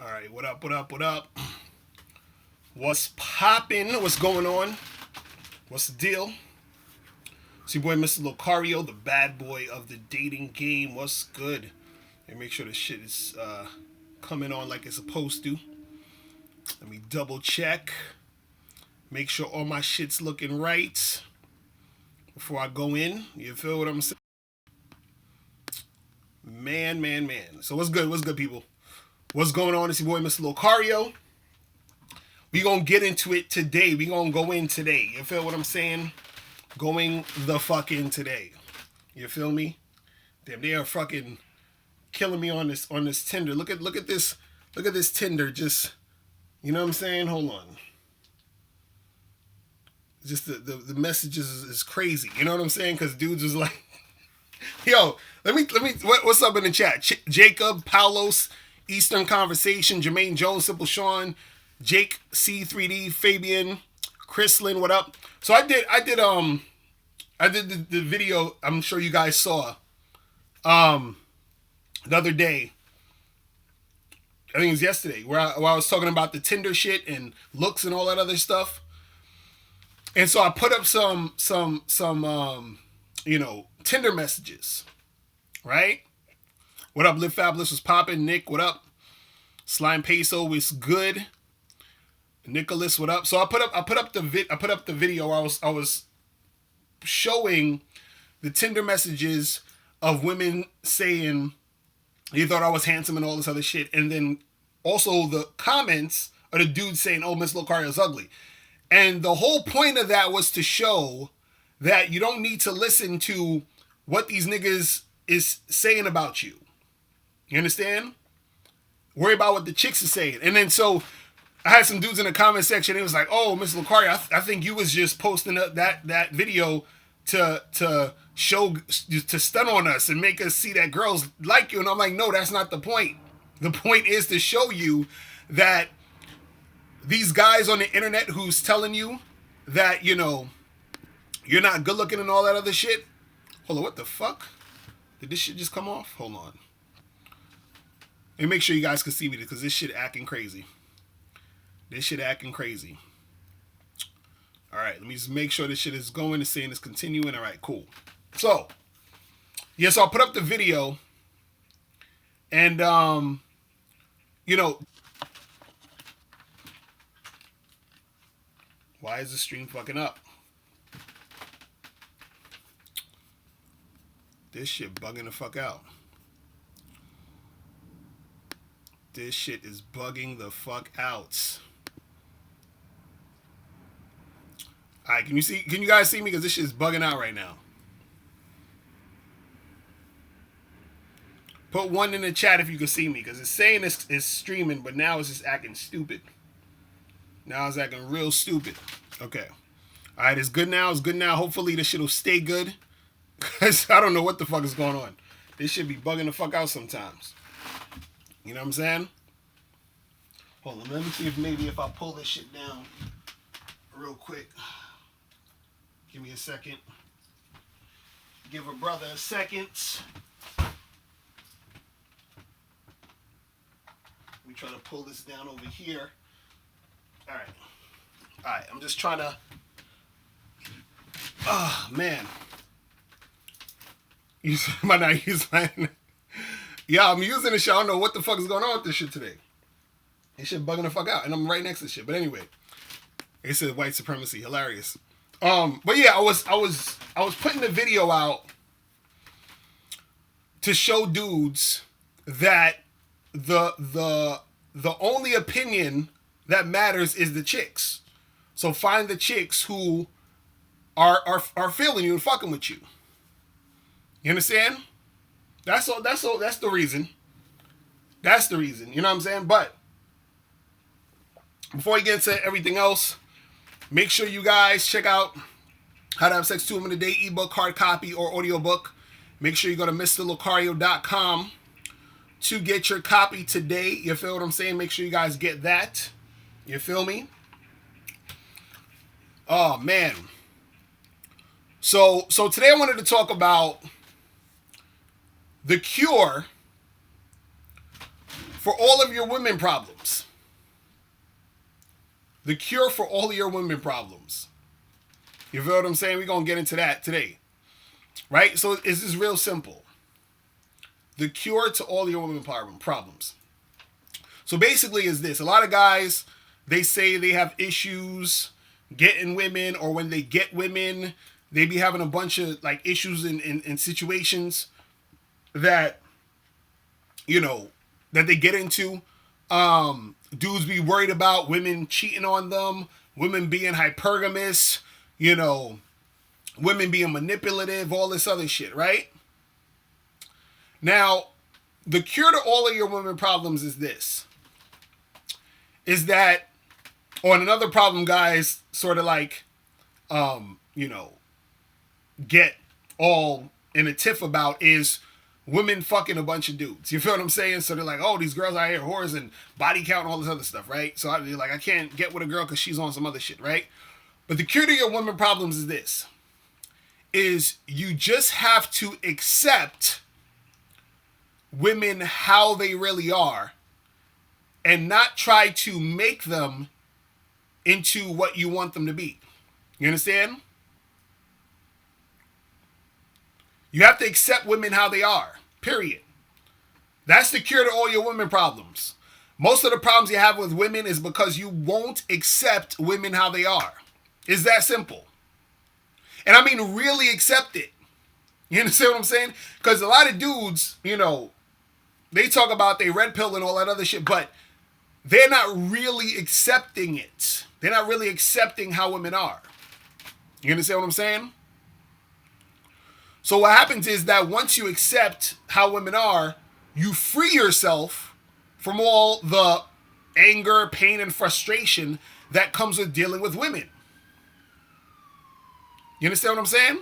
All right, what up, what up, what up? What's poppin'? What's going on? What's the deal? It's your boy, Mr. Locario, the bad boy of the dating game. What's good? And make sure the shit is coming on like it's supposed to. Let me double check. Make sure all my shit's looking right before I go in. You feel what I'm saying? Man. So what's good? What's good, people? What's going on? It's your boy, Mr. Locario. We gonna get into it today. We gonna go in today. You feel what I'm saying? Going the fuck in today. You feel me? Damn, they are fucking killing me on this Tinder. Look at this Tinder. Just, you know what I'm saying? Hold on. Just the messages is crazy. You know what I'm saying? Because dudes was like, yo, let me. What's up in the chat? Jacob, Paulos, Eastern Conversation, Jermaine Jones, Simple Sean, Jake C3D, Fabian, Chrislyn, what up? So I did the video. I'm sure you guys saw the other day. I think it was yesterday where I was talking about the Tinder shit and looks and all that other stuff. And so I put up some Tinder messages, right? What up, Live Fabulous was popping. Nick, what up? Slime Peso was good. Nicholas, what up? So I put up the video where I was showing the Tinder messages of women saying they thought I was handsome and all this other shit, and then also the comments of the dude saying, "Oh, Miss Locario's ugly." And the whole point of that was to show that you don't need to listen to what these niggas is saying about you. You understand? Worry about what the chicks are saying. And then so I had some dudes in the comment section. It was like, "Oh, Miss Locario, I think you was just posting up that video to show, to stun on us and make us see that girls like you." And I'm like, "No, that's not the point. The point is to show you that these guys on the internet who's telling you that, you know, you're not good looking and all that other shit." Hold on, what the fuck? Did this shit just come off? Hold on. And make sure you guys can see me because this shit acting crazy. All right, let me just make sure this shit is going. It's saying it's continuing. All right, cool. So, yeah, so I'll put up the video. And, why is the stream fucking up? This shit bugging the fuck out. This shit is bugging the fuck out. Alright, can you guys see me? Because this shit is bugging out right now. Put one in the chat if you can see me, because it's saying it's streaming, but now it's just acting stupid. Now it's acting real stupid. Okay. Alright, it's good now. Hopefully this shit will stay good. Because I don't know what the fuck is going on. This shit be bugging the fuck out sometimes. You know what I'm saying? Hold on, let me see if I pull this shit down real quick. Give me a second. Give a brother a second. Let me try to pull this down over here. Alright, I'm just trying to... Oh, man. You might not use my... Yeah, I'm using this shit. I don't know what the fuck is going on with this shit today. This shit bugging the fuck out. And I'm right next to this shit. But anyway. It said white supremacy. Hilarious. But yeah, I was putting the video out to show dudes that the only opinion that matters is the chicks. So find the chicks who are feeling you and fucking with you. You understand? That's the reason. That's the reason. You know what I'm saying? But before we get into everything else, make sure you guys check out How to Have Sex 2 Women a Day ebook, hard copy, or audiobook. Make sure you go to MrLocario.com to get your copy today. You feel what I'm saying? Make sure you guys get that. You feel me? Oh, man. So today I wanted to talk about the cure for all of your women problems. The cure for all of your women problems. You feel what I'm saying? We're going to get into that today. Right? So it's just real simple. The cure to all your women problems. So basically is this. A lot of guys, they say they have issues getting women, or when they get women, they be having a bunch of like issues in situations that, you know, that they get into. Dudes be worried about women cheating on them, women being hypergamous, you know, women being manipulative, all this other shit, right? Now, the cure to all of your women problems is this. Is that, on another problem guys sort of like, you know, get all in a tiff about is women fucking a bunch of dudes. You feel what I'm saying? So they're like, oh, these girls out here, whores and body count and all this other stuff, right? So they're like, I can't get with a girl because she's on some other shit, right? But the cure to your women problems is this. Is you just have to accept women how they really are and not try to make them into what you want them to be. You understand? You have to accept women how they are. Period. That's the cure to all your women problems. Most of the problems you have with women is because you won't accept women how they are. It's that simple. And I mean really accept it. You understand what I'm saying? Because a lot of dudes, you know, they talk about they red pill and all that other shit, but they're not really accepting it. They're not really accepting how women are. You understand what I'm saying? So what happens is that once you accept how women are, you free yourself from all the anger, pain, and frustration that comes with dealing with women. You understand what I'm saying?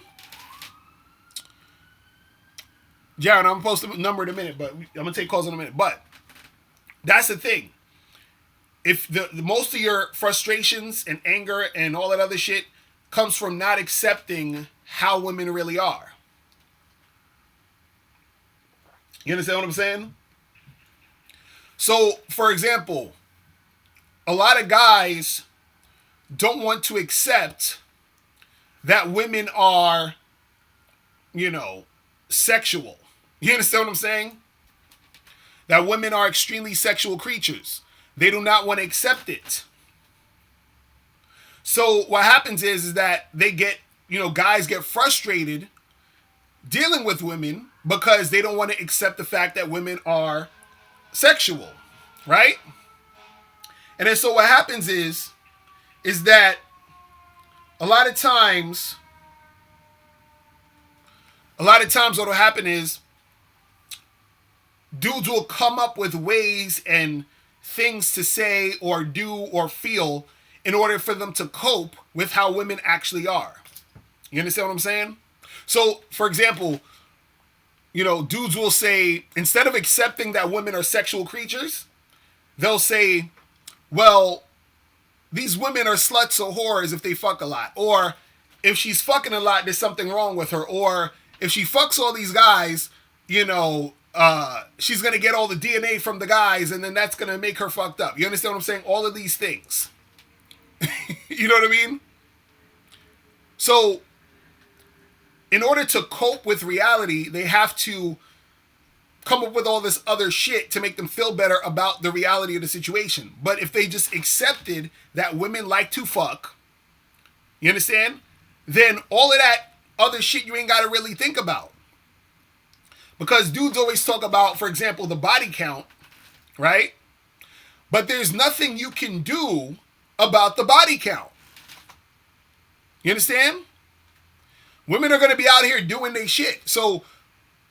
Jaron, I'm supposed to number in a minute, but I'm going to take calls in a minute. But that's the thing. If the most of your frustrations and anger and all that other shit comes from not accepting how women really are. You understand what I'm saying? So, for example, a lot of guys don't want to accept that women are, you know, sexual. You understand what I'm saying? That women are extremely sexual creatures. They do not want to accept it. So what happens is that they get, you know, guys get frustrated dealing with women because they don't want to accept the fact that women are sexual, right? And then so what happens is that a lot of times what'll happen is dudes will come up with ways and things to say or do or feel in order for them to cope with how women actually are. You understand what I'm saying? So, for example, you know, dudes will say, instead of accepting that women are sexual creatures, they'll say, well, these women are sluts or whores if they fuck a lot. Or if she's fucking a lot, there's something wrong with her. Or if she fucks all these guys, you know, she's going to get all the DNA from the guys and then that's going to make her fucked up. You understand what I'm saying? All of these things. You know what I mean? So, in order to cope with reality, they have to come up with all this other shit to make them feel better about the reality of the situation. But if they just accepted that women like to fuck, you understand? Then all of that other shit you ain't got to really think about. Because dudes always talk about, for example, the body count, right? But there's nothing you can do about the body count. You understand? Women are going to be out here doing their shit. So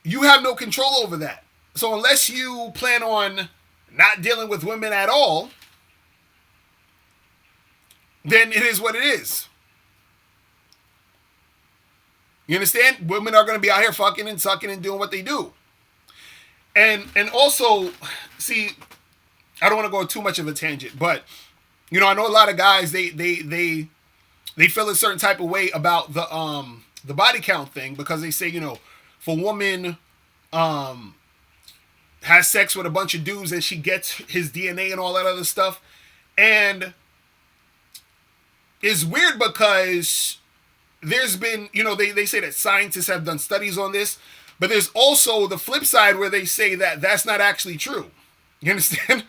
you have no control over that. So unless you plan on not dealing with women at all, then it is what it is. You understand? Women are going to be out here fucking and sucking and doing what they do. And also, see, I don't want to go too much of a tangent, but you know, I know a lot of guys they feel a certain type of way about the body count thing because they say, you know, for women, has sex with a bunch of dudes and she gets his DNA and all that other stuff. And it's weird because there's been, they say that scientists have done studies on this, but there's also the flip side where they say that that's not actually true. You understand?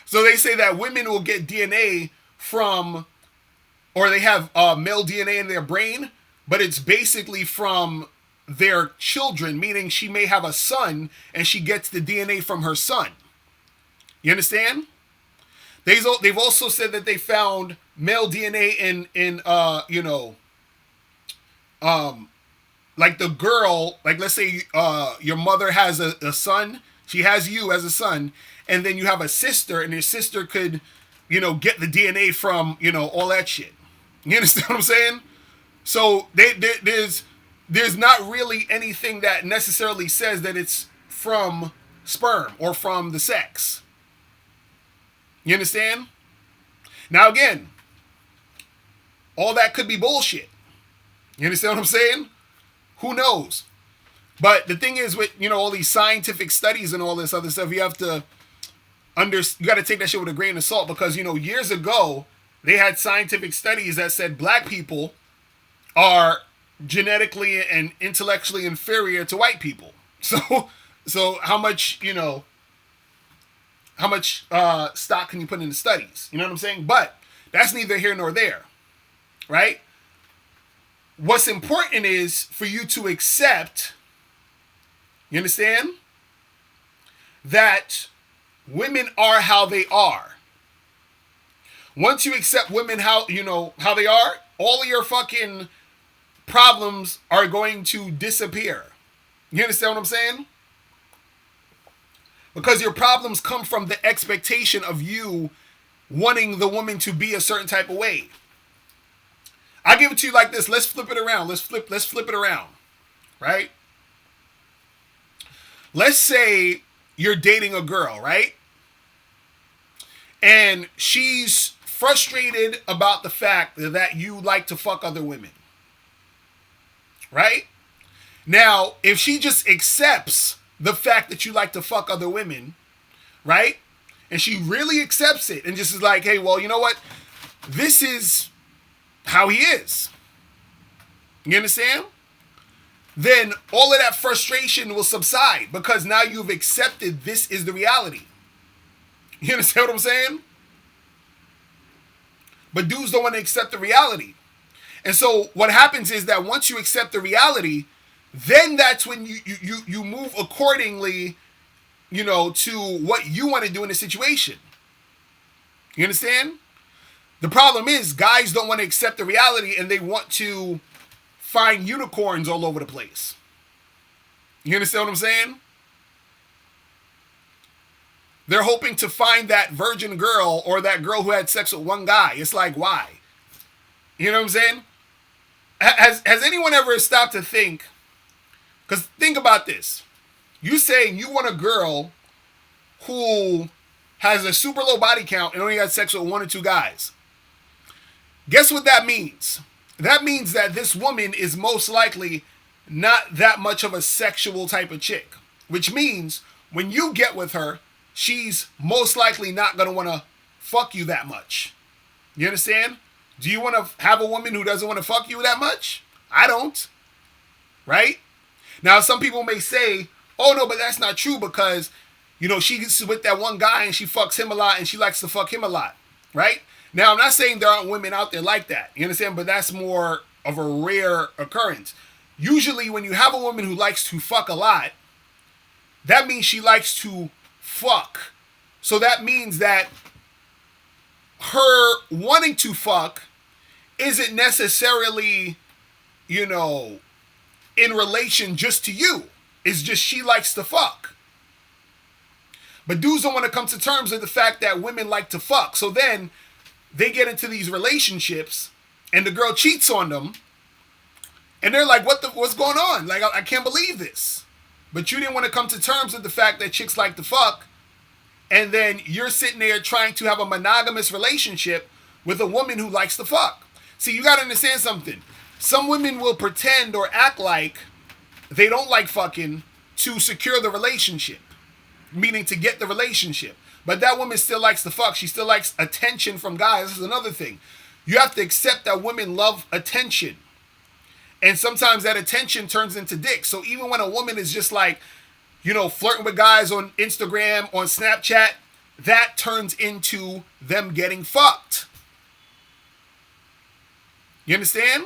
So they say that women will get DNA from, or they have male DNA in their brain, but it's basically from their children, meaning she may have a son and she gets the DNA from her son. You understand? They've also said that they found male DNA in like the girl, like let's say your mother has a son, she has you as a son, and then you have a sister, and your sister could, get the DNA from, all that shit. You understand what I'm saying? So there's not really anything that necessarily says that it's from sperm or from the sex. You understand? Now again, all that could be bullshit. You understand what I'm saying? Who knows? But the thing is, with all these scientific studies and all this other stuff, you have to you got to take that shit with a grain of salt, because years ago they had scientific studies that said black people are genetically and intellectually inferior to white people. So how much stock can you put into studies? You know what I'm saying? But that's neither here nor there, right? What's important is for you to accept, you understand, that women are how they are. Once you accept women how they are, all of your fucking problems are going to disappear. You understand what I'm saying? Because your problems come from the expectation of you wanting the woman to be a certain type of way. I give it to you like this. Let's flip it around. Let's flip it around. Right? Let's say you're dating a girl, right? And she's frustrated about the fact that you like to fuck other women. Right? Now, if she just accepts the fact that you like to fuck other women, right? And she really accepts it and just is like, hey, well, you know what? This is how he is. You understand? Then all of that frustration will subside because now you've accepted this is the reality. You understand what I'm saying? But dudes don't want to accept the reality. And so what happens is that once you accept the reality, then that's when you move accordingly, to what you want to do in a situation. You understand? The problem is guys don't want to accept the reality and they want to find unicorns all over the place. You understand what I'm saying? They're hoping to find that virgin girl or that girl who had sex with one guy. It's like, why? You know what I'm saying? Has anyone ever stopped to think? Because think about this. You saying you want a girl who has a super low body count and only had sex with one or two guys. Guess what that means? That means that this woman is most likely not that much of a sexual type of chick. Which means when you get with her, she's most likely not going to want to fuck you that much. You understand? Do you want to have a woman who doesn't want to fuck you that much? I don't. Right? Now, some people may say, oh, no, but that's not true because, she's with that one guy and she fucks him a lot and she likes to fuck him a lot. Right? Now, I'm not saying there aren't women out there like that. You understand? But that's more of a rare occurrence. Usually, when you have a woman who likes to fuck a lot, that means she likes to fuck. So that means that her wanting to fuck isn't necessarily, in relation just to you. It's just she likes to fuck. But dudes don't want to come to terms with the fact that women like to fuck. So then they get into these relationships and the girl cheats on them. And they're like, what's going on? Like, I can't believe this. But you didn't want to come to terms with the fact that chicks like to fuck. And then you're sitting there trying to have a monogamous relationship with a woman who likes to fuck. See, you got to understand something. Some women will pretend or act like they don't like fucking to secure the relationship. meaning to get the relationship. But that woman still likes to fuck. She still likes attention from guys. This is another thing. You have to accept that women love attention. And sometimes that attention turns into dick. So even when a woman is just like, flirting with guys on Instagram, on Snapchat, that turns into them getting fucked. You understand?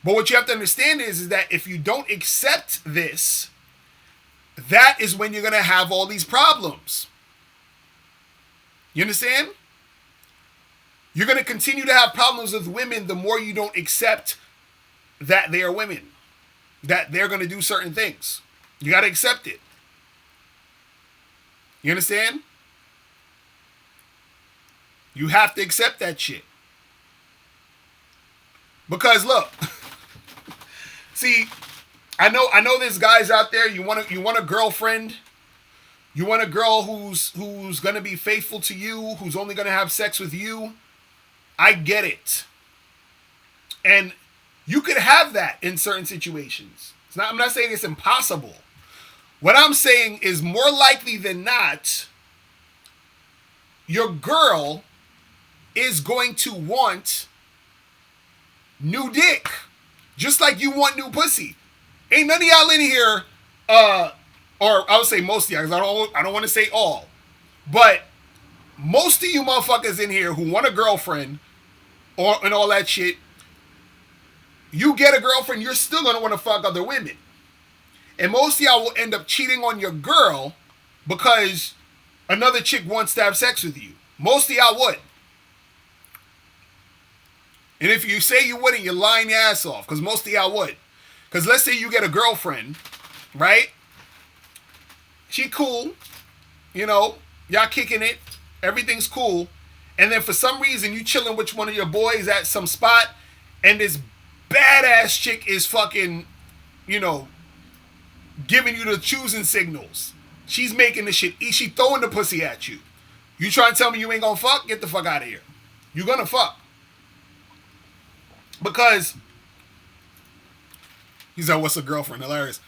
But what you have to understand is that if you don't accept this, that is when you're going to have all these problems. You understand? You're going to continue to have problems with women the more you don't accept that they are women, that they're going to do certain things. You got to accept it. You understand? You have to accept that shit. Because look, see, I know there's guys out there, you want a girlfriend, you want a girl who's going to be faithful to you, who's only going to have sex with you. I get it. And you could have that in certain situations. I'm not saying it's impossible. What I'm saying is more likely than not, your girl is going to want new dick. Just like you want new pussy. Ain't none of y'all in here, or I would say most of y'all, because I don't want to say all. But most of you motherfuckers in here who want a girlfriend and all that shit, you get a girlfriend, you're still going to want to fuck other women. And most of y'all will end up cheating on your girl because another chick wants to have sex with you. Most of y'all would. And if you say you wouldn't, you're lying your ass off, because most of y'all would. Because let's say you get a girlfriend, right? She cool. Y'all kicking it. Everything's cool. And then for some reason, you chilling with one of your boys at some spot, and this badass chick is fucking, giving you the choosing signals. She's making the shit. She throwing the pussy at you. You trying to tell me you ain't gonna fuck? Get the fuck out of here. You gonna fuck. Because he's like, what's a girlfriend? Hilarious.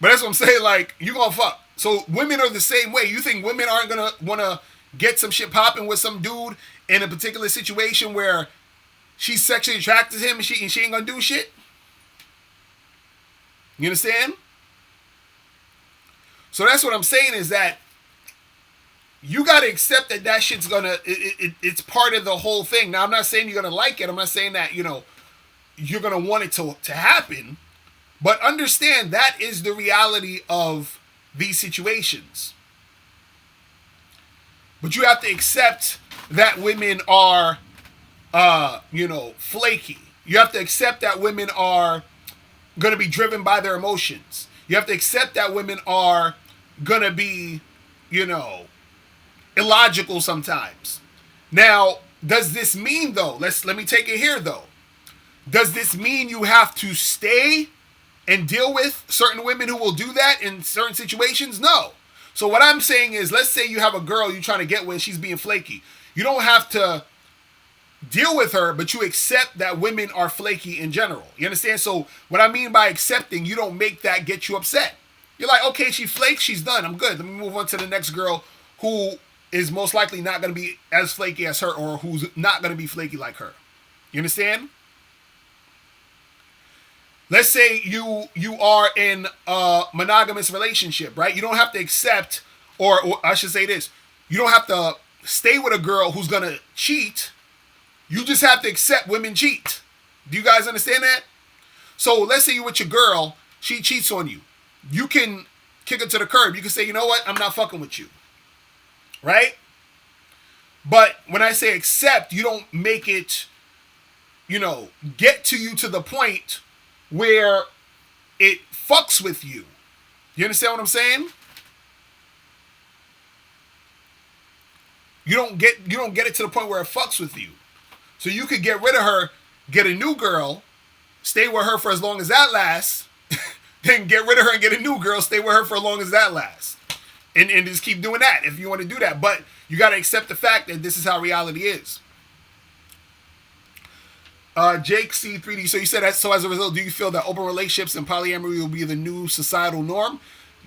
But that's what I'm saying, like, you gonna fuck. So women are the same way. You think women aren't gonna wanna get some shit popping with some dude in a particular situation where she's sexually attracted to him and she ain't gonna do shit? You understand? So that's what I'm saying, is that you got to accept that shit's gonna, it's part of the whole thing. Now, I'm not saying you're gonna like it. I'm not saying that, you're gonna want it to happen. But understand that is the reality of these situations. But you have to accept that women are, flaky. You have to accept that women are going to be driven by their emotions. You have to accept that women are going to be, illogical sometimes. Now, does this mean, though, let me take it here, though. Does this mean you have to stay and deal with certain women who will do that in certain situations? No. So what I'm saying is, let's say you have a girl you're trying to get with, she's being flaky. You don't have to deal with her, but you accept that women are flaky in general. You understand? So what I mean by accepting, you don't make that get you upset. You're like, okay, she flakes, she's done, I'm good. Let me move on to the next girl who is most likely not going to be as flaky as her, or who's not going to be flaky like her. You understand? Let's say you are in a monogamous relationship, right? You don't have to accept, or I should say this, you don't have to stay with a girl who's going to cheat. You just have to accept women cheat. Do you guys understand that? So let's say you're with your girl, she cheats on you. You can kick her to the curb. You can say, you know what? I'm not fucking with you. Right? But when I say accept, you don't make it, get to you to the point where it fucks with you. You understand what I'm saying? You don't get it to the point where it fucks with you. So you could get rid of her, get a new girl, stay with her for as long as that lasts, then get rid of her and get a new girl, stay with her for as long as that lasts. And just keep doing that if you want to do that. But you got to accept the fact that this is how reality is. Jake C3D. So you said that. So as a result, do you feel that open relationships and polyamory will be the new societal norm?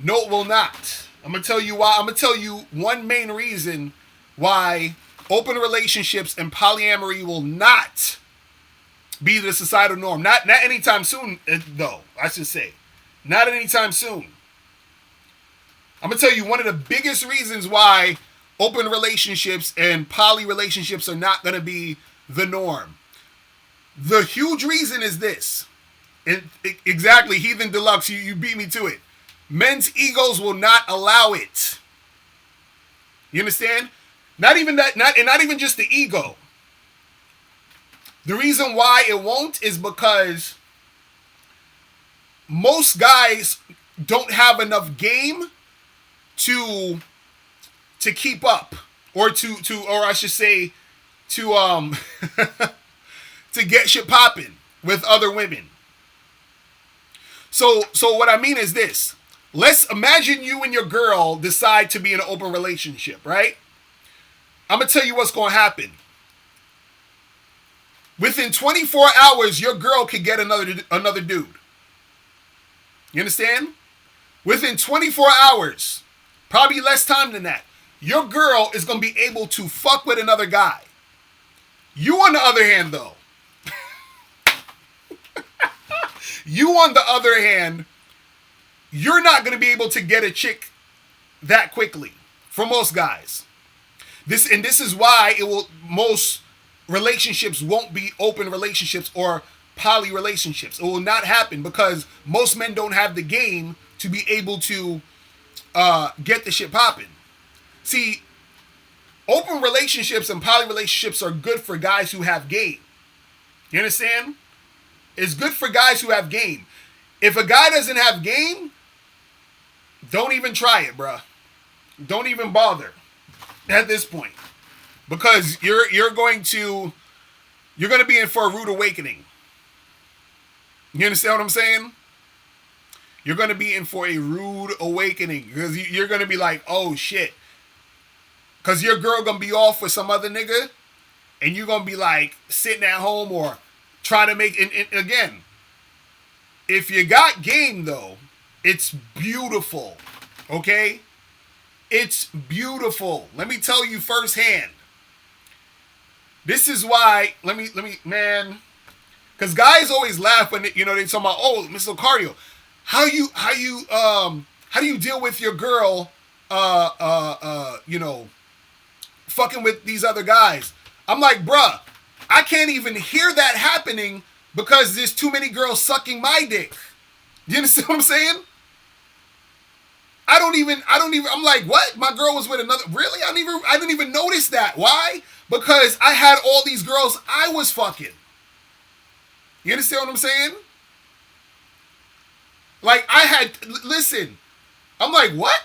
No, it will not. I'm gonna tell you why. I'm gonna tell you one main reason why open relationships and polyamory will not be the societal norm. Not anytime soon, though. I should say, not anytime soon. I'm gonna tell you one of the biggest reasons why open relationships and poly relationships are not gonna be the norm. The huge reason is this. Exactly, Heathen Deluxe. You beat me to it. Men's egos will not allow it. You understand? Not even that. Not even just the ego. The reason why it won't is because most guys don't have enough game to keep up, or or I should say to to get shit popping with other women. So what I mean is this. Let's imagine you and your girl decide to be in an open relationship, right? I'm going to tell you what's going to happen. Within 24 hours, your girl could get another dude. You understand? Within 24 hours, probably less time than that, your girl is going to be able to fuck with another guy. You, on the other hand, though, you're not going to be able to get a chick that quickly for most guys. This is why most relationships won't be open relationships or poly relationships. It will not happen because most men don't have the game to be able to get the shit popping. See, open relationships and poly relationships are good for guys who have game. You understand? It's good for guys who have game. If a guy doesn't have game, don't even try it, bruh. Don't even bother at this point, because you're going to be in for a rude awakening. You understand what I'm saying? You're going to be in for a rude awakening because you're going to be like, oh shit, because your girl going to be off with some other nigga, and you're going to be like sitting at home or trying to make. And again, if you got game though, it's beautiful. Okay? It's beautiful. Let me tell you firsthand. This is why, man, because guys always laugh when they talk about, oh, Mr. Locario, how do you deal with your girl, fucking with these other guys? I'm like, bruh, I can't even hear that happening because there's too many girls sucking my dick. You understand what I'm saying? I don't even, I'm like, what? My girl was with another, really? I didn't even notice that. Why? Because I had all these girls I was fucking. You understand what I'm saying? Like, listen, I'm like, what?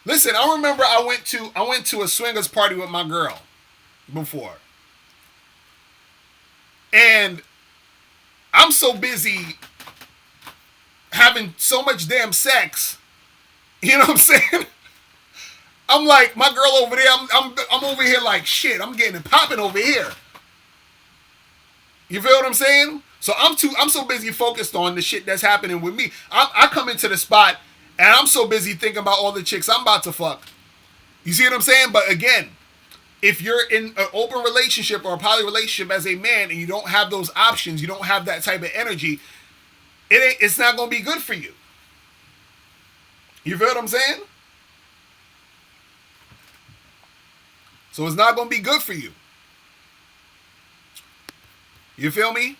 Listen, I remember I went to a swingers party with my girl before. And I'm so busy having so much damn sex. You know what I'm saying? I'm like, my girl over there, I'm over here like shit. I'm getting it popping over here. You feel what I'm saying? So I'm so busy focused on the shit that's happening with me. I come into the spot and I'm so busy thinking about all the chicks I'm about to fuck. You see what I'm saying? But again, if you're in an open relationship or a poly relationship as a man and you don't have those options, you don't have that type of energy, it's not going to be good for you. You feel what I'm saying? So it's not going to be good for you. You feel me?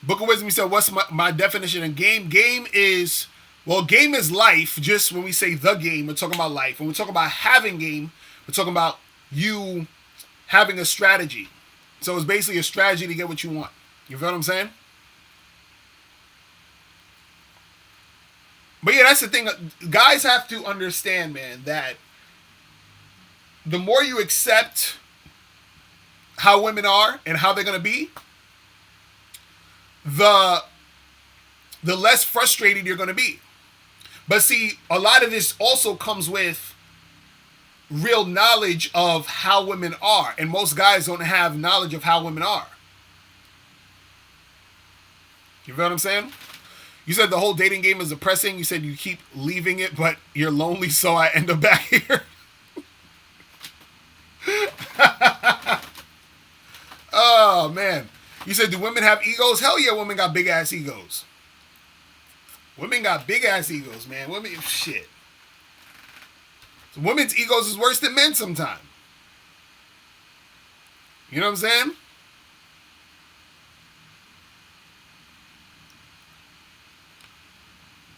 Book of Wisdom said, what's my definition of game? Game is life. Just when we say the game, we're talking about life. When we're talking about having game, we're talking about you having a strategy. So it's basically a strategy to get what you want. You feel what I'm saying? But yeah, that's the thing. Guys have to understand, man, that the more you accept how women are and how they're going to be, the less frustrated you're going to be. But see, a lot of this also comes with real knowledge of how women are. And most guys don't have knowledge of how women are. You feel what I'm saying? You said the whole dating game is depressing. You said you keep leaving it, but you're lonely, so I end up back here. Oh, man. You said, do women have egos? Hell yeah, women got big ass egos. Women got big ass egos, man. Women, shit. So women's egos is worse than men sometimes. You know what I'm saying?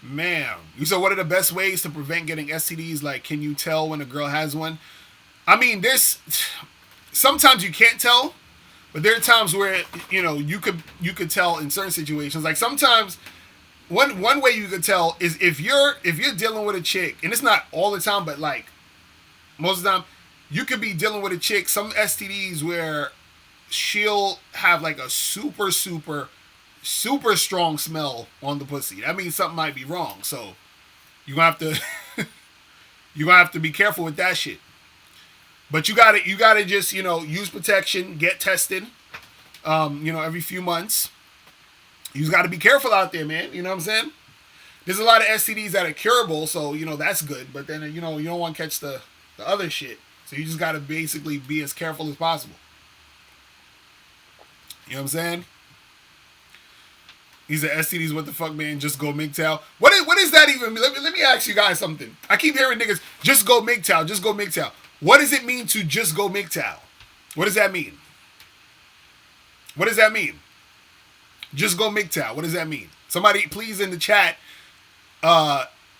Man. You said, what are the best ways to prevent getting STDs? Like, can you tell when a girl has one? I mean, sometimes you can't tell, but there are times where, you know, you could tell in certain situations. Like sometimes one way you could tell is if you're dealing with a chick, and it's not all the time, but like most of the time, you could be dealing with a chick, some STDs where she'll have like a super strong smell on the pussy. That means something might be wrong. So you gonna have to you gonna have to be careful with that shit. But you gotta just, you know, use protection, get tested, you know, every few months. You just gotta be careful out there, man. You know what I'm saying? There's a lot of STDs that are curable, so, you know, that's good. But then, you know, you don't want to catch the other shit. So you just gotta basically be as careful as possible. You know what I'm saying? These are STDs, what the fuck, man? Just go MGTOW. What is that even? Let me ask you guys something. I keep hearing niggas, just go MGTOW, just go MGTOW. What does it mean to just go MGTOW? What does that mean? What does that mean? Just go MGTOW. What does that mean? Somebody, please, in the chat,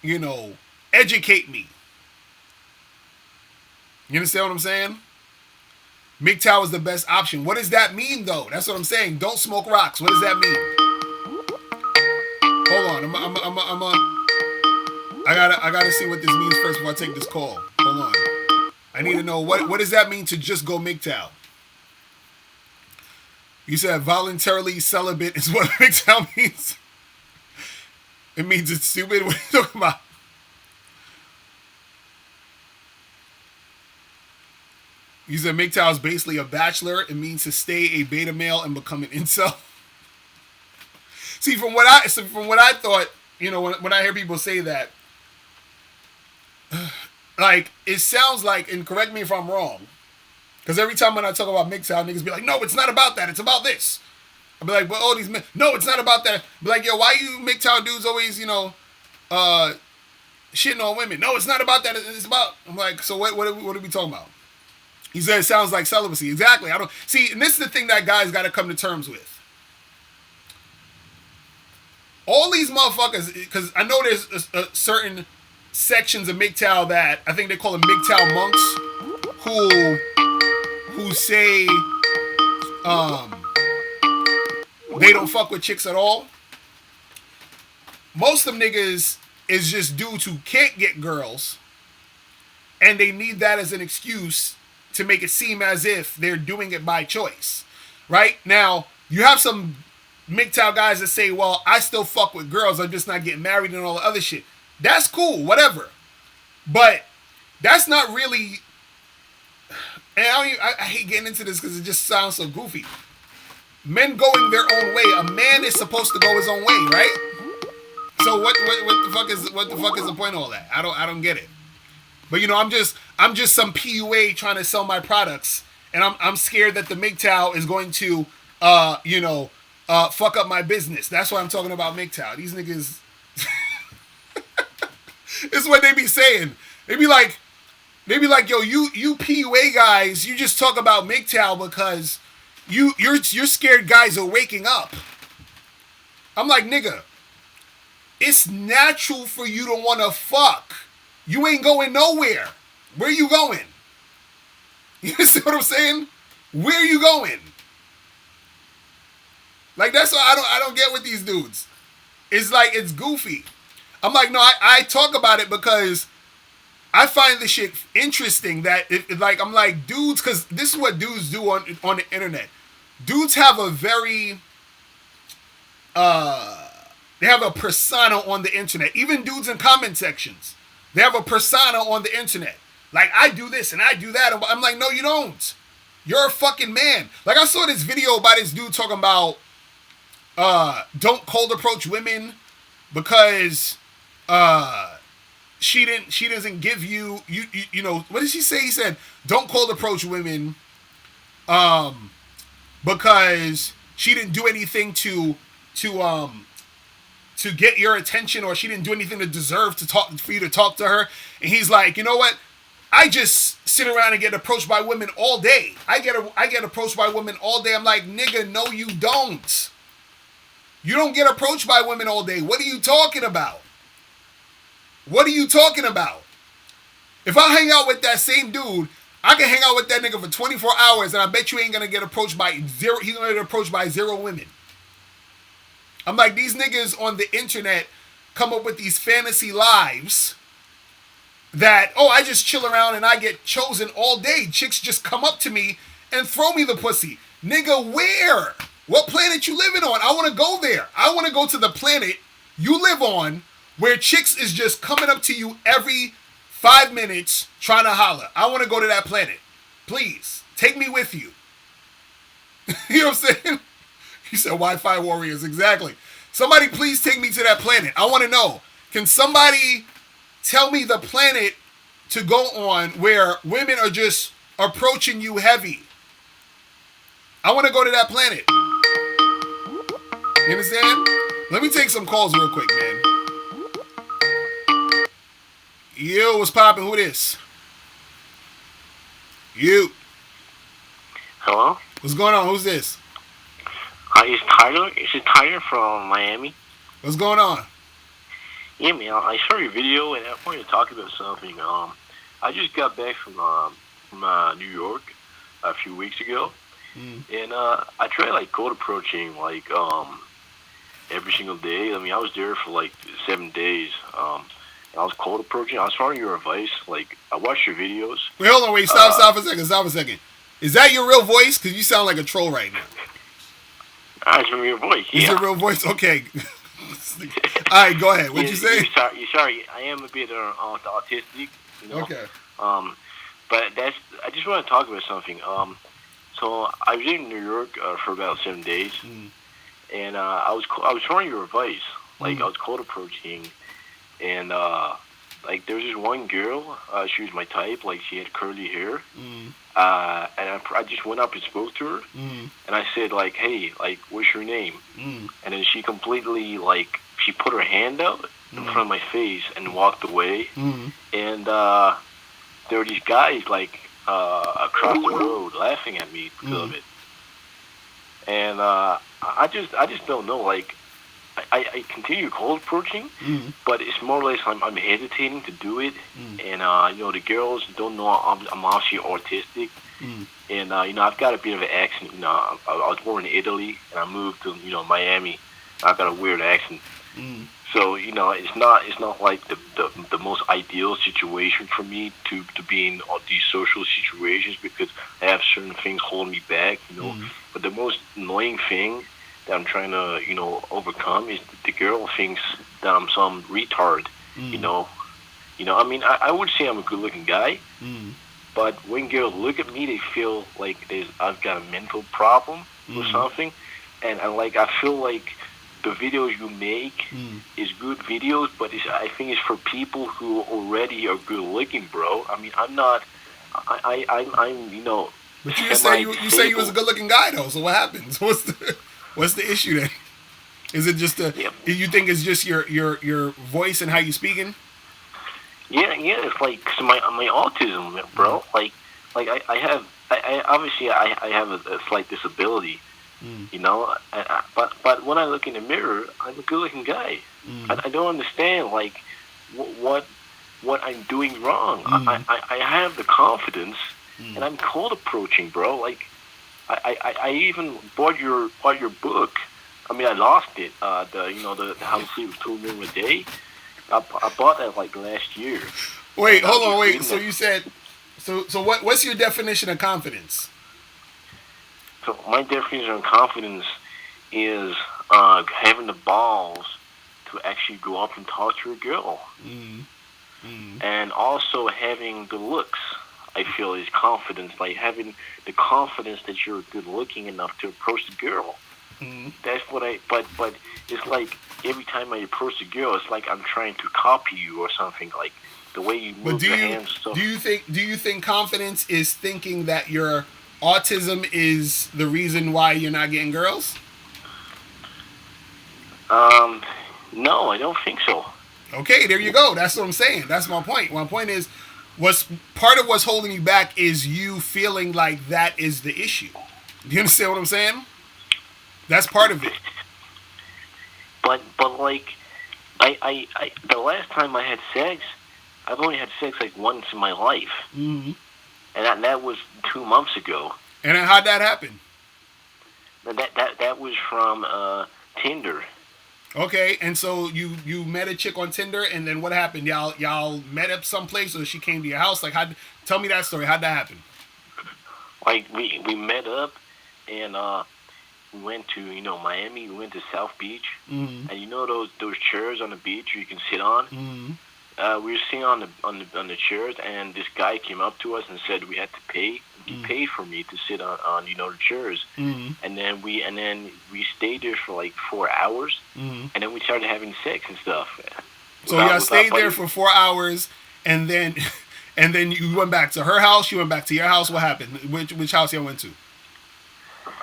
you know, educate me. You understand what I'm saying? MGTOW is the best option. What does that mean, though? That's what I'm saying. Don't smoke rocks. What does that mean? Hold on. I gotta see what this means first before I take this call. Hold on. I need to know what does that mean to just go MGTOW? You said voluntarily celibate is what MGTOW means. It means it's stupid. What are you talking about? You said MGTOW is basically a bachelor. It means to stay a beta male and become an incel. See, from what I thought, you know, when I hear people say that, like, it sounds like, and correct me if I'm wrong, because every time when I talk about MGTOW, niggas be like, no, it's not about that, it's about this. I'll be like, well, all these men, no, it's not about that. I'll be like, yo, why you MGTOW dudes always, you know, shitting on women? No, it's not about that, it's about, I'm like, so what are we talking about? He said it sounds like celibacy. Exactly. I don't, see, and this is the thing that guys got to come to terms with. All these motherfuckers, because I know there's a certain sections of MGTOW that I think they call them MGTOW monks who say they don't fuck with chicks at all. Most of them niggas is just dudes who can't get girls, and they need that as an excuse to make it seem as if they're doing it by choice. Right? Now, you have some MGTOW guys that say, well, I still fuck with girls, I'm just not getting married and all the other shit. That's cool, whatever. But that's not really, and I hate getting into this because it just sounds so goofy. Men going their own way. A man is supposed to go his own way, right? So what the fuck is the point of all that? I don't get it. But you know, I'm just some PUA trying to sell my products, and I'm scared that the MGTOW is going to fuck up my business. That's why I'm talking about MGTOW. These niggas. This is what they be saying. They be like, yo, you PUA guys, you just talk about MGTOW because you're scared guys are waking up. I'm like, nigga, it's natural for you to want to fuck. You ain't going nowhere. Where you going? You see what I'm saying? Where you going? Like, that's what I don't get with these dudes. It's like, it's goofy. I'm like, no, I talk about it because I find this shit interesting that, I'm like, dudes, because this is what dudes do on the internet. Dudes have a very, they have a persona on the internet. Even dudes in comment sections, they have a persona on the internet. Like, I do this and I do that. I'm like, no, you don't. You're a fucking man. Like, I saw this video by this dude talking about, don't cold approach women. because she doesn't give you you know, what did she say? He said don't cold approach women because she didn't do anything to get your attention, or she didn't do anything to deserve to talk for you to talk to her. And he's like, you know what? I just sit around and get approached by women all day. I get approached by women all day. I'm like, nigga, no, you don't. You don't get approached by women all day. What are you talking about? What are you talking about? If I hang out with that same dude, I can hang out with that nigga for 24 hours, and I bet you ain't gonna get approached by zero. He's gonna get approached by 0 women. I'm like, these niggas on the internet come up with these fantasy lives that, oh, I just chill around and I get chosen all day. Chicks just come up to me and throw me the pussy. Nigga, where? What planet you living on? I want to go there. I want to go to the planet you live on where chicks is just coming up to you every 5 minutes trying to holler. I want to go to that planet. Please, take me with you. You know what I'm saying? He said Wi-Fi warriors, exactly. Somebody please take me to that planet. I want to know. Can somebody tell me the planet to go on where women are just approaching you heavy? I want to go to that planet. You understand? Let me take some calls real quick, man. Yo, what's poppin'? Who this? You. Hello? What's going on? Who's this? It's Tyler. Is it Tyler from Miami? What's going on? Yeah, man. I saw your video and I wanted to talk about something. I just got back from New York a few weeks ago, and I tried like cold approaching like every single day. I mean, I was there for like 7 days. And I was cold approaching. I was following your advice. Like, I watched your videos. Wait, hold on. Wait, stop a second. Is that your real voice? Because you sound like a troll right now. It's your real voice. Yeah. It's your real voice? Okay. All right, go ahead. What'd you say? You're sorry. I am a bit autistic, you know? Okay. But I just want to talk about something. So I was in New York for about 7 days, and I was following your advice. Like, I was cold approaching, and like there was this one girl. She was my type. Like, she had curly hair. And I just went up and spoke to her, and I said, like, hey, like, what's your name? And then she completely, like, she put her hand out in front of my face and walked away. And there were these guys, like, across the road laughing at me because of it. And I just don't know, like, I continue cold approaching, but it's more or less I'm hesitating to do it, and you know, the girls don't know I'm actually autistic, and you know, I've got a bit of an accent. You know, I was born in Italy and I moved to, you know, Miami. I've got a weird accent, so you know, it's not like the most ideal situation for me to be in all these social situations because I have certain things holding me back. You know, but the most annoying thing that I'm trying to, you know, overcome is the girl thinks that I'm some retard, you know. I mean, I would say I'm a good-looking guy, but when girls look at me, they feel like I've got a mental problem or something, and I feel like the videos you make is good videos, but I think it's for people who already are good-looking, bro. I mean, I'm not. I'm you know. But you say you was a good-looking guy though. So what happens? What's the issue then? Is it just you think it's just your voice and how you speaking? Yeah, it's like cause my autism, bro. Like I have obviously I have a slight disability, you know. But when I look in the mirror, I'm a good-looking guy. I don't understand like what I'm doing wrong. I have the confidence, and I'm cold approaching, bro. Like. I even bought your book. I mean, I lost it. The How to Sleep with 2 Million a Day. I bought that like last year. Wait, hold on, wait. So you said, so what's your definition of confidence? So my definition of confidence is having the balls to actually go up and talk to a girl, and also having the looks. I feel is confidence, like having the confidence that you're good looking enough to approach the girl. That's what I. But it's like every time I approach a girl, it's like I'm trying to copy you or something. Like the way you But move your hands, stuff. do you think confidence is thinking that your autism is the reason why you're not getting girls? Um, no, I don't think so. Okay, there you go. That's what I'm saying. That's my point. My point is, what's part of what's holding you back is you feeling like that is the issue. Do you understand what I'm saying? That's part of it. But like, the last time I had sex, I've only had sex like once in my life, Mm-hmm. and that was 2 months ago. And then how'd that happen? That was from Tinder. Okay, and so you met a chick on Tinder, and then what happened? Y'all met up someplace, or she came to your house? Like, how? Tell me that story. How'd that happen? Like we met up, and we went to Miami. We went to South Beach, Mm-hmm. and those chairs on the beach you can sit on. Mm-hmm. We were sitting on the chairs, and this guy came up to us and said we had to pay. He paid for me to sit on the chairs, Mm-hmm. and then we stayed there for like 4 hours, Mm-hmm. and then we started having sex and stuff. So y'all stayed there for 4 hours, and then and then you went back to her house. You went back to your house. What happened? Which house y'all went to?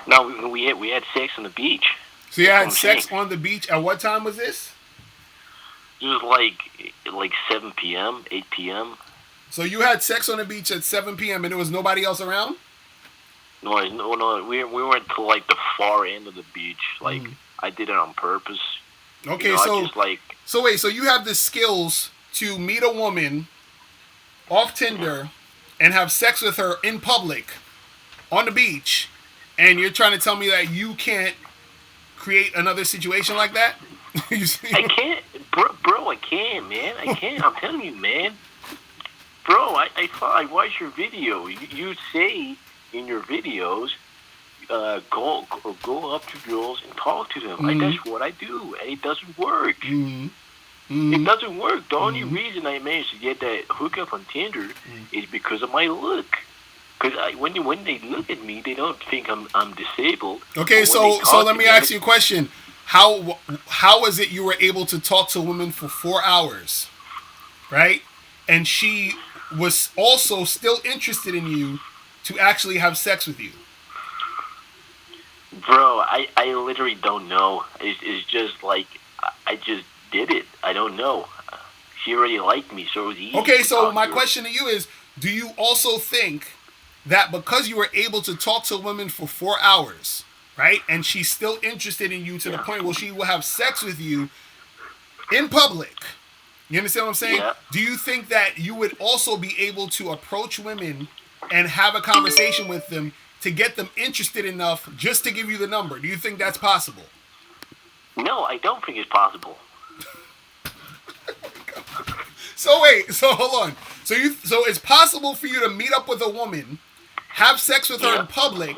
No, we had sex on the beach. So you That's what had I'm sex saying. on the beach. At what time was this? It was like 7 p.m., 8 p.m. So you had sex on the beach at 7 p.m. and there was nobody else around? No. We went to like the far end of the beach. Like I did it on purpose. Okay, I so just like so wait, so you have the skills to meet a woman off Tinder and have sex with her in public on the beach, and you're trying to tell me that you can't create another situation like that? You see? I can't, bro. I can't, man. I can't. I'm telling you, man. Bro, I watched your video. You say in your videos, go up to girls and talk to them. That's what I do, and it doesn't work. Mm-hmm. It doesn't work. The only reason I managed to get that hookup on Tinder is because of my look. Because when they look at me, they don't think I'm disabled. Okay, But when so they so talk let to me ask you a question. How is it you were able to talk to a woman for 4 hours, right? And she was also still interested in you to actually have sex with you. Bro, I literally don't know. It's just like I just did it. I don't know. She already liked me, so it was easy. Okay, to so talk my to her. question to you is, do you also think that because you were able to talk to a woman for 4 hours, right, and she's still interested in you to the point where she will have sex with you in public, you understand what I'm saying? Yeah. Do you think that you would also be able to approach women and have a conversation with them to get them interested enough just to give you the number? Do you think that's possible? No, I don't think it's possible. So wait, so hold on. So it's possible for you to meet up with a woman, have sex with her in public,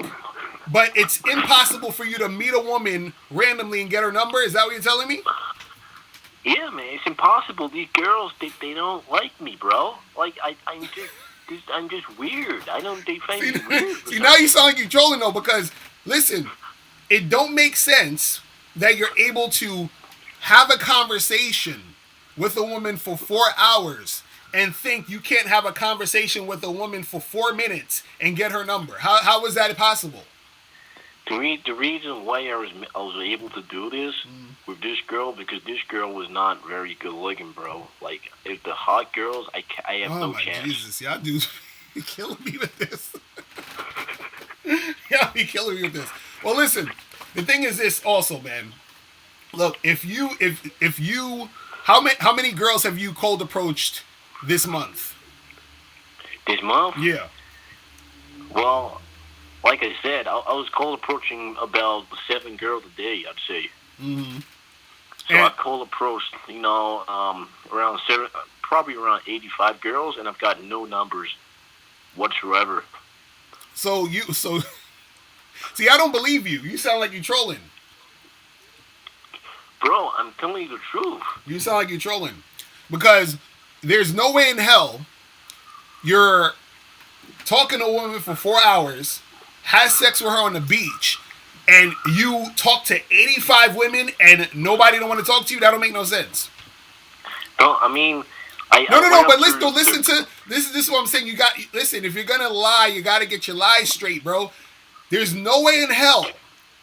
but it's impossible for you to meet a woman randomly and get her number? Is that what you're telling me? Yeah, man, it's impossible. These girls, they don't like me, bro. Like I'm just weird. I don't. They find me weird. See, now you sound like you're trolling though, because listen, it don't make sense that you're able to have a conversation with a woman for 4 hours and think you can't have a conversation with a woman for 4 minutes and get her number. How is that possible? To me, the reason why I was able to do this with this girl, because this girl was not very good looking, bro. Like if the hot girls, I have Oh no my chance. Jesus, y'all dudes be killing me with this. Y'all be killing me with this. Well, listen, the thing is this also, man. Look, if you how many girls have you cold approached this month? This month, Yeah. well, like I said, I was cold approaching about 7 girls a day, I'd say. Mm-hmm. So I cold approached, around probably around 85 girls, and I've got no numbers whatsoever. So see, I don't believe you. You sound like you're trolling. Bro, I'm telling you the truth. You sound like you're trolling. Because there's no way in hell you're talking to a woman for 4 hours, has sex with her on the beach, and you talk to 85 women and nobody don't want to talk to you, that don't make no sense. No, I mean, No, I no, went no. up But listen, to listen to this. This is what I'm saying. You got listen. If you're gonna lie, you got to get your lies straight, bro. There's no way in hell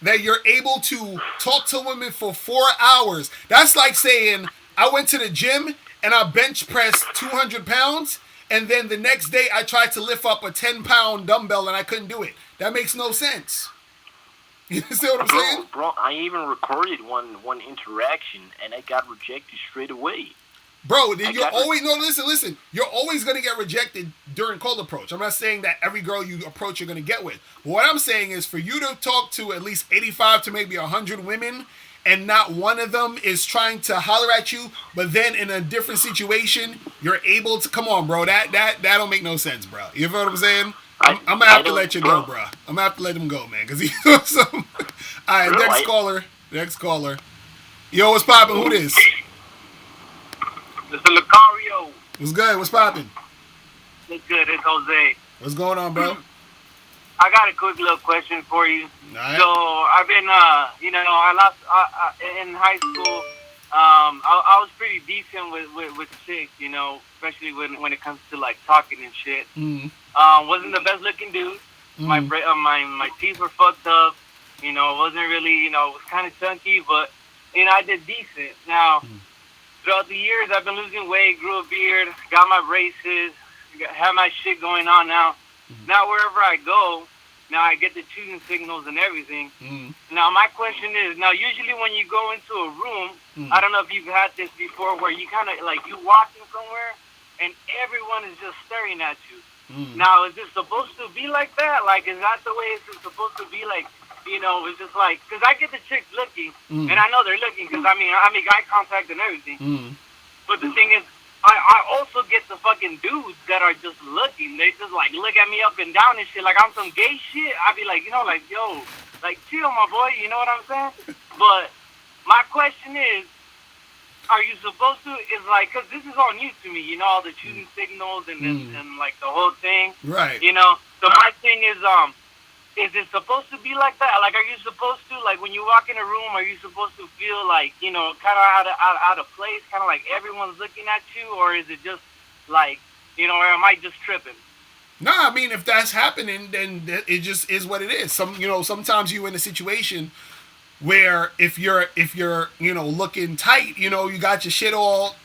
that you're able to talk to women for 4 hours. That's like saying I went to the gym and I bench pressed 200 pounds, and then the next day I tried to lift up a 10-pound dumbbell and I couldn't do it. That makes no sense. You see what I'm saying? bro. I even recorded one interaction, and I got rejected straight away. Bro, then I you're got always no listen. You're always gonna get rejected during cold approach. I'm not saying that every girl you approach you're gonna get with. But what I'm saying is for you to talk to at least 85 to maybe 100 women, and not one of them is trying to holler at you, but then in a different situation you're able to come on, bro. That don't make no sense, bro. You know what I'm saying? I'm gonna have to let you go, bro. I'm gonna have to let him go, man, because he's some. All right, next caller. Next caller. Yo, what's poppin'? Who this? Mr. Locario. What's good? What's poppin'? What's good? It's Jose. What's going on, bro? I got a quick little question for you. Right. So I've been, I lost in high school. I was pretty decent with chicks, especially when it comes to like talking and shit. Wasn't the best looking dude. My teeth were fucked up. Wasn't really, was kind of chunky, but I did decent. Now. Throughout the years, I've been losing weight, grew a beard, got my braces, have my shit going on now. Now, wherever I go, now I get the choosing signals and everything. Now, my question is, now, usually when you go into a room, I don't know if you've had this before, where you kind of, like, you walk in somewhere, and everyone is just staring at you. Now, is it supposed to be like that? Like, is that the way it's supposed to be? Like, it's just like, because I get the chicks looking, and I know they're looking, because, I make eye contact and everything. But the thing is, I also get the fucking dudes that are just looking. They just, like, look at me up and down and shit, like I'm some gay shit. I be like, like, yo, like, chill, my boy, you know what I'm saying? But my question is, are you supposed to, is like, because this is all new to me, all the choosing signals and like, the whole thing. Right. So my thing is it supposed to be like that? Like, are you supposed to, like, when you walk in a room, are you supposed to feel like, kind of out of place, kind of like everyone's looking at you, or is it just like, or am I just tripping? No, I mean, if that's happening, then it just is what it is. Sometimes you're in a situation where if you're looking tight, you got your shit all,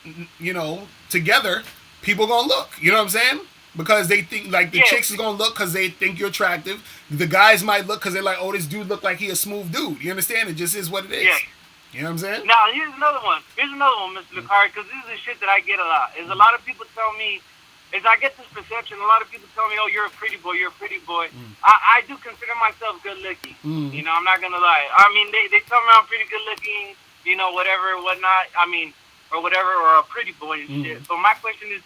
together, people gonna look. You know what I'm saying? Because they think, like, the chicks is gonna look because they think you're attractive. The guys might look because they're like, oh, this dude look like he a smooth dude. You understand? It just is what it is. Yeah. You know what I'm saying? Now, here's another one, Mr. Locario, because this is the shit that I get a lot. Is a lot of people tell me, I get this perception, a lot of people tell me, oh, you're a pretty boy. I do consider myself good looking. I'm not gonna lie. I mean, they tell me I'm pretty good looking, whatever, whatnot. I mean, or whatever, or a pretty boy and shit. So my question is,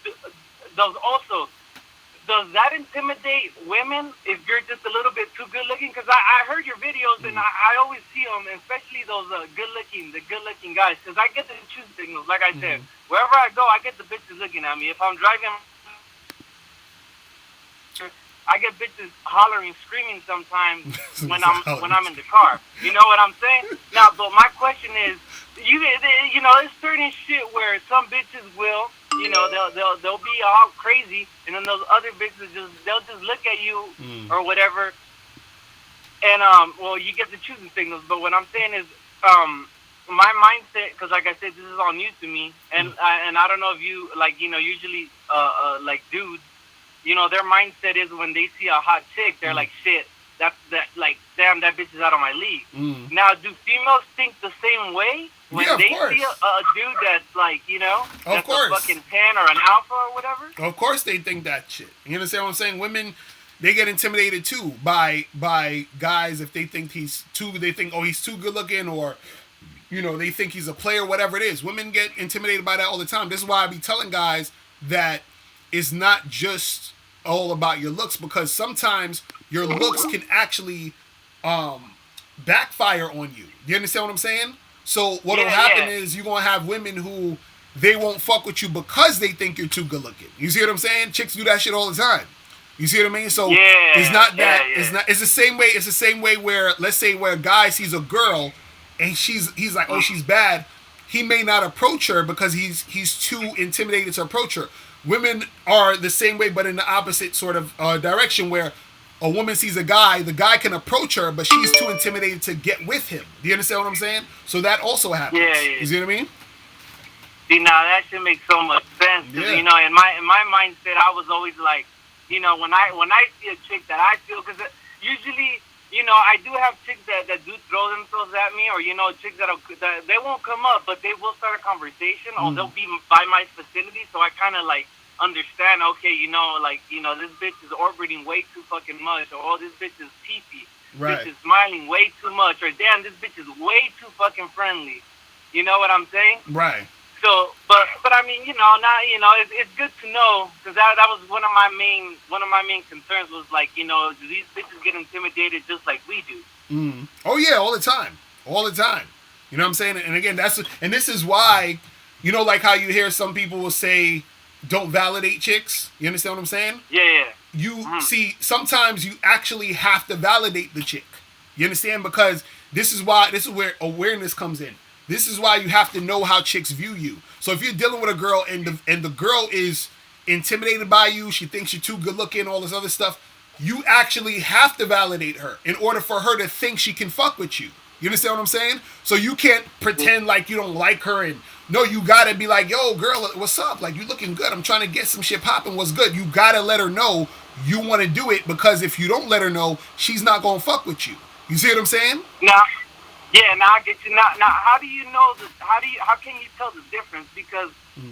does that intimidate women if you're just a little bit too good looking? Because I heard your videos and I always see them, especially those good looking guys. Because I get the choose signals, like I said. Wherever I go, I get the bitches looking at me. If I'm driving, I get bitches hollering, screaming sometimes when I'm in the car. You know what I'm saying? Now, but my question is, there's certain shit where some bitches will. They'll be all crazy, and then those other bitches they'll just look at you or whatever, and you get the choosing signals. But what I'm saying is, my mindset, because like I said, this is all new to me, and I don't know if you usually like dudes, their mindset is when they see a hot chick, they're like, shit, damn, that bitch is out of my league. Now, do females think the same way? When they see a dude that's like, that's a fucking 10 or an alpha or whatever? Of course they think that shit. You understand what I'm saying? Women, they get intimidated too by guys if they think he's too good looking, or, they think he's a player, whatever it is. Women get intimidated by that all the time. This is why I be telling guys that it's not just all about your looks, because sometimes your looks can actually backfire on you. Do you understand what I'm saying? So what'll happen is you're going to have women who they won't fuck with you because they think you're too good looking. You see what I'm saying? Chicks do that shit all the time. You see what I mean? So Yeah, it's not that yeah. it's not. It's the same way. It's the same way where, let's say, where a guy sees a girl and he's like, oh, she's bad. He may not approach her because he's too intimidated to approach her. Women are the same way, but in the opposite sort of direction, where a woman sees a guy, the guy can approach her, but she's too intimidated to get with him. Do you understand what I'm saying? So that also happens. Yeah. You see what I mean? See, now that should make so much sense. 'Cause, Yeah. you know, in my mindset, I was always like, you know, when I see a chick that I feel, because usually, you know, I do have chicks that do throw themselves at me, or, you know, chicks that they won't come up, but they will start a conversation, or they'll be by my facility, so I kind of, like, understand, okay, you know, like, you know, this bitch is orbiting way too fucking much, or, oh, this bitch is pee-pee. Right. Bitch is smiling way too much, or, damn, this bitch is way too fucking friendly. You know what I'm saying? Right. So, but I mean, you know, now, you know, it's good to know, because that was one of my main concerns was, like, you know, do these bitches get intimidated just like we do? Oh yeah, all the time. You know what I'm saying? And again, and this is why, you know, like how you hear some people will say, don't validate chicks. You understand what I'm saying? Yeah. You see, sometimes you actually have to validate the chick. You understand? Because this is where awareness comes in. This is why you have to know how chicks view you. So if you're dealing with a girl and the girl is intimidated by you, she thinks you're too good looking, all this other stuff, you actually have to validate her in order for her to think she can fuck with you. You understand what I'm saying? So you can't pretend like you don't like her, and no, you gotta be like, yo, girl, what's up? Like, you looking good. I'm trying to get some shit popping. What's good? You gotta let her know you want to do it, because if you don't let her know, she's not gonna fuck with you. You see what I'm saying? Now I get you. Now, how do you know this? How can you tell the difference? Because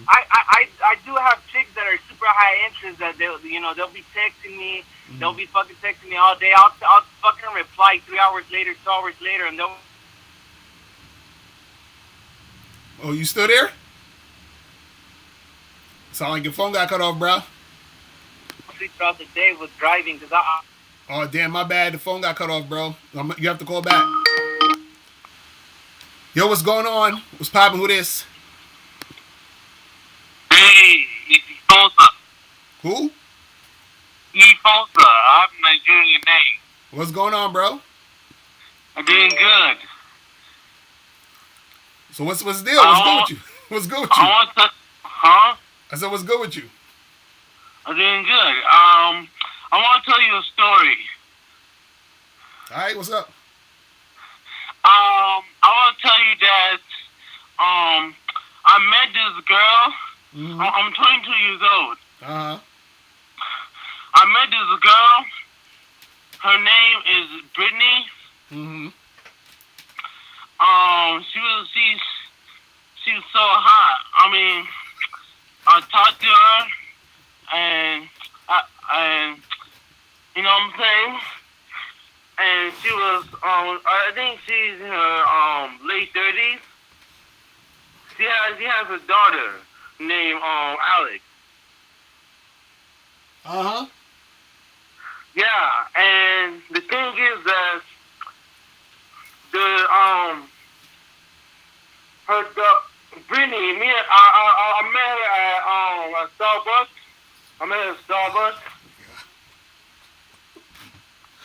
I do have chicks that are super high interest that they'll be texting me. They'll be fucking texting me all day. I'll fucking reply 3 hours later, 2 hours later, and they'll. Oh, you still there? Sound like your phone got cut off, bro. Throughout the day with driving, because Oh, damn, my bad. The phone got cut off, bro. You have to call back. Yo, what's going on? What's poppin'? Who this? Hey, it's Ifosa. Who? Ifosa. I have a Nigerian name. What's going on, bro? I'm doing good. So what's the deal? What's good with you? What's good with you? Huh? I said, what's good with you? I'm doing good. I want to tell you a story. All right, what's up? I want to tell you that I met this girl. Mm-hmm. I'm 22 years old. Uh-huh. I met this girl. Her name is Brittany. Mm-hmm. She was so hot. I mean, I talked to her, and you know what I'm saying? And she was, I think she's in her late 30s. She has a daughter named Alex. Uh-huh. Yeah, and the thing is that Brittany, I met her at Starbucks. I met her at Starbucks.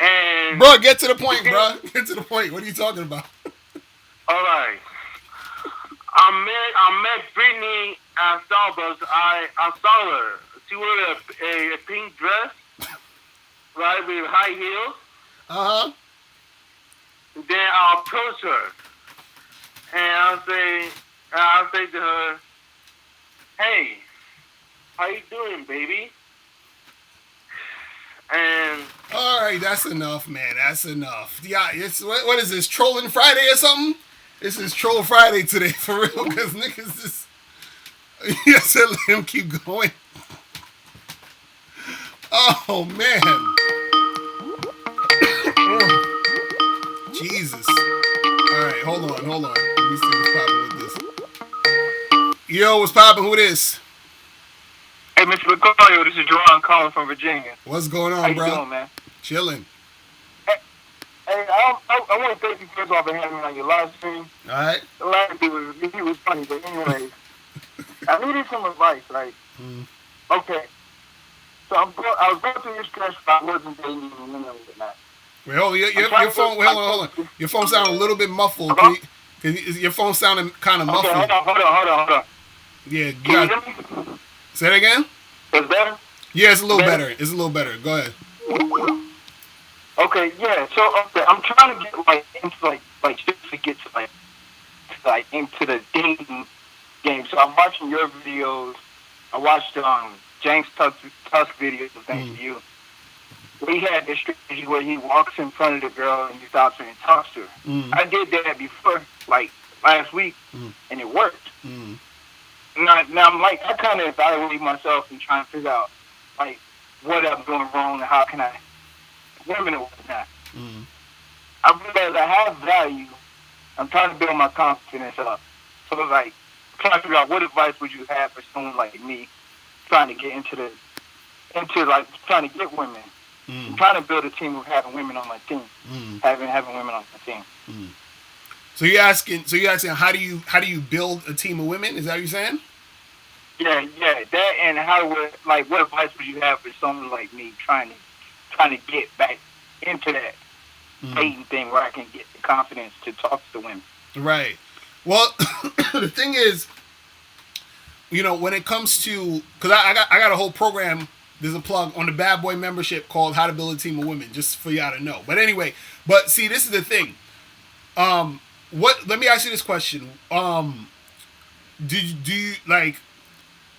And bro, get to the point, bro. Get to the point. What are you talking about? All right. I met Brittany at Starbucks. I saw her. She wore a pink dress, right, with high heels. Uh-huh. Then I approach her, and I'll say to her, "Hey, how you doing, baby?" And all right, that's enough, man. That's enough. Yeah, it's what is this, Trolling Friday or something? This is Troll Friday today, for real, because niggas just you said let him keep going. Oh man. Jesus. Alright, hold on. Let me see what's popping with this. Yo, what's popping? Who this? Hey, Mr. Locario, this is Jerron calling from Virginia. What's going on, How you bro? doing, man? Chilling. Hey, I want to thank you first off for having me on your live stream. Alright. The last thing was funny, but anyways, I needed some advice, right? Mm. Okay. I was going through this stress, but I wasn't dating any women with that. Wait, hold on. Your phone. Wait, hold on. Your phone sounding a little bit muffled. Your phone sounding kind of muffled. Okay, hold on. Yeah, Can you hear me? Say that again. Is better? Yeah, it's a little better. It's a little better. Go ahead. Okay, yeah. So I'm trying to get like into like just to get to like into the dating game. So I'm watching your videos. I watched James Tusk videos. Thanks to you. He had this strategy where he walks in front of the girl and he stops her and talks to her. I did that before, like last week, and it worked. Now I'm like, I kind of evaluate myself and trying to figure out like what I'm doing wrong and how can I women or whatnot. I realize I have value. I'm trying to build my confidence up. So like, trying to figure out what advice would you have for someone like me trying to get into trying to get women. I'm trying to build a team of having women on my team. Having women on my team. So you're asking how do you build a team of women? Is that what you're saying? Yeah. That and what advice would you have for someone like me trying to get back into that dating thing where I can get the confidence to talk to the women. Right. Well, the thing is, when it comes to, because I got a whole program. There's a plug on the Bad Boy membership called How to Build a Team of Women, just for y'all to know. But anyway, see, this is the thing. Let me ask you this question. Do you like?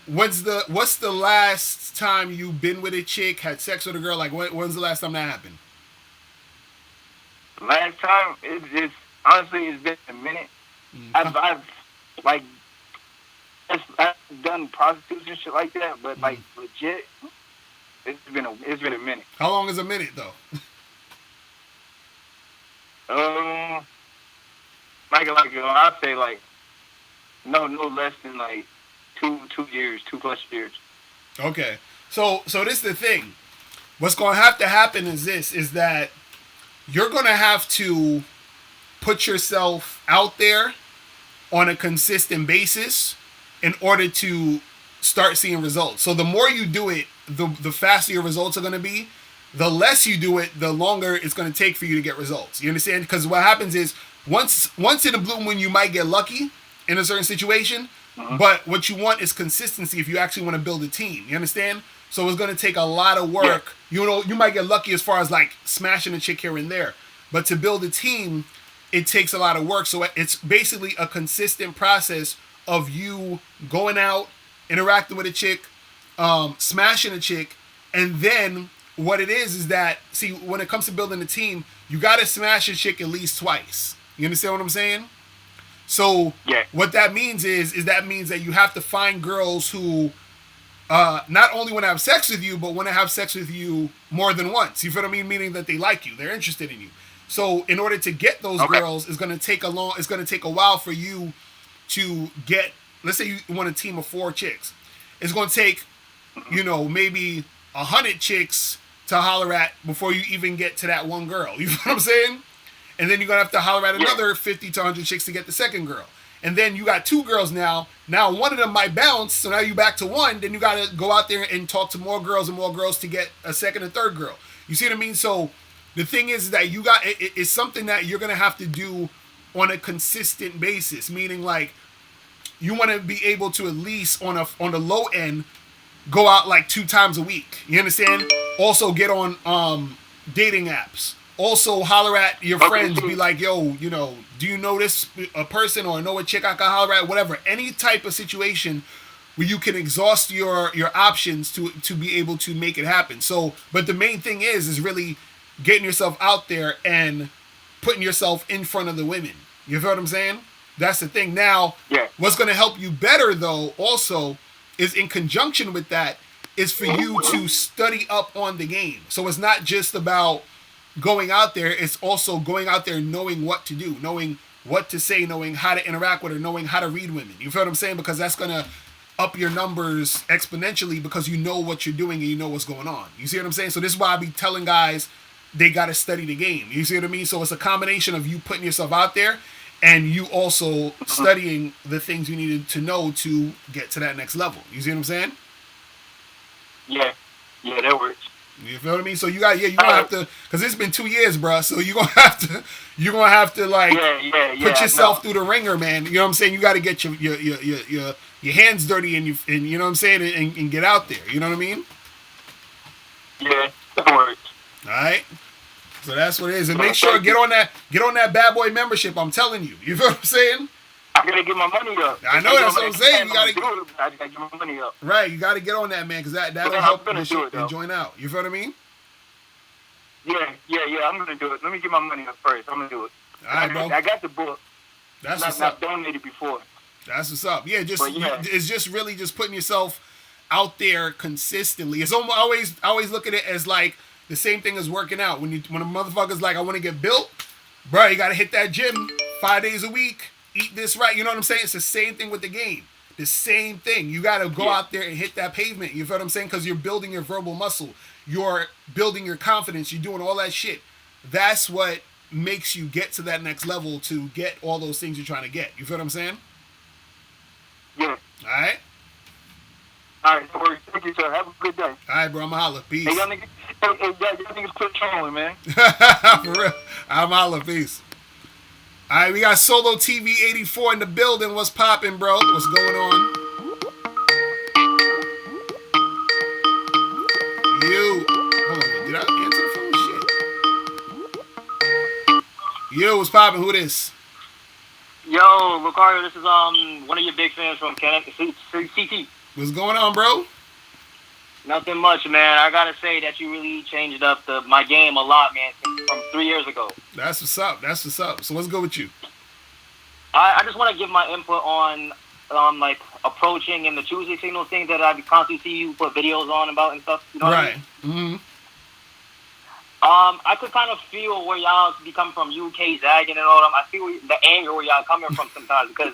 What's the last time you been with a chick, had sex with a girl? Like, when's the last time that happened? Last time, it's honestly, it's been a minute. I've done prostitutes and shit like that, but like legit, it's been a minute. How long is a minute though? I'd say like no less than like 2 years, 2+ years. Okay, so this is the thing. What's going to have to happen is that you're going to have to put yourself out there on a consistent basis in order to start seeing results. So the more you do it, the faster your results are going to be. The less you do it, the longer it's going to take for you to get results. You understand? Because what happens is once in a blue moon, you might get lucky in a certain situation, but what you want is consistency if you actually want to build a team. You understand? So it's going to take a lot of work. Yeah. You might get lucky as far as like smashing a chick here and there, but to build a team, it takes a lot of work. So it's basically a consistent process of you going out, interacting with a chick, smashing a chick, and then what it is that, see, when it comes to building a team, you got to smash a chick at least twice. You understand what I'm saying? So what that means is that means that you have to find girls who not only want to have sex with you, but want to have sex with you more than once. You feel what I mean? Meaning that they like you, they're interested in you. So in order to get those girls, it's going to take a while for you to get. Let's say you want a team of 4 chicks. It's going to take, maybe 100 chicks to holler at before you even get to that one girl. You know what I'm saying? And then you're going to have to holler at another 50 to 100 chicks to get the second girl. And then you got 2 girls now. Now one of them might bounce, so now you're back to 1. Then you got to go out there and talk to more girls and more girls to get a second and third girl. You see what I mean? So the thing is that it's something that you're going to have to do on a consistent basis, meaning like you want to be able to at least on the low end go out like 2 times a week. You understand? Also get on dating apps. Also holler at your friends, be like, yo, do you know this a person or know a chick I can holler at? Whatever. Any type of situation where you can exhaust your options to be able to make it happen. So, but the main thing is really getting yourself out there and putting yourself in front of the women. You feel what I'm saying? That's the thing. Now, what's going to help you better, though, also, is in conjunction with that, is for you to study up on the game. So it's not just about going out there. It's also going out there knowing what to do, knowing what to say, knowing how to interact with her, knowing how to read women. You feel what I'm saying? Because that's going to up your numbers exponentially because you know what you're doing and you know what's going on. You see what I'm saying? So this is why I be telling guys they got to study the game. You see what I mean? So it's a combination of you putting yourself out there and you also studying the things you needed to know to get to that next level. You see what I'm saying? Yeah. Yeah, that works. You feel what I mean? So you gonna have to, because it's been 2 years, bro. So you're gonna have to like put yourself through the ringer, man. You know what I'm saying? You got to get your hands dirty and you know what I'm saying, and get out there. You know what I mean? Yeah, that works. All right. So that's what it is, and make sure get on that bad boy membership. I'm telling you. You feel what I'm saying? I gotta get my money up. I know that's what I'm saying. You gotta I gotta get my money up. Right, you gotta get on that, man, because that'll help you and join out. You feel what I mean? Yeah. I'm gonna do it. Let me get my money up first. I'm gonna do it. All right, bro. I got the book. That's what's up. I've donated before. That's what's up. Yeah, it's just really just putting yourself out there consistently. It's almost always look at it as like the same thing as working out. When a motherfucker's like, I want to get built, bro, you gotta hit that gym 5 days a week. Eat this right. You know what I'm saying? It's the same thing with the game. The same thing. You got to go out there and hit that pavement. You feel what I'm saying? Because you're building your verbal muscle. You're building your confidence. You're doing all that shit. That's what makes you get to that next level to get all those things you're trying to get. You feel what I'm saying? Yeah. All right? All right. Thank you, sir. Have a good day. All right, bro. I'm a holla. Peace. Hey, y'all niggas quit trolling, man. For real. I'm a holla. Peace. All right, we got Solo TV 84 in the building. What's popping, bro? What's going on? Hold on. Did I answer the phone? Shit. What's popping? Who this? Yo, Locario, this is one of your big fans from Canada, CT. What's going on, bro? Nothing much, man. I gotta say that you really changed up my game a lot, man, from 3 years ago. That's what's up. So what's good with you? I just want to give my input on like approaching and the choosing signal thing that I constantly see you put videos on about and stuff. You know what I mean? Mm-hmm. I could kind of feel where y'all be coming from, UK zagging and all that. I feel the anger where y'all coming from sometimes because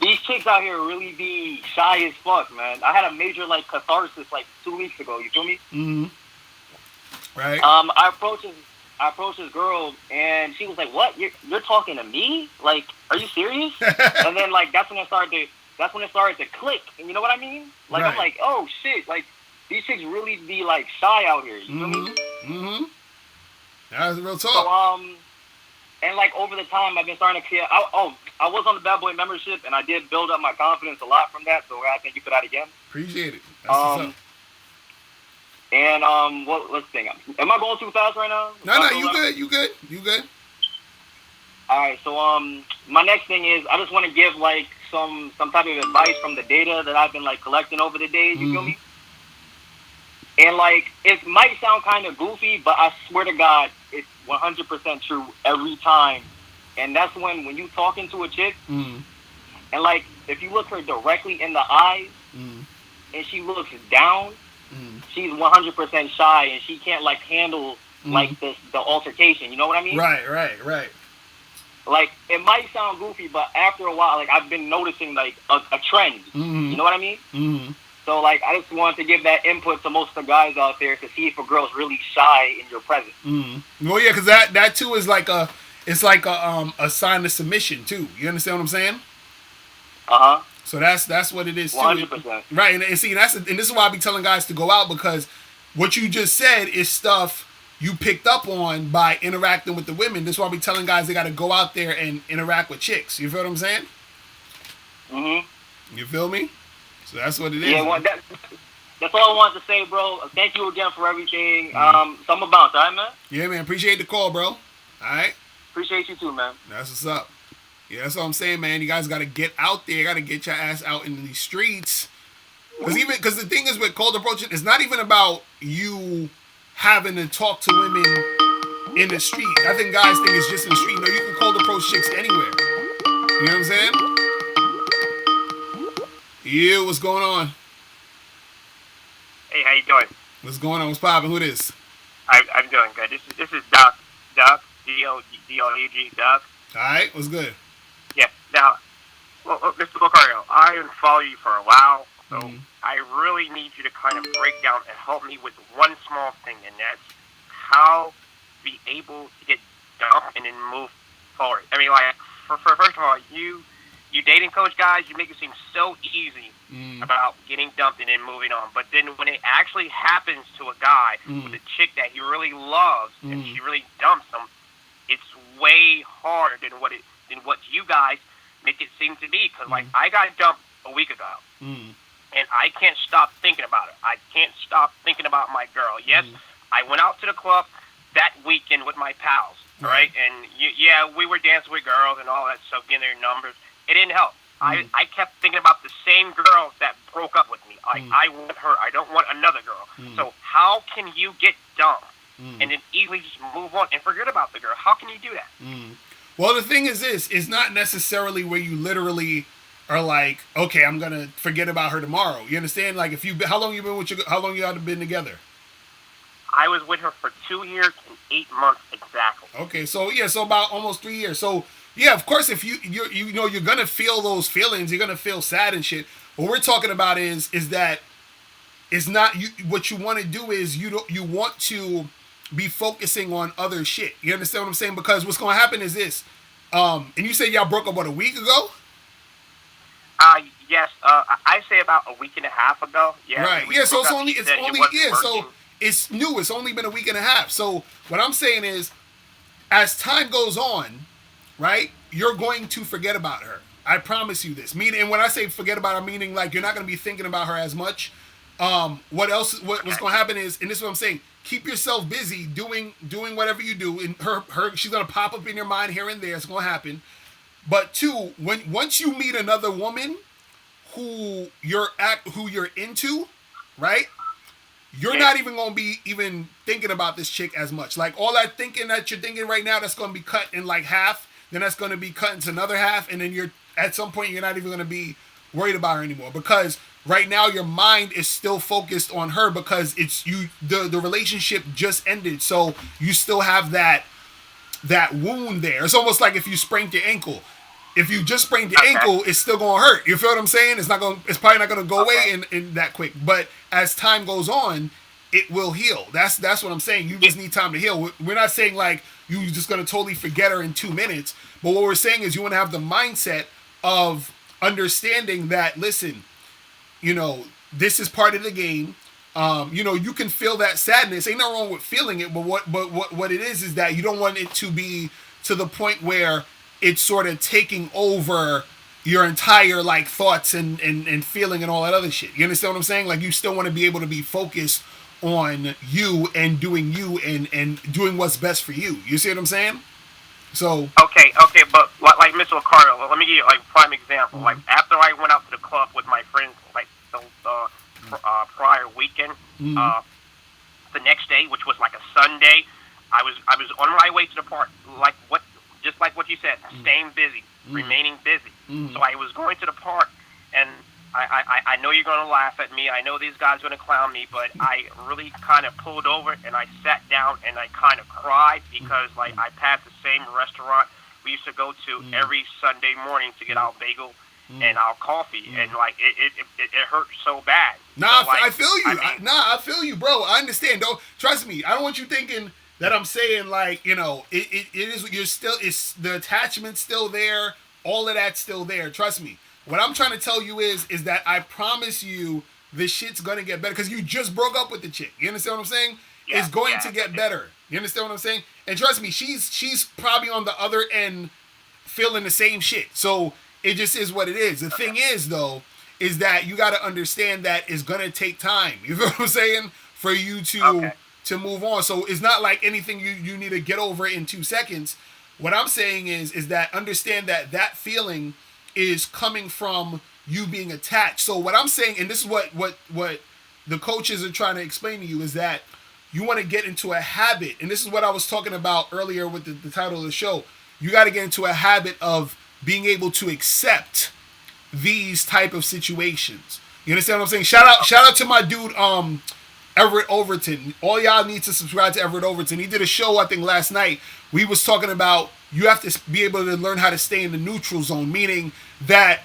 these chicks out here really be shy as fuck, man. I had a major like catharsis like 2 weeks ago. You feel me? Mm-hmm. Right. I approached this girl and she was like, "What? You're talking to me? Like, are you serious?" And then like that's when it started to click. And you know what I mean? Like right. I'm like, "Oh shit!" Like these chicks really be like shy out here. You feel me? Mm-hmm. That's real talk. So and like over the time I've been starting to clear. I was on the Bad Boy membership and I did build up my confidence a lot from that. So I thank you for that again. Appreciate it. That's what's up. And what's the thing? Am I going too fast right now? No, you good. All right, so my next thing is I just want to give like some type of advice from the data that I've been like collecting over the days. You feel me? And like it might sound kind of goofy, but I swear to God, it's 100% true every time. And that's when you talking to a chick, and like if you look her directly in the eyes, and she looks down, she's 100% shy, and she can't like handle like the altercation. You know what I mean? Right. Like it might sound goofy, but after a while, like I've been noticing like a trend. You know what I mean? Mm-hmm. So like I just wanted to give that input to most of the guys out there to see if a girl's really shy in your presence. Well, yeah, because that too is like a sign of submission too. You understand what I'm saying? So that's what it is too. 100%. Right, and see, and this is why I be telling guys to go out, because what you just said is stuff you picked up on by interacting with the women. This is why I be telling guys they got to go out there and interact with chicks. You feel what I'm saying? You feel me? So that's what it is. Yeah, well, that's all I wanted to say, bro. Thank you again for everything. So I'm gonna bounce, all right, man? Yeah, man. Appreciate the call, bro. All right? Appreciate you too, man. That's what's up. Yeah, that's what I'm saying, man. You guys got to get out there. You got to get your ass out in these streets. Because the thing is with cold approaching, it's not even about you having to talk to women in the street. I think guys think it's just in the street. No, you can cold approach chicks anywhere. You know what I'm saying? Yeah, what's going on? Hey, how you doing? What's going on? What's poppin'? Who this? I'm doing good. This is Doc, D-O-U-G, Doc. All right, what's good? Yeah. Now, well, Mr. Locario, I have followed you for a while, so I really need you to kind of break down and help me with one small thing, and that's how to be able to get dumped and then move forward. I mean, like, for first of all, you you dating coach guys, you make it seem so easy about getting dumped and then moving on. But then when it actually happens to a guy with a chick that he really loves and she really dumps him, it's way harder than what you guys make it seem to be. Because like I got dumped a week ago, and I can't stop thinking about it. I can't stop thinking about my girl. Yes, I went out to the club that weekend with my pals, right? And yeah, we were dancing with girls and all that stuff, getting their numbers. It didn't help. I kept thinking about the same girl that broke up with me. Like, I want her. I don't want another girl. So how can you get dumped and then easily just move on and forget about the girl? How can you do that? Well, the thing is this. It's not necessarily where you literally are like, okay, I'm going to forget about her tomorrow. You understand? Like, how long you guys been together? I was with her for 2 years and 8 months exactly. Okay, so about almost 3 years. So yeah, of course, if you know you're gonna feel those feelings, you're gonna feel sad and shit. What we're talking about is that it's not you. What you want to do is you want to be focusing on other shit. You understand what I'm saying? Because what's gonna happen is this. And you said y'all broke up a week ago? Yes. I say about a week and a half ago. Yeah. Right. Yeah. So so it's new. It's only been a week and a half. So what I'm saying is, as time goes on, right, you're going to forget about her. I promise you this. And when I say forget about her, meaning like you're not going to be thinking about her as much. What's going to happen is, and this is what I'm saying, keep yourself busy doing whatever you do. And she's going to pop up in your mind here and there. It's going to happen. But two, once you meet another woman who you're into, right? You're not even going to be even thinking about this chick as much. Like all that thinking that you're thinking right now, that's going to be cut in like half. Then that's going to be cut into another half. And then at some point, you're not even going to be worried about her anymore. Because right now, your mind is still focused on her because it's you. The relationship just ended. So you still have that wound there. It's almost like if you sprained your ankle. If you just sprained your ankle, it's still gonna hurt. You feel what I'm saying? It's probably not gonna go away in that quick. But as time goes on, it will heal. That's what I'm saying. You just need time to heal. We're not saying like you're just gonna totally forget her in 2 minutes. But what we're saying is you want to have the mindset of understanding that. Listen, this is part of the game. You can feel that sadness. Ain't no wrong with feeling it. But what it is that you don't want it to be to the point where it's sort of taking over your entire like thoughts and feeling and all that other shit. You understand what I'm saying? Like you still want to be able to be focused on you and doing doing what's best for you. You see what I'm saying? So okay, but like Mr. Locario, let me give you like a prime example. Like after I went out to the club with my friends, like the prior weekend, the next day, which was like a Sunday, I was on my way to the park, just like what you said, staying busy, remaining busy. So I was going to the park, and I know you're going to laugh at me. I know these guys are going to clown me, but I really kind of pulled over, and I sat down, and I kind of cried because, like, I passed the same restaurant we used to go to every Sunday morning to get our bagel and our coffee, and, like, it hurt so bad. Nah, so, like, I feel you. I feel you, bro. I understand. Don't trust me. I don't want you thinking that I'm saying like, it is, it's the attachment's still there, all of that's still there. Trust me. What I'm trying to tell you is that I promise you this shit's gonna get better because you just broke up with the chick. You understand what I'm saying? Yeah, it's going to get better. You understand what I'm saying? And trust me, she's probably on the other end feeling the same shit. So it just is what it is. The thing is though, is that you gotta understand that it's gonna take time. You feel what I'm saying? For you to move on. So it's not like anything you need to get over it in 2 seconds. What I'm saying is that understand that feeling is coming from you being attached. So what I'm saying, and this is what the coaches are trying to explain to you, is that you want to get into a habit. And this is what I was talking about earlier with the title of the show. You got to get into a habit of being able to accept these type of situations. You understand what I'm saying? Shout out to my dude, Everett Overton. All y'all need to subscribe to Everett Overton. He did a show, I think, last night. We was talking about you have to be able to learn how to stay in the neutral zone, meaning that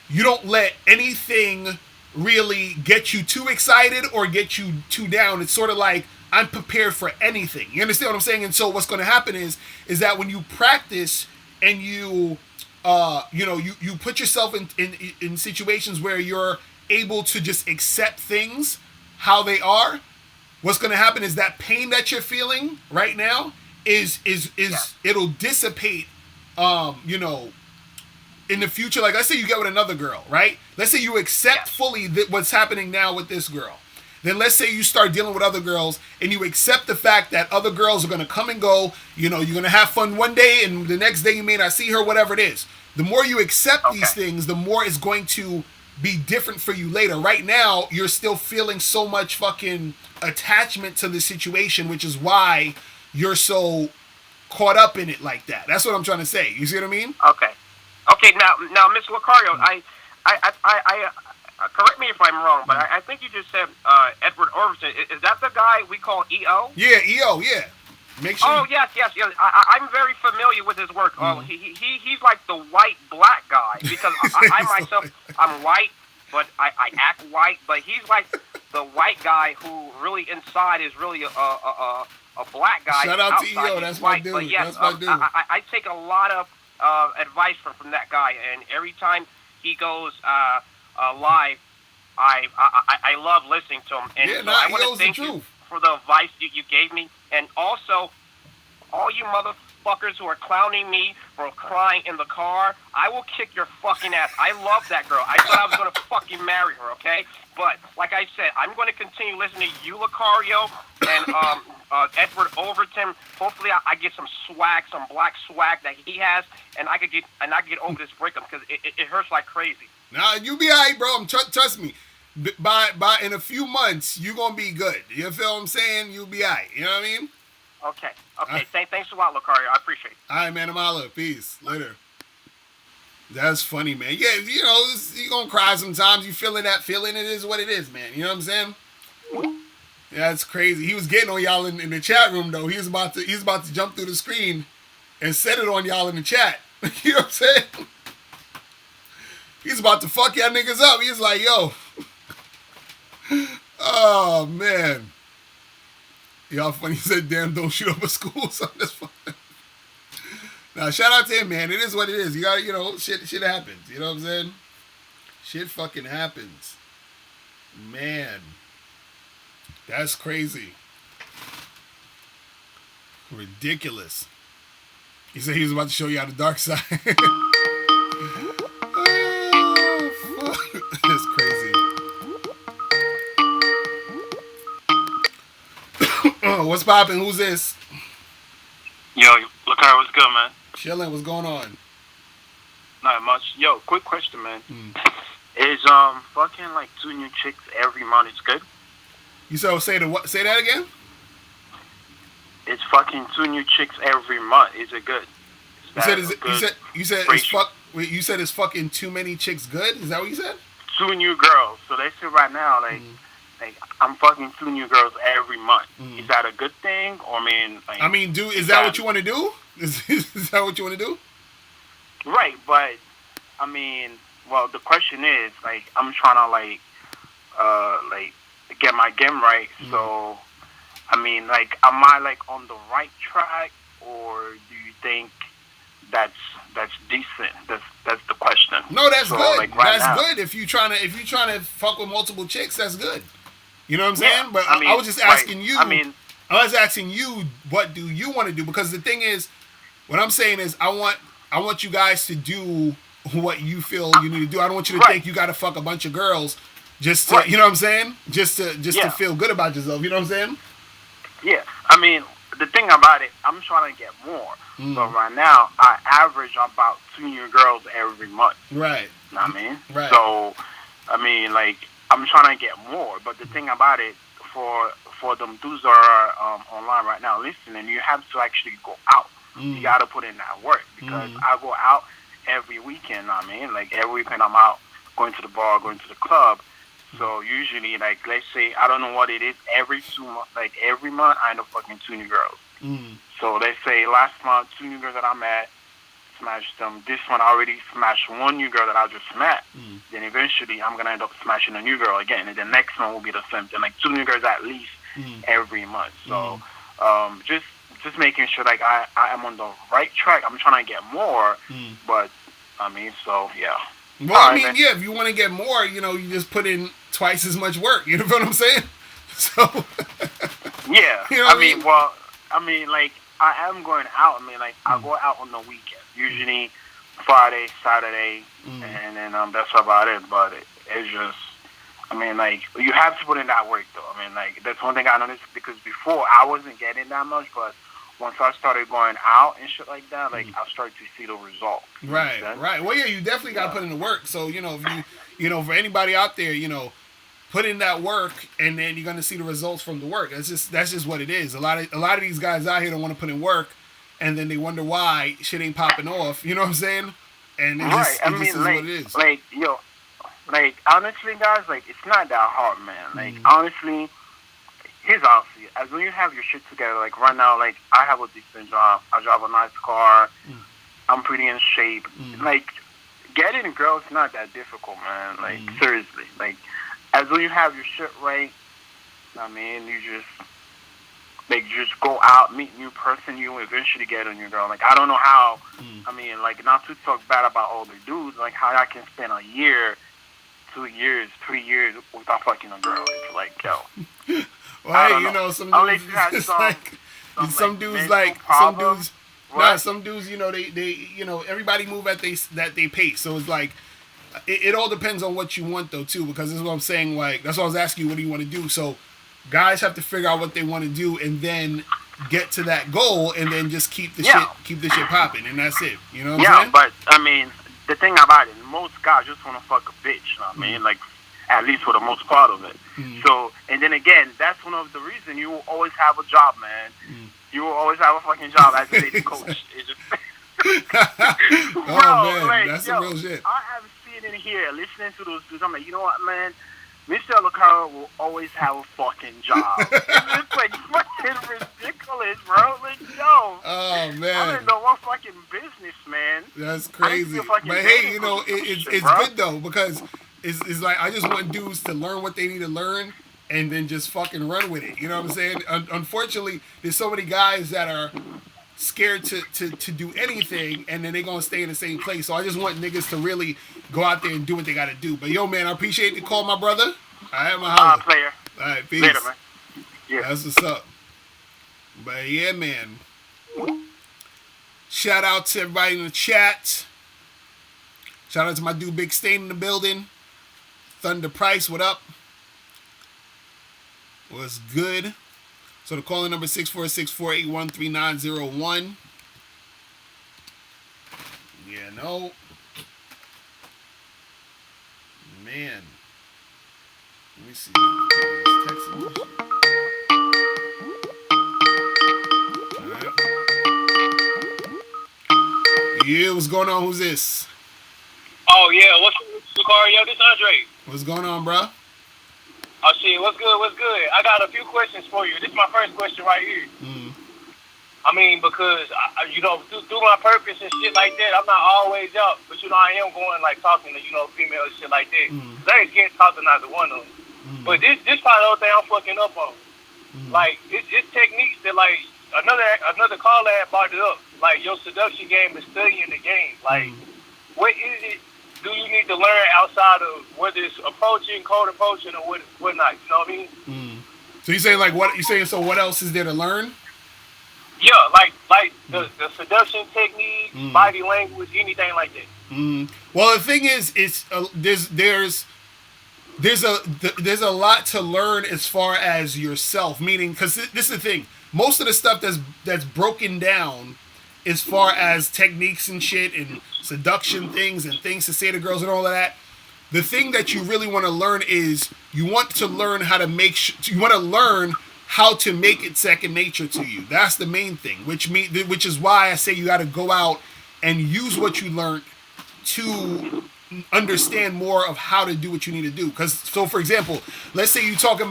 you don't let anything really get you too excited or get you too down. It's sort of like I'm prepared for anything. You understand what I'm saying? And so what's going to happen is that when you practice and you you put yourself in situations where you're able to just accept things how they are, what's going to happen is that pain that you're feeling right now is it'll dissipate, in the future. Like, let's say you get with another girl, right? Let's say you accept fully what's happening now with this girl. Then let's say you start dealing with other girls and you accept the fact that other girls are going to come and go. You're going to have fun one day and the next day you may not see her, whatever it is. The more you accept these things, the more it's going to be different for you later. Right now, you're still feeling so much fucking attachment to the situation, which is why you're so caught up in it like that. That's what I'm trying to say. You see what I mean? Okay. Okay. Now, Miss Locario, I correct me if I'm wrong, but I think you just said Edward Overton. Is that the guy we call EO? Yeah, EO. Yeah. Make sure. Oh yes. I'm very familiar with his work. Oh, he's like the white-black guy because I myself, I'm white, but I act white. But he's like the white guy who really inside is really a black guy. Shout out to EO. That's my dude. But yes, that's my dude. I take a lot of advice from that guy, and every time he goes live, I love listening to him. And so I want to thank you for the advice you gave me, and also all you motherfuckers who are clowning me for crying in the car. I will kick your fucking ass. I love that girl. I thought I was gonna fucking marry her, okay? But like I said, I'm going to continue listening to you, Locario, and Edward Overton. Hopefully, I get some swag, some black swag that he has, and I could get over this breakup because it hurts like crazy. Nah, you be alright, bro. Trust me. By in a few months, you gonna be good. You feel what I'm saying? You'll be alright. You know what I mean? Okay. Thanks a lot, Locario. I appreciate it. All right, man. I'm holla. Peace. Later. That's funny, man. Yeah, you gonna cry sometimes. You feeling that feeling. It is what it is, man. You know what I'm saying? Yeah, it's crazy. He was getting on y'all in the chat room though. He was about to jump through the screen and set it on y'all in the chat. You know what I'm saying? He's about to fuck y'all niggas up. He's like, yo. Oh man. Y'all funny. He said, damn, don't shoot up a school. So that's fun. Now, shout out to him, man. It is what it is. You got, shit happens. You know what I'm saying? Shit fucking happens. Man. That's crazy. Ridiculous. He said he was about to show you how the dark side. Oh, fuck. That's crazy. What's poppin'? Who's this? Yo, Locario, what's good, man? Chillin', what's going on? Not much. Yo, quick question, man. Is fucking like 2 new chicks every month is good? You say that again? It's fucking 2 new chicks every month. Is it good? You said it's fucking too many chicks good? Is that what you said? 2 new girls. So they say right now, like I'm fucking 2 new girls every month. Is that a good thing? Or is that what you want to do? Is that what you want to do? Right, but the question is, like, I'm trying to get my game right. So, am I like on the right track, or do you think that's decent? That's the question. No, that's good. Like, right that's now, good. If you trying to fuck with multiple chicks, that's good. You know what I'm saying? Yeah, but I was just asking you. I was asking you, what do you want to do? Because the thing is, what I'm saying is, I want you guys to do what you feel you need to do. I don't want you to think you got to fuck a bunch of girls just to, you know what I'm saying? Just to feel good about yourself. You know what I'm saying? Yeah. The thing about it, I'm trying to get more. So right now, I average about 2 new girls every month. Right. You know what I mean? Right. So, I'm trying to get more. But the thing about it, for them dudes that are online right now listening, you have to actually go out. You got to put in that work, because I go out every weekend. Like every weekend I'm out going to the bar, going to the club. So usually, like, let's say, I don't know what it is, every month I end up fucking 2 new girls. So let's say last month, 2 new girls that I met, smashed them. This one I already smashed 1 new girl that I just met. Then eventually I'm gonna end up smashing a new girl again, and the next one will be the same thing. Like 2 new girls at least every month. So just making sure like I am on the right track. I'm trying to get more, but I mean, so yeah. Well, I mean, yeah, if you want to get more, you just put in twice as much work. You know what I'm saying? So. Yeah. You know what I mean, well, I mean, like, I am going out. I mean, like, I go out on the weekend. Usually Friday, Saturday, and then that's about it. But it's just, I mean, like, you have to put in that work, though. I mean, like, that's one thing I noticed, because before I wasn't getting that much, but once I started going out and shit like that, like, I started to see the result. Right, right. Well, yeah, you definitely got to put in the work. So, if you, for anybody out there, put in that work, and then you're gonna see the results from the work. That's just what it is. A lot of these guys out here don't want to put in work, and then they wonder why shit ain't popping off. You know what I'm saying? And it just is like, what it is. Like, like, honestly, guys, like, it's not that hard, man. Like, honestly, here's honestly, as when you have your shit together, like right now, like, I have a decent job. I drive a nice car. I'm pretty in shape. Like, getting girls is not that difficult, man. Like, seriously, like. As when you have your shit right, I mean, you just go out, meet new person, you eventually get on your girl. Like, I don't know how, I mean, like, not to talk bad about older dudes, like, how I can spend a year, 2 years, 3 years without fucking a girl. It's like, yo. Well, hey, some dudes, some dudes, they, everybody move at they pace. So it's like, it all depends on what you want, though, too, because this is what I'm saying. Like, that's what I was asking you, what do you want to do? So guys have to figure out what they want to do and then get to that goal and then just keep the shit popping, and that's it. You know what I'm saying? Yeah, but I mean, the thing about it, most guys just want to fuck a bitch. You know what I mean? Like, at least for the most part of it. So, and then again, that's one of the reasons you will always have a job, man. You will always have a fucking job as a lady coach. It's just oh, man, like, that's some real shit. I have seen in here, listening to those dudes, I'm like, you know what, man? Mr. Locario will always have a fucking job. It's like fucking ridiculous, bro. Like, yo. Oh, man. I'm in the one fucking business, man. That's crazy. But hey, it's good, though, because it's like, I just want dudes to learn what they need to learn and then just fucking run with it. You know what I'm saying? Unfortunately, there's so many guys that are scared to do anything, and then they're going to stay in the same place. So I just want niggas to really go out there and do what they got to do. But, yo, man, I appreciate the call, my brother. I am a holler. Player. All right, peace. Later, man. Yeah. That's what's up. But, yeah, man. Shout out to everybody in the chat. Shout out to my dude Big Stain in the building. Thunder Price, what up? What's good? So the calling number 646-481-3901. Yeah, no. Man. Let me see. Right. Yeah, what's going on? Who's this? Oh, yeah. What's Locario? This Andre. What's going on, bro? Oh, shit. What's good? What's good? I got a few questions for you. This is my first question right here. I mean, because, through my purpose and shit like that, I'm not always out. But, I am going, like, talking to, females and shit like that. I ain't getting talking to neither one of them. But this part of the thing I'm fucking up on. Like, it's techniques that, like, another caller had brought it up. Like, your seduction game is studying the game. Like, what is it do you need to learn outside of whether it's approaching, cold approaching, or whatnot? You know what I mean? So you saying, like, what you saying? So what else is there to learn? Yeah, like the seduction technique, body language, anything like that. Well, the thing is, there's a lot to learn as far as yourself. Meaning, because this is the thing, most of the stuff that's broken down as far as techniques and shit and seduction things and things to say to girls and all of that. The thing that you really want to learn is you want to learn how to you want to learn how to make it second nature to you. That's the main thing, which is why I say you got to go out and use what you learned to understand more of how to do what you need to do. Because, so for example, let's say I'm talking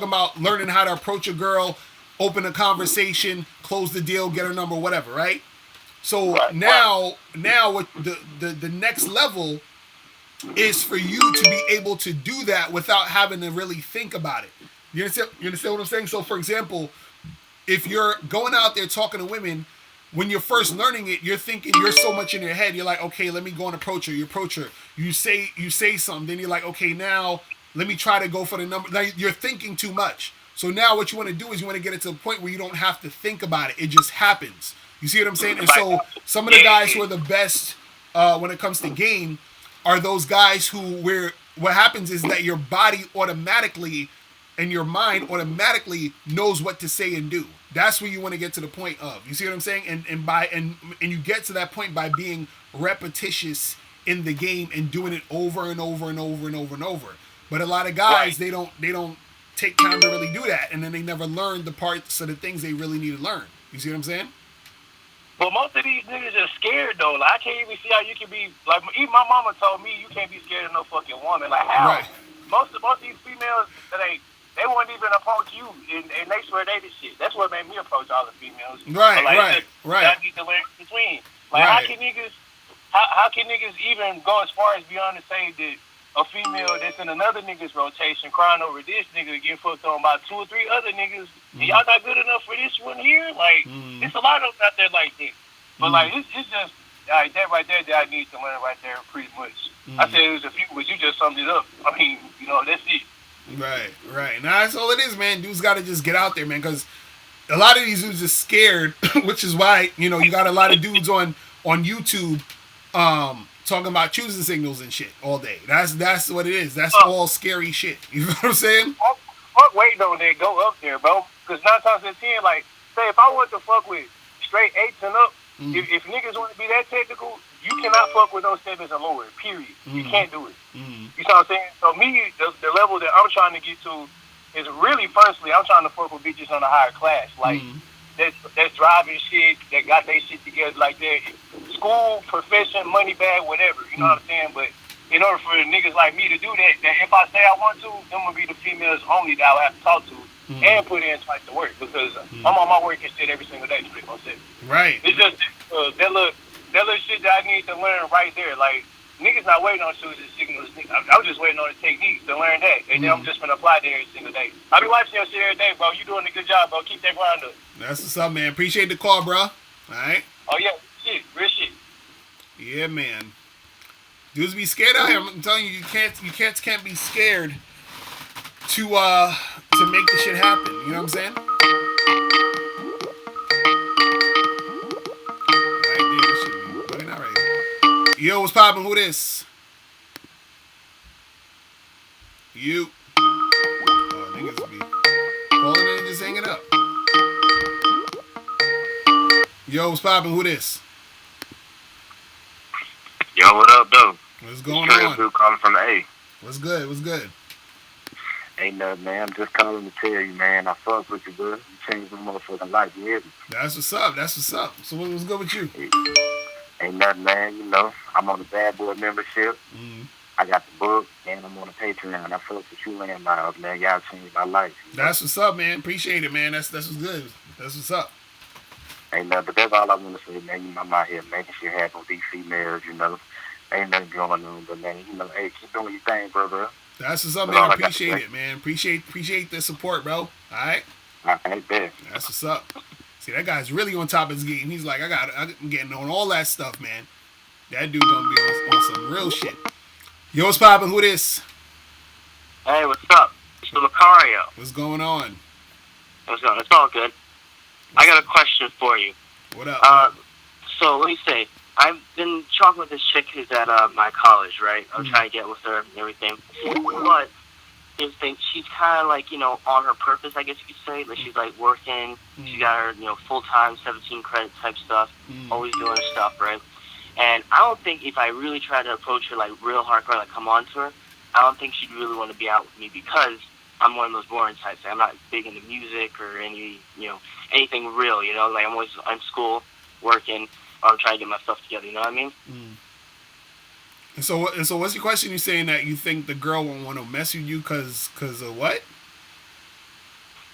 about learning how to approach a girl, open a conversation, close the deal, get her number, whatever, right? So now what the next level is for you to be able to do that without having to really think about it. You understand what I'm saying? So for example, if you're going out there talking to women, when you're first learning it, you're thinking, you're so much in your head. You're like, okay, let me go and approach her. You approach her. You say something. Then you're like, okay, now let me try to go for the number. Like, you're thinking too much. So now what you want to do is you want to get it to a point where you don't have to think about it. It just happens. You see what I'm saying? And so some of the guys who are the best when it comes to game are those guys who, where what happens is that your body automatically and your mind automatically knows what to say and do. That's where you want to get to the point of. You see what I'm saying? And you get to that point by being repetitious in the game and doing it over and over and over and over and over. But a lot of guys, they don't take time to really do that, and then they never learn the parts of the things they really need to learn. You see what I'm saying? But most of these niggas are scared though. Like, I can't even see how you can be like. Even my mama told me you can't be scared of no fucking woman. Like, how? Right. Most of these females, they won't even approach you, and they swear they the shit. That's what made me approach all the females. Right, but like, right. I need to learn between. Like, right. how can niggas even go as far as beyond to say that a female that's in another nigga's rotation crying over this nigga getting fucked on by 2 or 3 other niggas, and y'all not good enough for this one here? Like, it's a lot of them out there like that. But like, it's just like that right there that I need to learn right there pretty much. I said it was a few, but you just summed it up. I mean, that's it. Right. Now that's all it is, man. Dudes got to just get out there, man, because a lot of these dudes are scared, which is why you got a lot of dudes on YouTube talking about choosing signals and shit all day. That's what it is. That's all scary shit. You know what I'm saying? Fuck waiting on that, go up there, bro. Because 9 times out of 10, like, say if I want to fuck with straight 8s and up, if niggas want to be that technical, you cannot fuck with those 7s and lower. Period. You can't do it. You know what I'm saying? So me, the level that I'm trying to get to is really, firstly, I'm trying to fuck with bitches on a higher class, like that's driving shit, that got their shit together like that. School, profession, money bag, whatever. You know what I'm saying? But in order for niggas like me to do that if I say I want to, them would be the females only that I would have to talk to and put in twice the work, because I'm on my work and shit every single day, 24/7. Right. It's just that little shit that I need to learn right there. Like, niggas not waiting on choosing signals. I was just waiting on the techniques to learn that, and then I'm just gonna apply that every single day. I be watching your shit every day, bro. You doing a good job, bro. Keep that grind up. That's what's up, man. Appreciate the call, bro. All right. Oh yeah, shit, real shit. Yeah, man. Dudes be scared out here. I'm telling you, you can't be scared to make the shit happen. You know what I'm saying? Yo, what's poppin'? Who this? You. Oh, niggas be calling in and just hanging up. Yo, what's poppin'? Who this? Yo, what up, though? What's going on? Dude calling from the A. What's good? What's good? Ain't nothing, man. I'm just calling to tell you, man. I fuck with you, bro. You changed my motherfucking life, you hear me? That's what's up. That's what's up. So what's good with you? Ain't nothing, man. I'm on the Bad Boy membership. I got the book, and I'm on the Patreon. I fuck with you, Land Miles, man. Y'all changed my life. That's what's up, man. Appreciate it, man. That's what's good. That's what's up. Ain't nothing, but that's all I want to say, man. I'm out here making shit happen with these females, Ain't nothing going on, but, man, hey, keep doing your thing, bro. That's what's up, man. Appreciate it, man. Appreciate the support, bro. All right? I bet. That's what's up. See, that guy's really on top of his game. He's like, I'm getting on all that stuff, man. That dude gonna be on some real shit. Yo, what's poppin'? Who this? Hey, what's up? It's Locario. What's going on? What's going on? It's all good. I got a question for you. What up? So, let me say, I've been talking with this chick who's at my college, right? I'm trying to get with her and everything. But here's the thing, she's kind of like, on her purpose, I guess you could say. Like, she's like working, she got her, full-time, 17 credit type stuff, always doing her stuff, right? And I don't think if I really try to approach her like real hardcore, like come on to her, I don't think she'd really want to be out with me, because I'm one of those boring types. I'm not big into music or anything real, like I'm in school, working, I'm trying to get my stuff together, you know what I mean? And so what's your question? You saying that you think the girl won't want to mess with you because of what?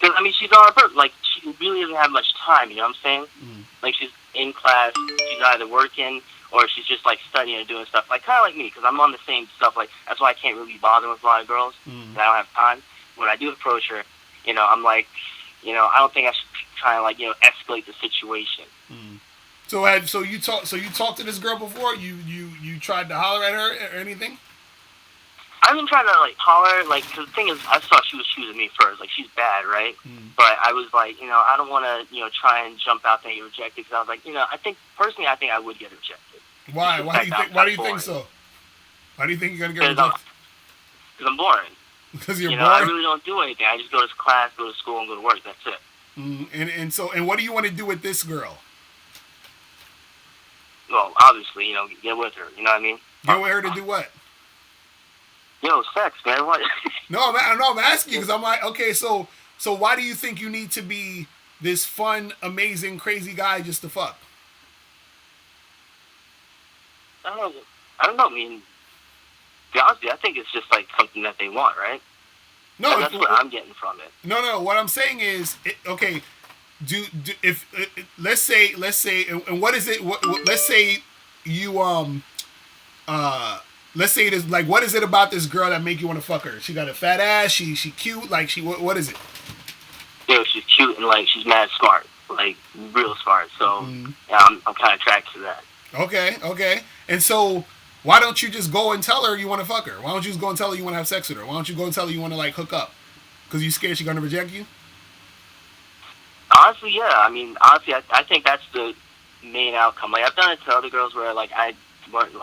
Because, she's on her purpose. Like, she really doesn't have much time, you know what I'm saying? Like, she's in class, she's either working, or she's just, like, studying and doing stuff. Like, kind of like me, because I'm on the same stuff. Like, that's why I can't really bother with a lot of girls. I don't have time. When I do approach her, I'm like, I don't think I should try and, like, escalate the situation. So you talked to this girl before? You tried to holler at her or anything? I've been trying to like holler, like, cause the thing is, I thought she was choosing me first, like she's bad, right? But I was like, I don't want to, try and jump out there and get rejected, because I was like, I think I would get rejected. Why? Why do you think so? Why do you think you're gonna get rejected? Because I'm boring. Because you're boring. I really don't do anything. I just go to class, go to school, and go to work. That's it. And what do you want to do with this girl? Well, obviously, get with her. You know what I mean? Get with her to do what? Sex, man. What? No, I'm asking you because I'm like, okay, so why do you think you need to be this fun, amazing, crazy guy just to fuck? I don't know. I mean, to be honest with you, I think it's just like something that they want, right? No, that's what I'm getting from it. No. What I'm saying is, okay. Let's say, and what is it? Let's say you let's say it is like, what is it about this girl that make you want to fuck her? She got a fat ass. She cute. Like what is it? She's cute and like she's mad smart, like real smart. So I'm kind of attracted to that. Okay. And so why don't you just go and tell her you want to fuck her? Why don't you just go and tell her you want to have sex with her? Why don't you go and tell her you want to like hook up? Because you scared she's gonna reject you? Honestly, yeah. I mean, I think that's the main outcome. Like I've done it to other girls where like I wasn't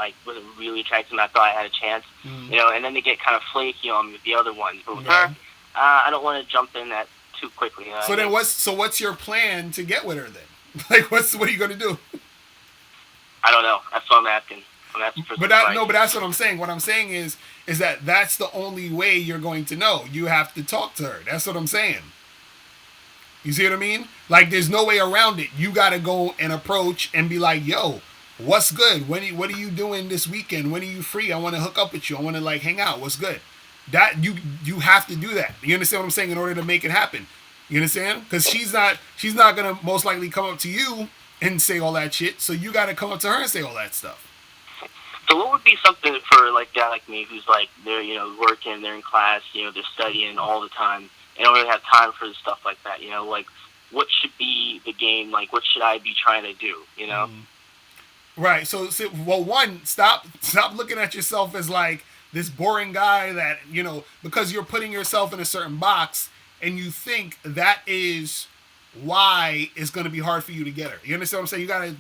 really attracted and I thought I had a chance, and then they get kind of flaky on me with the other ones. But with her, I don't want to jump in that too quickly. What's your plan to get with her then? Like what are you gonna do? I don't know. That's what I'm asking. But that's what I'm saying. What I'm saying is that that's the only way you're going to know. You have to talk to her. That's what I'm saying. You see what I mean? Like there's no way around it. You got to go and approach and be like, yo, what's good? What are you doing this weekend? When are you free? I want to hook up with you. I want to like hang out. What's good? That you have to do that. You understand what I'm saying? In order to make it happen. You understand? Because she's not gonna most likely come up to you and say all that shit. So you got to come up to her and say all that stuff. So what would be something for like a guy like me who's like they're working, they're in class, they're studying all the time, and don't really have time for stuff like that. Like what should be the game? Like what should I be trying to do? Right. So one, stop looking at yourself as like this boring guy that, because you're putting yourself in a certain box and you think that is why it's going to be hard for you to get her. You understand what I'm saying? You got to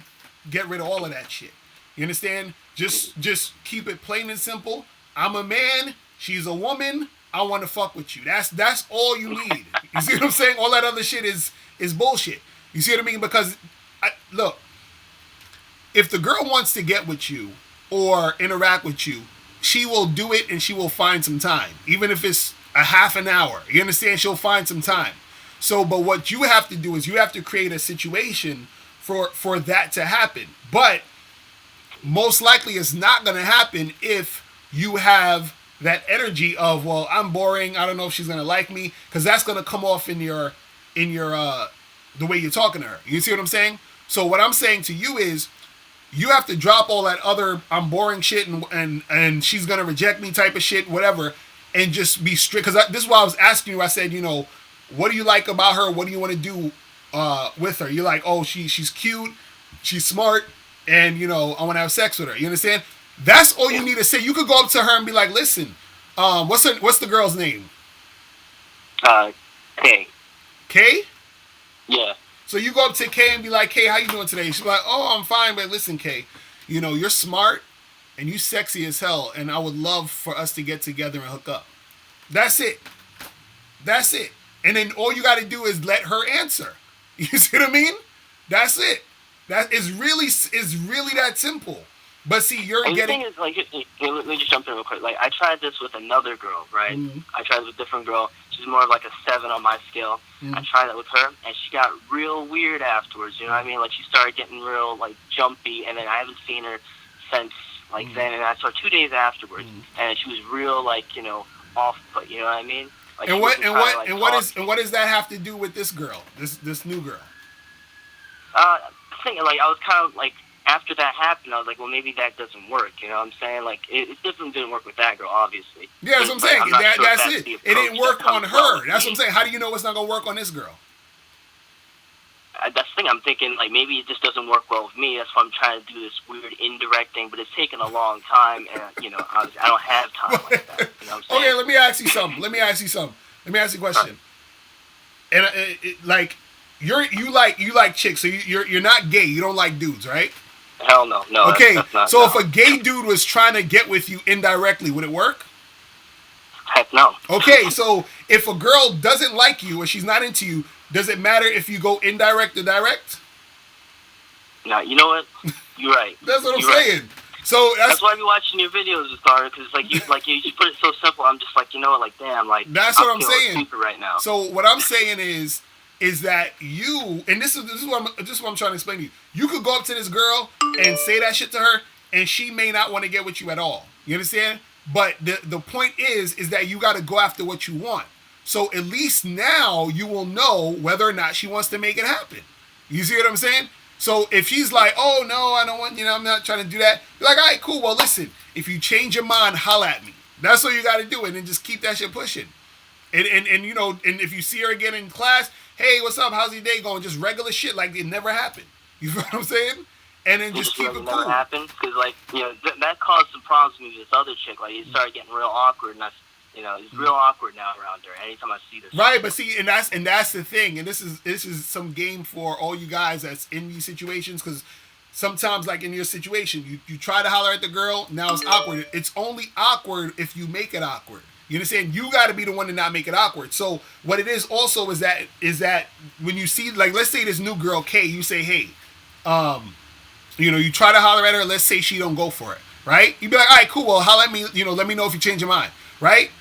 get rid of all of that shit. You understand? Just keep it plain and simple. I'm a man. She's a woman. I want to fuck with you. That's all you need. You see what I'm saying? All that other shit is bullshit. You see what I mean? Because, look, if the girl wants to get with you or interact with you, she will do it and she will find some time. Even if it's a half an hour. You understand? She'll find some time. So, but what you have to do is you have to create a situation for that to happen. But most likely it's not going to happen if you have that energy of, well, I'm boring. I don't know if she's going to like me. Because that's going to come off in your the way you're talking to her. You see what I'm saying? So what I'm saying to you is, you have to drop all that other I'm boring shit and she's gonna reject me type of shit, whatever, and just be strict. Because this is why I was asking you. I said, what do you like about her? What do you want to do with her? You're like, oh, she's cute, she's smart, and I want to have sex with her. You understand? That's all you need to say. You could go up to her and be like, listen, what's the girl's name? Kay. Kay? Yeah. So you go up to Kay and be like, Kay, how you doing today? She's like, oh, I'm fine, but listen, Kay, you're smart and you sexy as hell, and I would love for us to get together and hook up. That's it. And then all you got to do is let her answer. You see what I mean? That's it. That is really that simple. But see, the thing is, like, let me just jump in real quick. Like, I tried this with another girl, right? Mm-hmm. I tried it with a different girl. She's more of like a 7 on my scale. Mm-hmm. I tried that with her, and she got real weird afterwards. You know what I mean? Like, she started getting real, like, jumpy, and then I haven't seen her since, like, then. And I saw her 2 days afterwards, and she was real, like, off-put. You know what I mean? Like, what does that have to do with this girl, this new girl? I think, like, I was kind of like, after that happened, I was like, well, maybe that doesn't work. You know what I'm saying? Like, it definitely didn't work with that girl, obviously. Yeah, that's what I'm saying. That's it. It didn't work on her. That's what I'm saying. How do you know it's not going to work on this girl? that's the thing. I'm thinking like maybe it just doesn't work well with me. That's why I'm trying to do this weird indirect thing. But it's taken a long time, and I don't have time like that. You know what I'm saying? Okay, let me ask you something. Let me ask you a question. And like you like chicks, so you're not gay. You don't like dudes, right? Hell no. Okay, that's not, so no. if a gay dude was trying to get with you indirectly, would it work? Heck no. Okay, so if a girl doesn't like you or she's not into you, does it matter if you go indirect or direct? No, you know what? You're right. That's what I'm You're saying. Right. So that's why I be watching your videos, Locario, because you put it so simple. I'm just like, like damn, like that's what I'm saying stupid right now. So what I'm saying is that you, and this is what I'm trying to explain to you. You could go up to this girl and say that shit to her, and she may not want to get with you at all. You understand? But the point is that you got to go after what you want. So at least now you will know whether or not she wants to make it happen. You see what I'm saying? So if she's like, oh no, I don't want, I'm not trying to do that. You're like, all right, cool. Well, listen, if you change your mind, holla at me. That's what you got to do, and then just keep that shit pushing. And if you see her again in class, hey, what's up? How's your day going? Just regular shit like it never happened. You know what I'm saying? And then just keep it cool. Never happened because that caused some problems with this other chick. Like it started getting real awkward, and it's real awkward now around her. Anytime I see this, right? But see, and that's the thing. And this is some game for all you guys that's in these situations, because sometimes, like in your situation, you try to holler at the girl. Now it's awkward. It's only awkward if you make it awkward. You understand? You got to be the one to not make it awkward. So what it is also is that when you see, like, let's say this new girl Kay, you say, hey, you try to holler at her. Let's say she don't go for it, right? You be like, all right, cool. Well, holler at me. Let me know if you change your mind, right?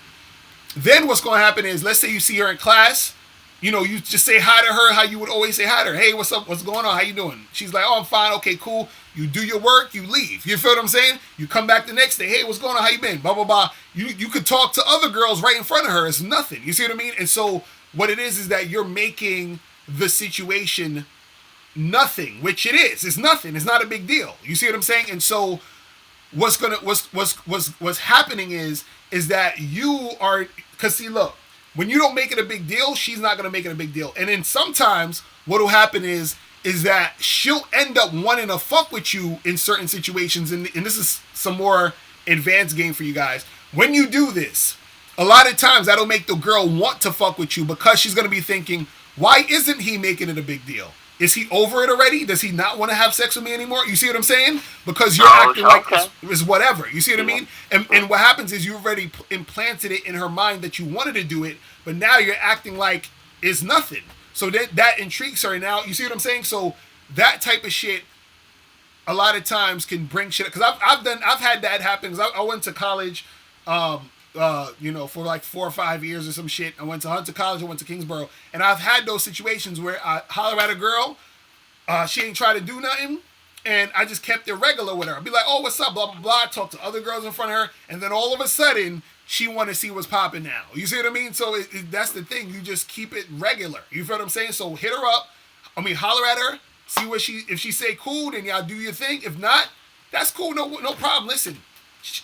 Then what's going to happen is, let's say you see her in class. You just say hi to her how you would always say hi to her. Hey, what's up? What's going on? How you doing? She's like, oh, I'm fine. Okay, cool. You do your work, you leave. You feel what I'm saying? You come back the next day. Hey, what's going on? How you been? Blah, blah, blah. You could talk to other girls right in front of her. It's nothing. You see what I mean? And so what it is that you're making the situation nothing, which it is. It's nothing. It's not a big deal. You see what I'm saying? And so what's happening is that you are, because see, look, when you don't make it a big deal, she's not going to make it a big deal. And then sometimes what will happen is that she'll end up wanting to fuck with you in certain situations. And this is some more advanced game for you guys. When you do this, a lot of times that'll make the girl want to fuck with you, because she's going to be thinking, why isn't he making it a big deal? Is he over it already? Does he not want to have sex with me anymore? You see what I'm saying? Because you're acting like it's whatever. You see what I mean? And what happens is you already implanted it in her mind that you wanted to do it, but now you're acting like it's nothing. So that intrigues her. Now, you see what I'm saying? So that type of shit a lot of times can bring shit. Because I've had that happen. Because I went to college, for like 4 or 5 years or some shit. I went to Hunter College, I went to Kingsborough, and I've had those situations where I holler at a girl, she ain't try to do nothing, and I just kept it regular with her. I'd be like, oh, what's up, blah, blah, blah, talk to other girls in front of her, and then all of a sudden, she want to see what's popping now. You see what I mean? So that's the thing, you just keep it regular. You feel what I'm saying? So hit her up, holler at her, see if she say cool, then y'all do your thing. If not, that's cool, no problem. Listen,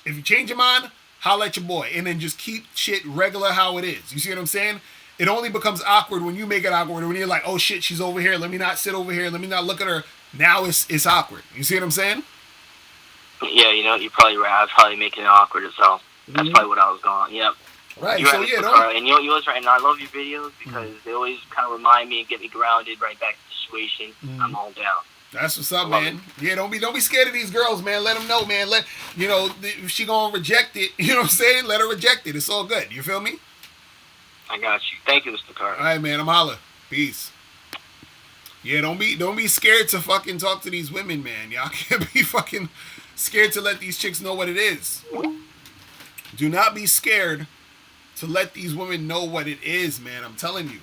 if you change your mind, holla at your boy, and then just keep shit regular how it is. You see what I'm saying? It only becomes awkward when you make it awkward, when you're like, oh shit, she's over here, let me not sit over here, let me not look at her. Now it's awkward. You see what I'm saying? Yeah, you're probably right. I was probably making it awkward as well. That's probably what I was going. Yep. Right. You're right, and you was right. And I love your videos because they always kind of remind me and get me grounded right back to the situation. I'm all down. That's what's up, man. Yeah, don't be scared of these girls, man. Let them know, man. If she gonna reject it, you know what I'm saying? Let her reject it. It's all good. You feel me? I got you. Thank you, Mr. Carter. All right, man. I'm holla. Peace. Yeah, don't be scared to fucking talk to these women, man. Y'all can't be fucking scared to let these chicks know what it is. Do not be scared to let these women know what it is, man. I'm telling you.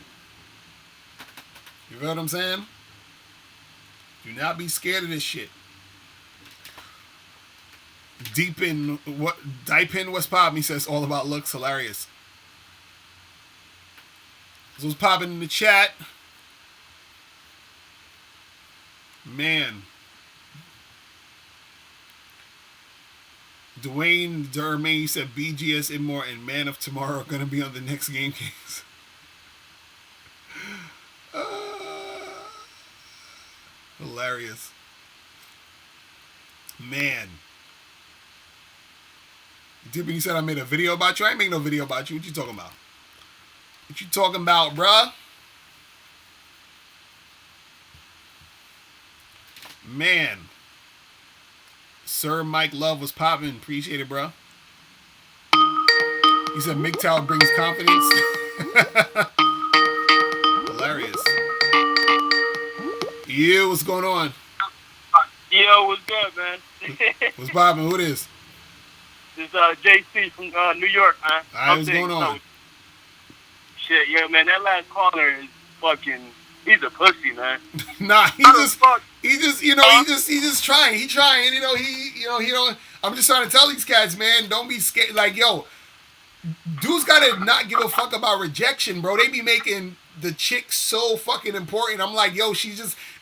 You feel what I'm saying? Do not be scared of this shit. Deepin what's poppin'? He says all about looks, hilarious. This was popping in the chat. Man. Dwayne Dermain said BGS Immore and Man of Tomorrow are gonna be on the next Game Kings. Hilarious. Man. You said I made a video about you? I ain't make no video about you. What you talking about? What you talking about, bruh? Man. Sir Mike Love was popping. Appreciate it, bro. He said MGTOW brings confidence. Hilarious. Yo, what's going on? Yo, what's good, man? What's popping? Who it is? This JC from New York, man. All right, what's going on? Shit, yeah, man, that last caller is fucking. He's a pussy, man. Nah, he's just trying. He trying. You know, he don't. I'm just trying to tell these cats, man, don't be scared. Like, yo, dudes gotta not give a fuck about rejection, bro. They be making the chick so fucking important. I'm like, yo,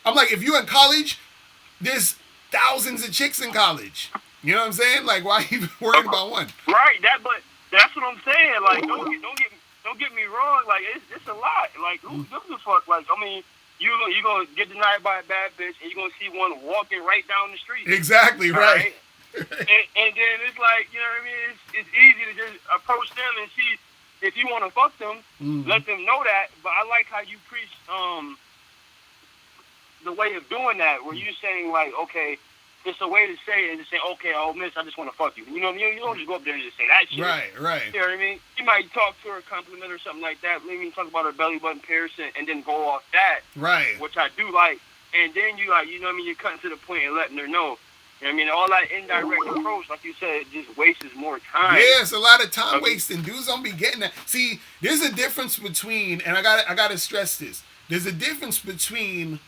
I'm like, if you in college, there's thousands of chicks in college. You know what I'm saying? Like, why even worried about one? Right. But that's what I'm saying. Like, don't get me wrong. Like, it's a lot. Like, who gives a fuck? Like, I mean, you gonna get denied by a bad bitch, and you gonna see one walking right down the street. Exactly. Right. and then it's like, you know what I mean? It's easy to just approach them and see if you want to fuck them. Let them know that. But I like how you preach the way of doing that, where you're saying like, okay, it's a way to say it and just say, okay, oh, miss, I just want to fuck you. You know what I mean? You don't just go up there and just say that shit. Right. You know what I mean? You might talk to her, compliment or something like that. Maybe talk about her belly button piercing and then go off that. Right. Which I do like. And then you like, you know what I mean? You're cutting to the point and letting her know. You know what I mean? All that indirect approach, like you said, just wastes more time. Yeah, it's a lot of time wasting. Dudes don't be getting that. See, there's a difference between, and I gotta stress this. There's a difference between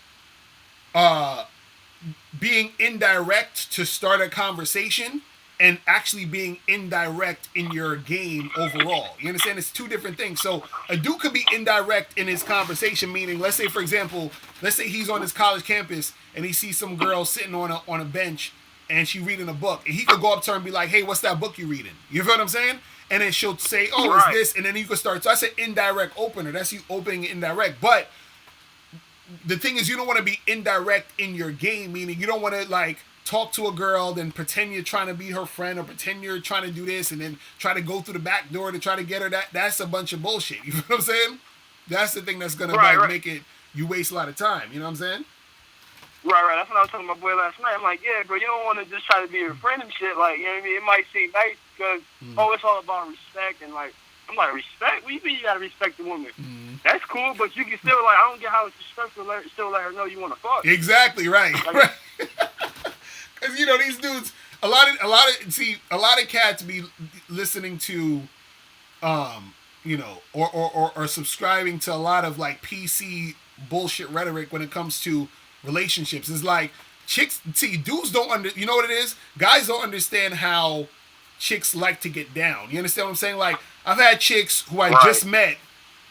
being indirect to start a conversation and actually being indirect in your game overall. You understand? It's two different things. So a dude could be indirect in his conversation, meaning, let's say, for example, he's on his college campus and he sees some girl sitting on a bench and she reading a book, and he could go up to her and be like, hey, what's that book you reading? You feel what I'm saying? And then she'll say, oh, it's this, and then you could start. So that's an indirect opener. That's you opening indirect. But the thing is, you don't want to be indirect in your game, meaning you don't want to like talk to a girl, then pretend you're trying to be her friend, or pretend you're trying to do this, and then try to go through the back door to try to get her. That's a bunch of bullshit. You know what I'm saying? That's the thing that's gonna make it. You waste a lot of time. You know what I'm saying? Right. That's what I was talking to my boy last night. I'm like, yeah, bro, you don't want to just try to be your friend and shit. Like, you know what I mean? It might seem nice because, it's all about respect. And, like, I'm like, respect? What do you mean you got to respect the woman? That's cool, but you can still, like, I don't get how it's disrespectful to still let her know you want to fuck. Exactly, right. Because, you know, these dudes, a lot of cats be listening to, you know, or subscribing to a lot of, like, PC bullshit rhetoric when it comes to relationships. It's like dudes don't you know what it is? Guys don't understand how chicks like to get down. You understand what I'm saying? Like, I've had chicks who I just met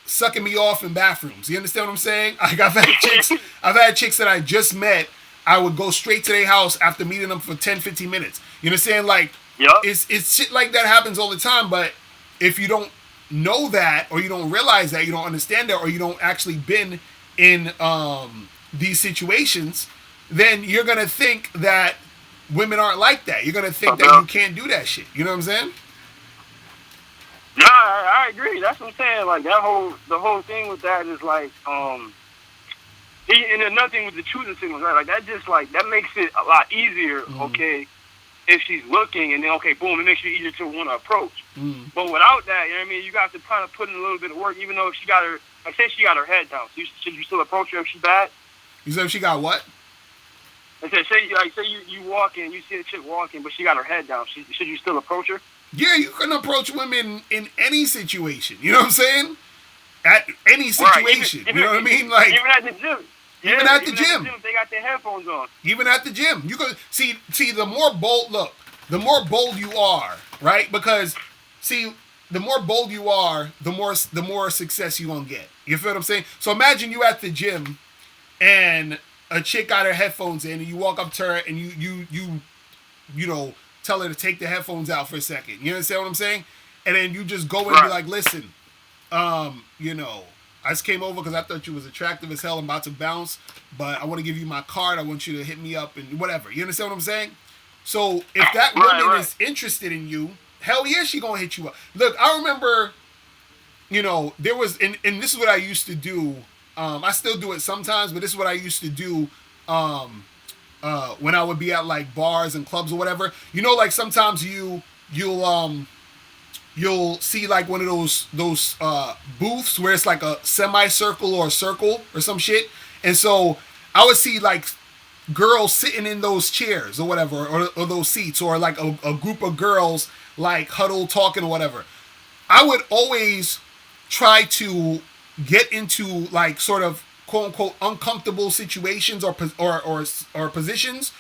sucking me off in bathrooms. You understand what I'm saying? Like, I've had chicks that I just met. I would go straight to their house after meeting them for 10, 15 minutes. You understand? Like, it's shit like that happens all the time. But if you don't know that, or you don't realize that, you don't understand that, or you don't actually been in these situations, then you're gonna think that women aren't like that. You're gonna think that you can't do that shit. You know what I'm saying? No, I agree. That's what I'm saying. Like, the whole thing with that is like, and then nothing with the choosing signals, right? Like, that makes it a lot easier. Okay, if she's looking, and then boom, it makes it easier to want to approach. But without that, you know what I mean? You got to kind of put in a little bit of work, even though if she got her, like, say she got her head down. So should you still approach her if she's bad? You said she got what? I said, say you walking, you see a chick walking, but she got her head down. Should you still approach her? Yeah, you can approach women in any situation. You know what I'm saying? At any situation. Even, you know what I mean? Like, even at the gym. Even at the gym. They got their headphones on. Even at the gym. You could see the more bold you are, right? Because the more bold you are, the more success you're gonna get. You feel what I'm saying? So imagine you at the gym and a chick got her headphones in, and you walk up to her and you know, tell her to take the headphones out for a second. You understand what I'm saying? And then you just go in and be like, listen, you know, I just came over because I thought you was attractive as hell. I'm about to bounce, but I want to give you my card. I want you to hit me up and whatever. You understand what I'm saying? So if that woman is interested in you, hell yeah, she gonna hit you up. Look, I remember, there was, and this is what I used to do. I still do it sometimes, but this is what I used to do when I would be at like bars and clubs or whatever. Like sometimes you'll see like one of those booths where it's like a semicircle or a circle or some shit. And so I would see like girls sitting in those chairs or whatever, or those seats, or like a group of girls like huddled talking or whatever. I would always try to get into like sort of quote unquote uncomfortable situations or positions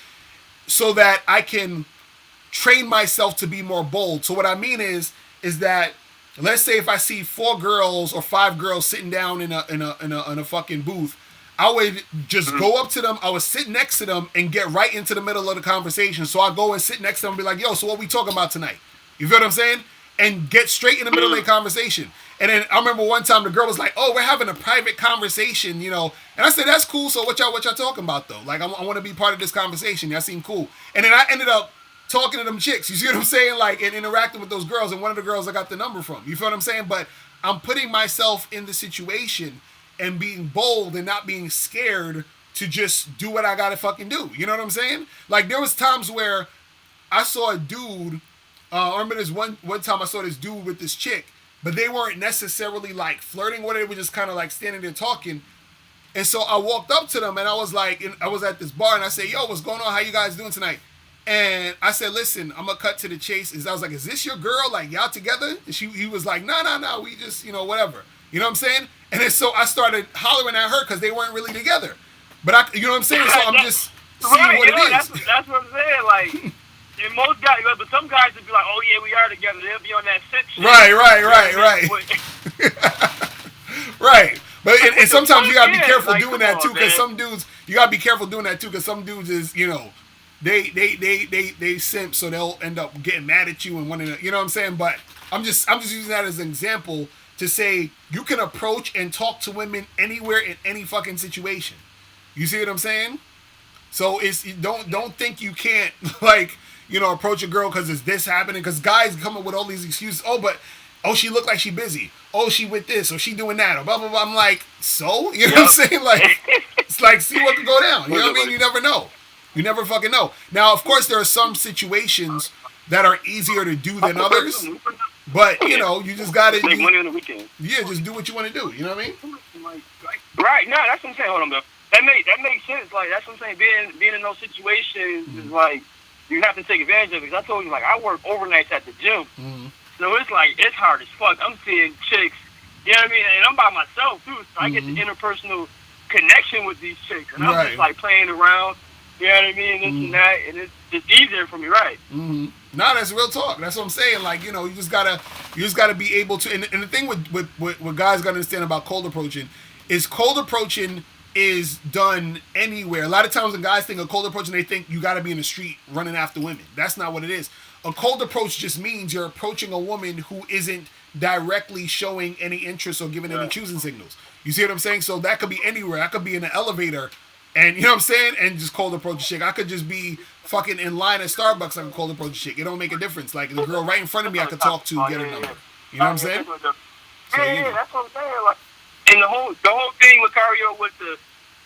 so that I can train myself to be more bold. So what I mean is that, let's say if I see 4 girls or 5 girls sitting down in a fucking booth, I would just go up to them. I would sit next to them and get right into the middle of the conversation. So I go and sit next to them and be like, yo, so what we talking about tonight? You feel what I'm saying? And get straight in the middle of the conversation. And then I remember one time the girl was like, oh, we're having a private conversation, And I said, that's cool. So what y'all talking about though? Like, I want to be part of this conversation. Y'all seem cool. And then I ended up talking to them chicks. You see what I'm saying? Like, and interacting with those girls. And one of the girls I got the number from. You feel what I'm saying? But I'm putting myself in the situation and being bold and not being scared to just do what I gotta fucking do. You know what I'm saying? Like, there was times where I saw a dude, I remember this one time I saw this dude with this chick, but they weren't necessarily like flirting with it. They were just kind of like standing there talking. And so I walked up to them and I was like, I was at this bar and I said, yo, what's going on? How you guys doing tonight? And I said, listen, I'm gonna cut to the chase. I was like, is this your girl? Like, y'all together? And he was like, no, we just, whatever. You know what I'm saying? And then so I started hollering at her because they weren't really together. But you know what I'm saying? So I'm just seeing what it is. That's what I'm saying. Like, and most guys, but some guys would be like, oh yeah, we are together. They'll be on that sex shit. Right. Right. But and sometimes you gotta be careful doing that too, because some dudes, some dudes is, they simp, so they'll end up getting mad at you and wanting to, you know what I'm saying? But I'm just using that as an example to say you can approach and talk to women anywhere in any fucking situation. You see what I'm saying? So don't think you can't like, approach a girl because it's this happening, because guys come up with all these excuses. Oh, she looked like she busy. Oh, she with this, or she doing that, or blah, blah, blah. I'm like, so? You know what I'm saying? Like, it's like, see what could go down. You know what I mean? You never know. You never fucking know. Now, of course, there are some situations that are easier to do than others. But, you just got to... Make money on the weekend. Yeah, just do what you want to do. You know what I mean? Right. No, that's what I'm saying. Hold on, though. That makes sense. Like, that's what I'm saying. Being in those situations is like, you have to take advantage of it. Because I told you, like, I work overnights at the gym. Mm-hmm. So it's like, it's hard as fuck. I'm seeing chicks, you know what I mean? And I'm by myself, too. So I get the interpersonal connection with these chicks. And I'm just, like, playing around, you know what I mean? This and that. And it's just easier for me, right? Mm-hmm. No, that's real talk. That's what I'm saying. Like, you just gotta be able to. And the thing with guys gotta understand about cold approaching is done anywhere. A lot of times when guys think of cold approaching, they think you gotta be in the street running after women. That's not what it is. A cold approach just means you're approaching a woman who isn't directly showing any interest or giving any choosing signals. You see what I'm saying? So that could be anywhere. I could be in an elevator and, you know what I'm saying? And just cold approach a chick. I could just be fucking in line at Starbucks. I can cold approach a chick. It don't make a difference. Like, the girl right in front of me I could talk to, get a number. You know what I'm saying? So, that's what I'm saying. Like, and the whole thing, Locario, with the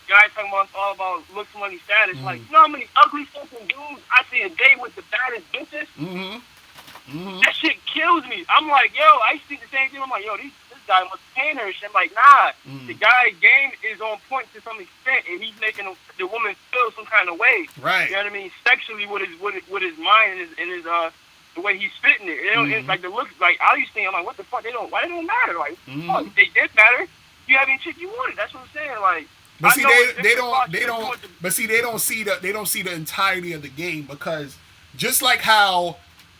guys talking about all about looks, money, status. Like, you know how many ugly fucking dudes I see a day with the baddest bitches? That shit kills me. I'm like, yo, I see the same thing. I'm like, yo, this guy must pay her and shit. I'm like, nah, the guy's game is on point to some extent, and he's making the woman feel some kind of way. Right. You know what I mean? Sexually, with his mind and his the way he's spitting it. It's like the looks. Like, I used to think, I'm like, what the fuck? Why they don't matter? Like, fuck, if they did matter, you have any chick you wanted. That's what I'm saying. Like. But see, they don't. But see, they don't see the entirety of the game, because just like how,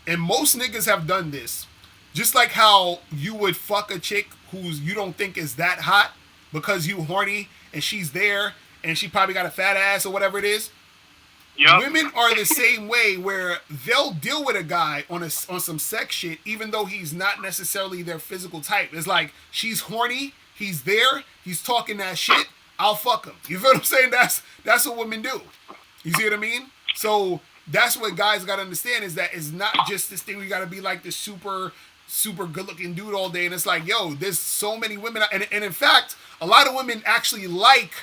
and most niggas have done this, just like how you would fuck a chick who's you don't think is that hot because you horny and she's there and she probably got a fat ass or whatever it is. Yep. Women are the same way, where they'll deal with a guy on some sex shit even though he's not necessarily their physical type. It's like she's horny he's there, he's talking that shit, I'll fuck him. You feel what I'm saying? That's what women do. You see what I mean? So that's what guys got to understand, is that it's not just this thing. We got to be like this super good looking dude all day. And it's like, yo, there's so many women. And in fact, a lot of women actually like,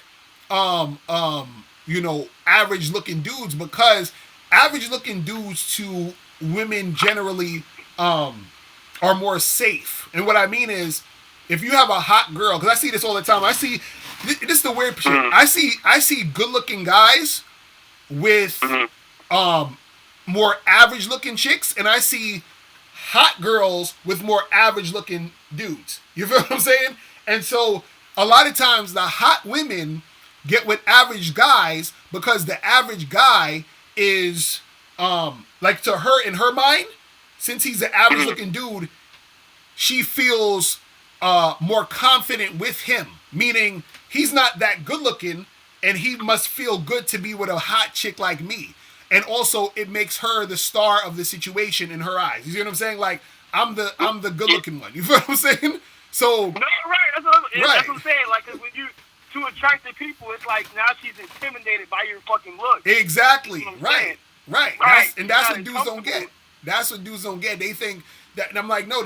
average looking dudes, because average looking dudes to women generally, are more safe. And what I mean is, if you have a hot girl, because I see this all the time. This is the weird shit. I see good looking guys with more average looking chicks, and I see hot girls with more average looking dudes. You feel what I'm saying? And so a lot of times the hot women get with average guys, because the average guy is like, to her, in her mind, since he's an average looking dude, she feels more confident with him, meaning he's not that good looking, and he must feel good to be with a hot chick like me. And also, it makes her the star of the situation in her eyes. You see what I'm saying? Like, I'm the good looking one. You feel what I'm saying? So no, right. That's what I'm saying. Like, 'cause when you two attractive people, it's like now she's intimidated by your fucking look. Exactly. You know Right. That's what dudes don't get. That's what dudes don't get. They think that, and I'm like, no,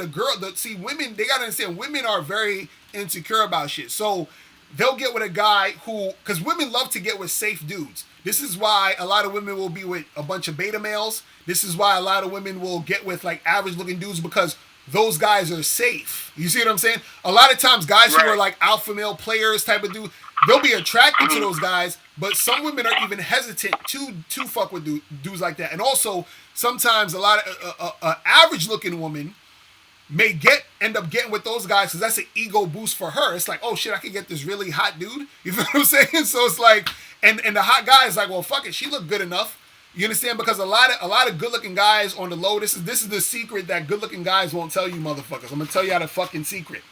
see, women, they gotta understand, women are very insecure about shit. So they'll get with a guy because women love to get with safe dudes. This is why a lot of women will be with a bunch of beta males. This is why a lot of women will get with like average looking dudes, because those guys are safe. You see what I'm saying? A lot of times guys who are like alpha male players type of dude, they'll be attracted to those guys, but some women are even hesitant to fuck with dudes like that. And also, sometimes a lot of average looking woman may end up getting with those guys because that's an ego boost for her. It's like, oh shit, I could get this really hot dude. You feel what I'm saying? So it's like, and the hot guy is like, well, fuck it, she looked good enough. You understand? Because a lot of good looking guys on the low. This is the secret that good looking guys won't tell you, motherfuckers. I'm gonna tell you how the fucking secret.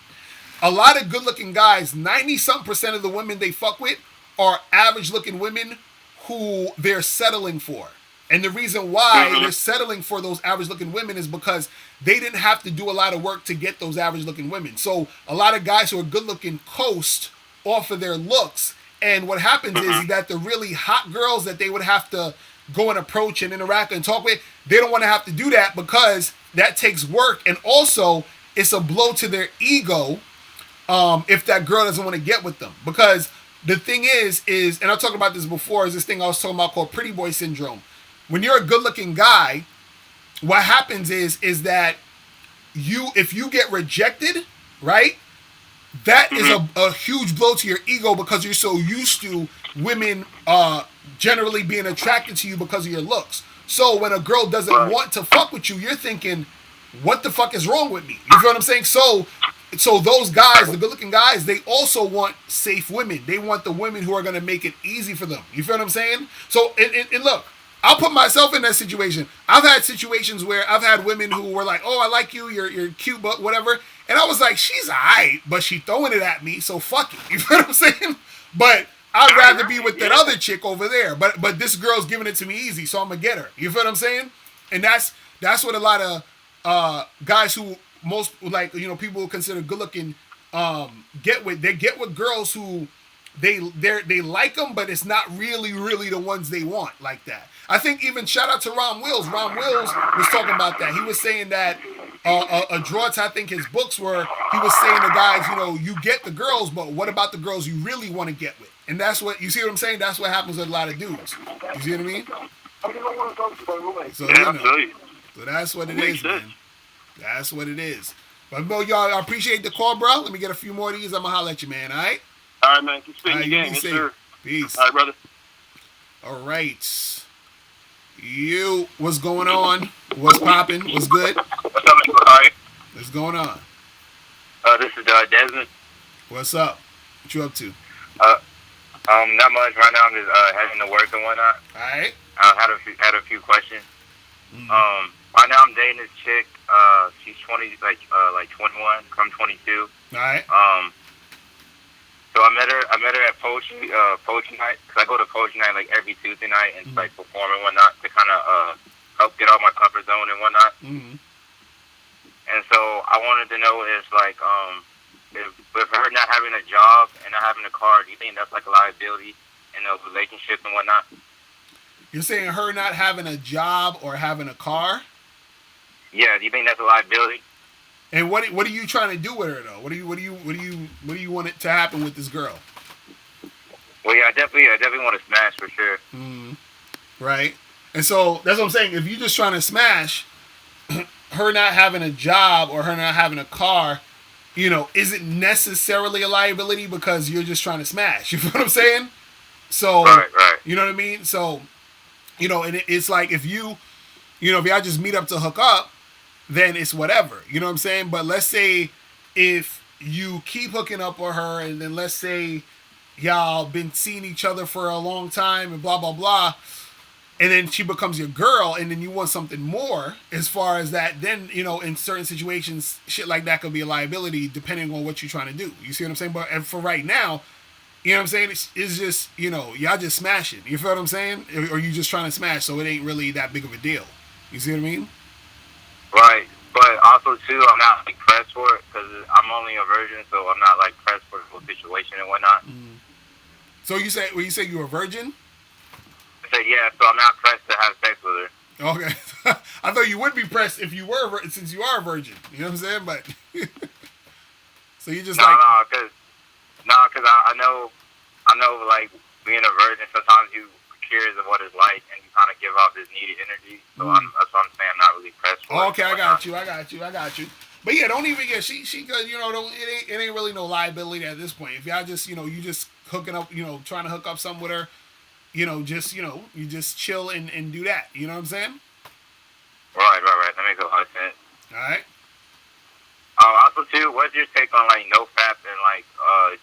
A lot of good looking guys, 90% of the women they fuck with are average looking women who they're settling for. And the reason why they're settling for those average looking women is because they didn't have to do a lot of work to get those average looking women. So a lot of guys who are good looking coast off of their looks. And what happens is that the really hot girls that they would have to go and approach and interact and talk with, they don't want to have to do that, because that takes work. And also, it's a blow to their ego if that girl doesn't want to get with them. Because the thing is, and I talked about this before, is this thing I was talking about called pretty boy syndrome. When you're a good-looking guy, what happens is that if you get rejected, right, that is a huge blow to your ego, because you're so used to women generally being attracted to you because of your looks. So when a girl doesn't want to fuck with you, you're thinking, what the fuck is wrong with me? You feel what I'm saying? So those guys, the good-looking guys, they also want safe women. They want the women who are going to make it easy for them. You feel what I'm saying? So, and look, I'll put myself in that situation. I've had situations where I've had women who were like, oh, I like you, you're cute, but whatever. And I was like, she's alright, but she throwing it at me, so fuck it. You feel what I'm saying? But I'd rather be with that other chick over there. But this girl's giving it to me easy, so I'm gonna get her. You feel what I'm saying? And that's what a lot of guys who most, like, you know, people who consider good looking get with. They get with girls who they like them, but it's not really the ones they want like that. I think even shout out to Ron Wills. Ron Wills was talking about that. He was saying that a Drortz, I think his books were, he was saying to guys, you know, you get the girls, but what about the girls you really want to get with? And that's what, you see what I'm saying? That's what happens with a lot of dudes. You see what I mean? So, you know, so that's what it is, man. That's what it is. But, Mo, y'all, I appreciate the call, bro. Let me get a few more of these. I'm going to holler at you, man, all right? All right, man. Keep spitting the game. Yes, sir. Peace. All right, brother. All right. What's going on? What's popping? What's good? What's up, Mr. Locario? What's going on? This is Desmond. What's up? What you up to? Not much. Right now I'm just heading to work and whatnot. All right. I had a few questions. Mm-hmm. Right now I'm dating this chick. She's 20, like 21. I'm 22. All right. So I met her at poetry night, because I go to poetry night like every Tuesday night and like perform and whatnot to kind of help get out my comfort zone and whatnot. Mm-hmm. And so I wanted to know is like with her not having a job and not having a car, do you think that's like a liability in a relationship and whatnot? You're saying her not having a job or having a car? Yeah, do you think that's a liability? And what are you trying to do with her though? What do you want it to happen with this girl? Well, yeah, I definitely want to smash for sure. Right. And so that's what I'm saying. If you're just trying to smash, her not having a job or her not having a car, isn't necessarily a liability because you're just trying to smash. You know what I'm saying? So, right. You know what I mean? So, and it's like if if y'all just meet up to hook up, then it's whatever. You know what I'm saying? But let's say if you keep hooking up with her and then let's say y'all been seeing each other for a long time and blah, blah, blah, and then she becomes your girl and then you want something more as far as that, then, in certain situations, shit like that could be a liability depending on what you're trying to do. You see what I'm saying? But for right now, you know what I'm saying? It's just, y'all just smashing. You feel what I'm saying? Or you just trying to smash, so it ain't really that big of a deal. You see what I mean? Right. But also, too, I'm not, like, pressed for it because I'm only a virgin, so I'm not, like, pressed for the whole situation and whatnot. So you say you're a virgin? I said, yeah, so I'm not pressed to have sex with her. Okay. I thought you would be pressed if you were, since you are a virgin. You know what I'm saying? But so you just because I know, like, being a virgin, sometimes you curious of what it's like, and you kind of give off this needed energy. So that's what I'm saying. I'm not really pressed for. Okay, I got you. But yeah, don't even get she cause it ain't really no liability at this point. If y'all just you just hooking up, trying to hook up something with her, you just chill and do that. You know what I'm saying? Right. That makes a lot of sense. All right. Also, too, what's your take on like no fap and like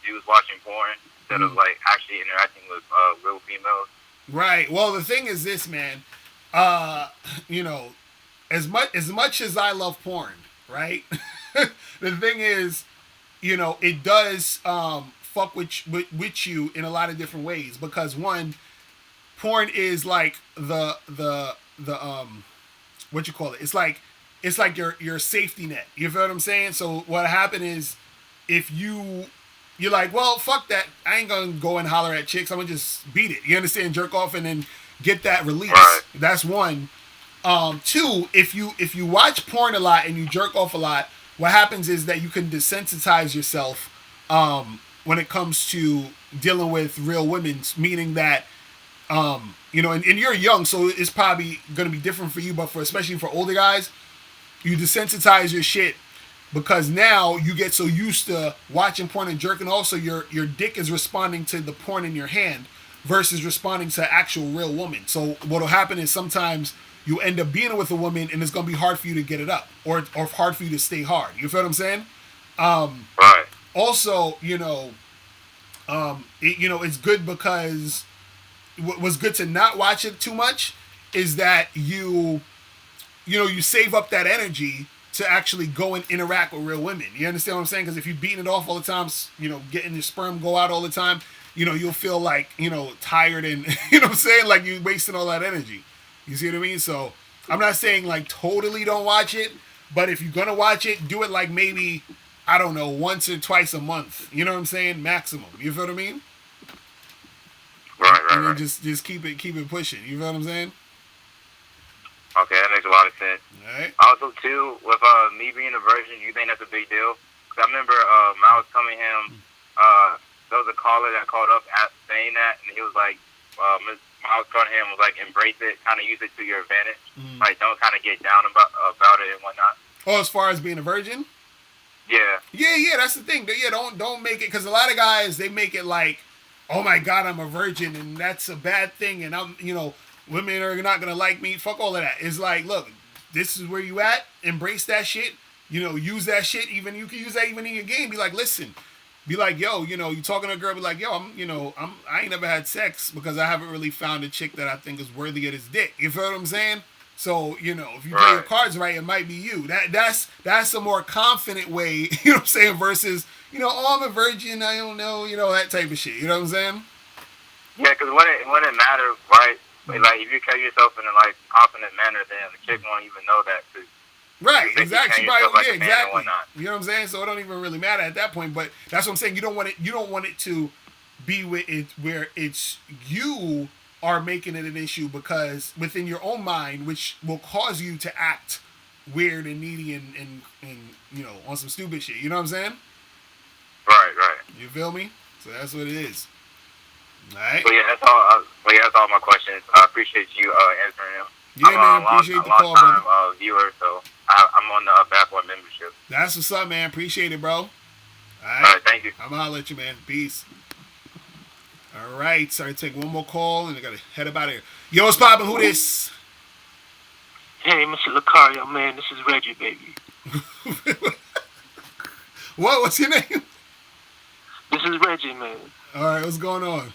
dudes watching porn instead of like actually interacting with real females? Right. Well, the thing is this, man. As much as I love porn, right? The thing is, it does fuck with you in a lot of different ways because one, porn is like the what you call it? It's like your safety net. You feel what I'm saying? So what happened is if you're like, well, fuck that. I ain't gonna go and holler at chicks. I'm gonna just beat it. You understand? Jerk off and then get that release. Right. That's one. Two, if you watch porn a lot and you jerk off a lot, what happens is that you can desensitize yourself when it comes to dealing with real women. Meaning that and you're young, so it's probably gonna be different for you, but especially for older guys, you desensitize your shit. Because now you get so used to watching porn and jerking off, so your dick is responding to the porn in your hand versus responding to actual real woman. So what'll happen is sometimes you end up being with a woman and it's gonna be hard for you to get it up, or hard for you to stay hard. You feel what I'm saying? Right. Also, it's good because what's good to not watch it too much is that you save up that energy to actually go and interact with real women. You understand what I'm saying? Because if you're beating it off all the time, getting your sperm go out all the time, you'll feel like, tired and, you know what I'm saying? Like you're wasting all that energy. You see what I mean? So I'm not saying like totally don't watch it, but if you're going to watch it, do it like maybe, I don't know, once or twice a month. You know what I'm saying? Maximum. You feel what I mean? Right. And then just keep it pushing. You feel what I'm saying? Okay, that makes a lot of sense. All right. Also, too, with me being a virgin, you think that's a big deal? Because I remember when I was coming him, there was a caller that called up saying that, and he was like, I was telling him, was like, embrace it, kind of use it to your advantage. Like, don't kind of get down about it and whatnot. Oh, as far as being a virgin? Yeah. Yeah, that's the thing. Yeah, don't make it, because a lot of guys, they make it like, oh my God, I'm a virgin, and that's a bad thing, and I'm, women are not going to like me. Fuck all of that. It's like, look, this is where you at. Embrace that shit. Use that shit. Even you can use that even in your game. Be like, listen. Be like, yo, you talking to a girl. Be like, yo, I ain't never had sex because I haven't really found a chick that I think is worthy of this dick. You feel what I'm saying? So, if you play your cards right, it might be you. That's a more confident way, you know what I'm saying, versus, oh, I'm a virgin, I don't know, that type of shit. You know what I'm saying? Yeah, because when it matters, right? Like, if you carry yourself in a, like, confident manner, then the chick won't even know that. Cause Right, exactly. You yourself like a man and Exactly. whatnot. You know what I'm saying? So it don't even really matter at that point. But that's what I'm saying. You don't want it to be where it's you are making it an issue because within your own mind, which will cause you to act weird and needy and on some stupid shit. You know what I'm saying? Right. You feel me? So that's what it is. All right. But yeah, that's all. That's all my questions. I appreciate you answering them. Yeah, man. Appreciate the call, brother. Viewer, so I'm on the Bad Boy membership. That's what's up, man. Appreciate it, bro. All right, thank you. I'm gonna let you, man. Peace. All right, sorry to take one more call, and I gotta head up out of here. Yo, what's poppin'? Who this? Hey, Mr. Locario, man. This is Reggie, baby. What? What's your name? This is Reggie, man. All right, what's going on?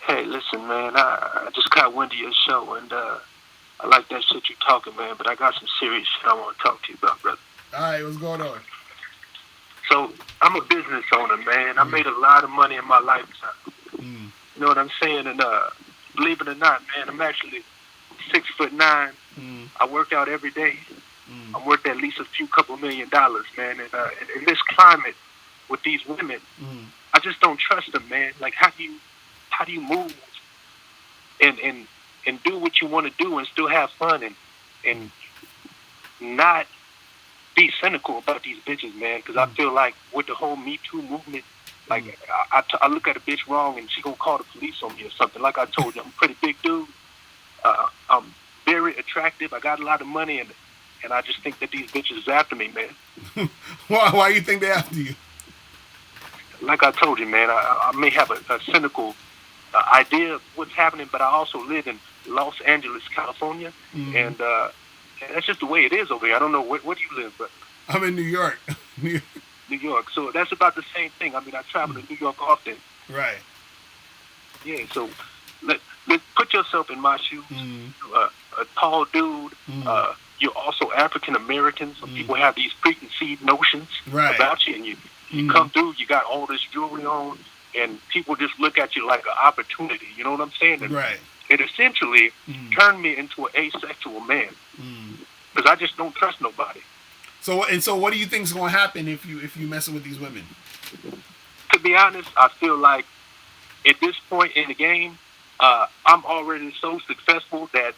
Hey, listen, man. I just caught wind of your show, and I like that shit you talking, man. But I got some serious shit I want to talk to you about, brother. All right, what's going on? So I'm a business owner, man. I made a lot of money in my lifetime. You know what I'm saying? And believe it or not, man, I'm actually 6'9". I work out every day. I'm worth at least a few couple $1 million, man. And in this climate with these women, I just don't trust them, man. Like, how do you move and do what you want to do and still have fun and not be cynical about these bitches, man? Because I feel like with the whole Me Too movement, like I look at a bitch wrong and she gonna call the police on me or something. Like I told you, I'm a pretty big dude. I'm very attractive. I got a lot of money, and I just think that these bitches is after me, man. Why you think they after you? Like I told you, man, I may have a cynical idea of what's happening, but I also live in Los Angeles, California, and that's just the way it is over here. I don't know where do you live, but I'm in New York. New York. So that's about the same thing. I mean, I travel to New York often. Right. Yeah. So let put yourself in my shoes. A tall dude. You're also African American. So people have these preconceived notions about you, and you come through. You got all this jewelry on, and people just look at you like an opportunity. You know what I'm saying? And it essentially turned me into an asexual man because I just don't trust nobody. So what do you think is going to happen if you messing with these women? To be honest, I feel like at this point in the game, I'm already so successful that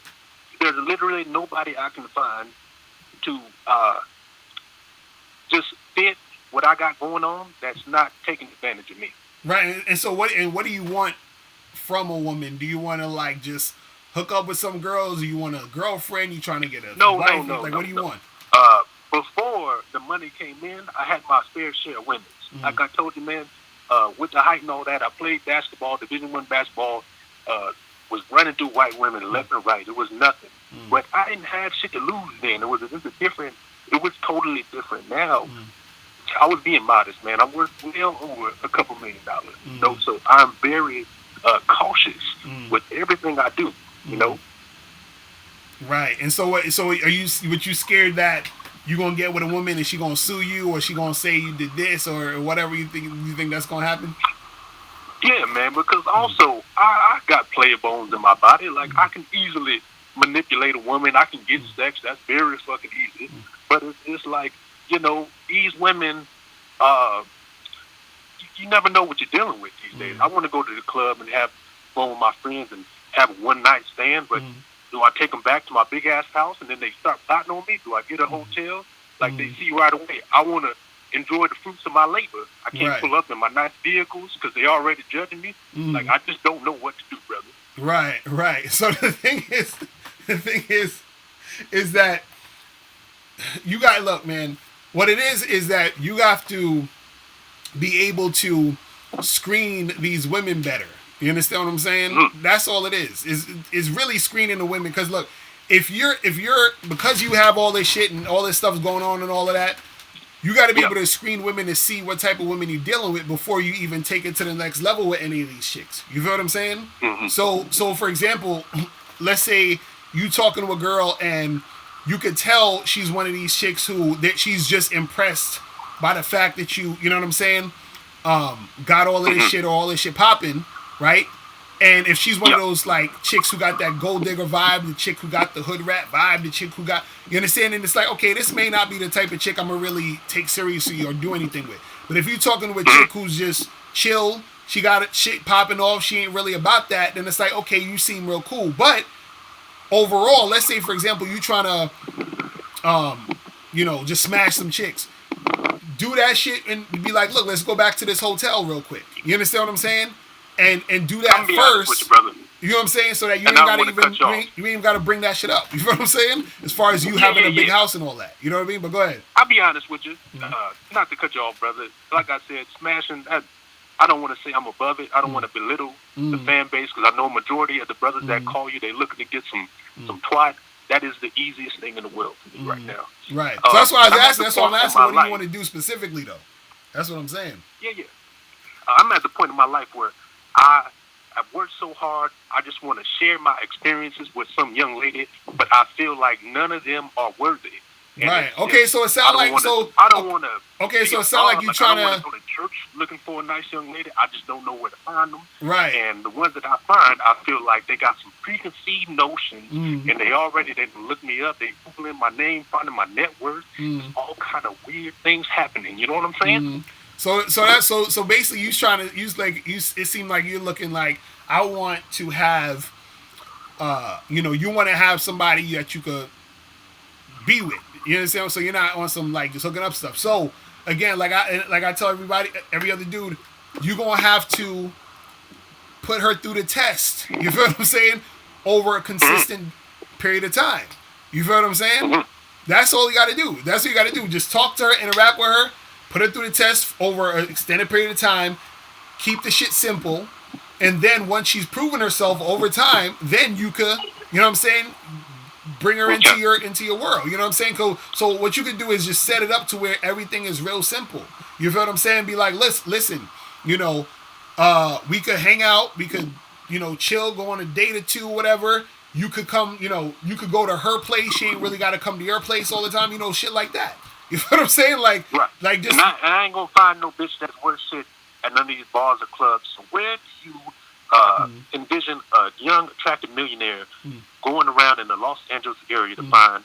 there's literally nobody I can find to just fit what I got going on that's not taking advantage of me. Right. And so what do you want from a woman? Do you want to like just hook up with some girls? Do you want a girlfriend? You trying to get a wife? No. Like, what do you want? Before the money came in, I had my fair share of women. Like I told you, man, with the height and all that, I played basketball, Division I basketball, was running through white women left and right. It was nothing. But I didn't have shit to lose then. It was totally different now. I was being modest, man. I'm worth well over a couple $1 million. You know? So I'm very cautious with everything I do, you know? Right. And so what? So are you scared that you gonna get with a woman and she gonna sue you, or she gonna say you did this or whatever? You think that's gonna happen? Yeah, man. Because also I got player bones in my body. Like I can easily manipulate a woman. I can get sex. That's very fucking easy. But it's like, you know, these women. You never know what you're dealing with these days. I want to go to the club and have fun with my friends and have a one night stand, but. Do I take them back to my big ass house and then they start plotting on me? Do I get a hotel? Like they see right away. I want to enjoy the fruits of my labor. I can't pull up in my nice vehicles because they already judging me. Like I just don't know what to do, brother. Right. So the thing is that you got look, man. What it is that you have to be able to screen these women better. You understand what I'm saying? That's all it is. Is really screening the women. Because look, if you're because you have all this shit and all this stuff going on and all of that, you got to be able to screen women to see what type of women you're dealing with before you even take it to the next level with any of these chicks. You feel what I'm saying? So for example, let's say you talking to a girl and you could tell she's one of these chicks that she's just impressed by the fact that you know what I'm saying, got all of this shit or all this shit popping. Right? And if she's one of those like chicks who got that gold digger vibe, the chick who got the hood rat vibe, the chick who got, you understand? And it's like, okay, this may not be the type of chick I'm gonna really take seriously or do anything with. But if you're talking to a chick who's just chill, she got it shit popping off, she ain't really about that, then it's like, okay, you seem real cool. But overall, let's say for example, you trying to, just smash some chicks. Do that shit and be like, look, let's go back to this hotel real quick. You understand what I'm saying? And do that first. You know what I'm saying? So that you ain't gotta bring that shit up. You know what I'm saying? As far as you having a big house and all that. You know what I mean? But go ahead. I'll be honest with you. Not to cut you off, brother. Like I said, smashing. I don't want to say I'm above it. I don't want to belittle the fan base because I know majority of the brothers that call you, they looking to get some twat. That is the easiest thing in the world for me right now. Right. So that's why I was asking. That's why I'm asking. What do you want to do specifically, though? That's what I'm saying. Yeah. I'm at the point in my life where I've worked so hard. I just want to share my experiences with some young lady, but I feel like none of them are worthy. And right. Okay. So it sounds like I don't want to. Okay. So it sounds like you trying to go to church looking for a nice young lady. I just don't know where to find them. Right. And the ones that I find, I feel like they got some preconceived notions, and they look me up. They googling my name, finding my net worth. All kind of weird things happening. You know what I'm saying? So basically, it seemed like you're looking like I want to have, you want to have somebody that you could be with. You understand? So you're not on some like just hooking up stuff. So again, like I tell everybody, every other dude, you're gonna have to put her through the test. You feel what I'm saying? Over a consistent period of time. You feel what I'm saying? That's all you got to do. That's what you got to do. Just talk to her, interact with her, put her through the test over an extended period of time. Keep the shit simple, and then once she's proven herself over time, then you could, you know what I'm saying, bring her into your world. You know what I'm saying? So what you could do is just set it up to where everything is real simple. You feel what I'm saying? Be like, listen, we could hang out, we could, chill, go on a date or two, whatever. You could come, you could go to her place. She ain't really got to come to your place all the time. Shit like that. You know what I'm saying? Like just. And I ain't gonna find no bitch that's worth shit at none of these bars or clubs. So where do you envision a young, attractive millionaire going around in the Los Angeles area to find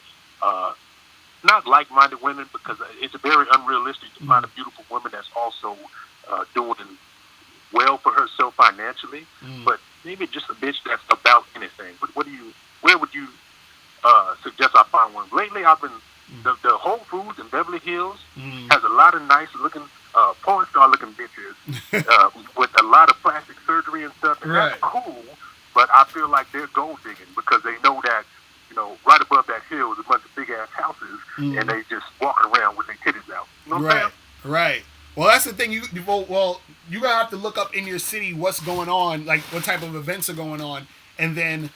not like-minded women, because it's very unrealistic to find a beautiful woman that's also doing well for herself financially, but maybe just a bitch that's about anything. Where would you suggest I find one? Lately, I've been the Whole Foods in Beverly Hills has a lot of nice-looking porn star-looking bitches with a lot of plastic surgery and stuff, and that's cool. But I feel like they're gold digging because they know that, right above that hill is a bunch of big ass houses, and they just walking around with their titties out. You know what I'm saying? Right. Well, that's the thing. You're gonna have to look up in your city what's going on, like what type of events are going on, and then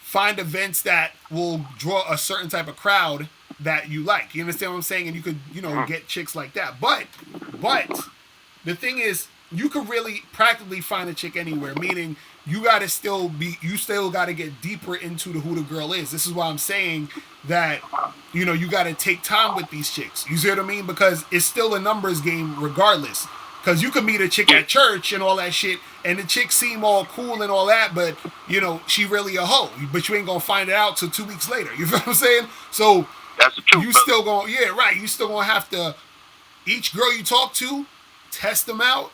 find events that will draw a certain type of crowd that you like. You understand what I'm saying? And you could, get chicks like that. But the thing is, you could really practically find a chick anywhere. Meaning, you still got to get deeper into who the girl is. This is why I'm saying that, you got to take time with these chicks. You see what I mean? Because it's still a numbers game regardless. Because you could meet a chick at church and all that shit, and the chick seem all cool and all that, but, she really a hoe. But you ain't going to find it out till 2 weeks later. You feel what I'm saying? So, that's the truth. You still going, you still going to have to, each girl you talk to, test them out,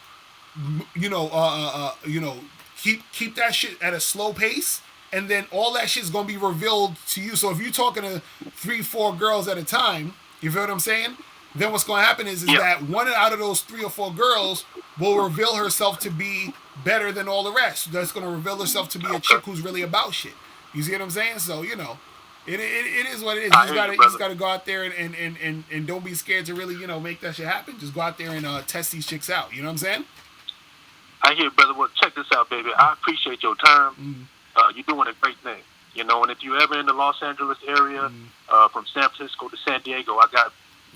keep that shit at a slow pace, and then all that shit's gonna be revealed to you. So if you're talking to 3-4 girls at a time, you feel what I'm saying? Then what's gonna happen is that one out of those 3 or 4 girls will reveal herself to be better than all the rest. That's gonna reveal herself to be a chick who's really about shit. You see what I'm saying? So it is what it is. You just gotta go out there and don't be scared to really make that shit happen. Just go out there and test these chicks out. You know what I'm saying? I hear, brother. Well, check this out, baby. I appreciate your time. You're doing a great thing, and if you're ever in the Los Angeles area, from San Francisco to San Diego, I got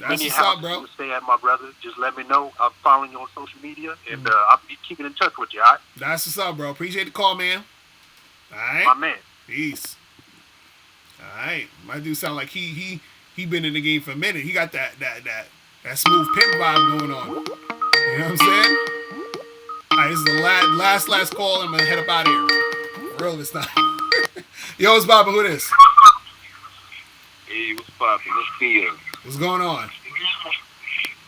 many houses to stay at, my brother. Just let me know. I'm following you on social media, and I'll be keeping in touch with you, all right? That's what's up, bro. Appreciate the call, man. All right? My man. Peace. All right. My dude sound like he been in the game for a minute. He got that smooth pimp vibe going on. You know what I'm saying? right, this is the last call. I'm gonna head up out of here. For real this time. Yo, what's poppin'? Who this? Hey, what's poppin'? It's Theo. What's going on?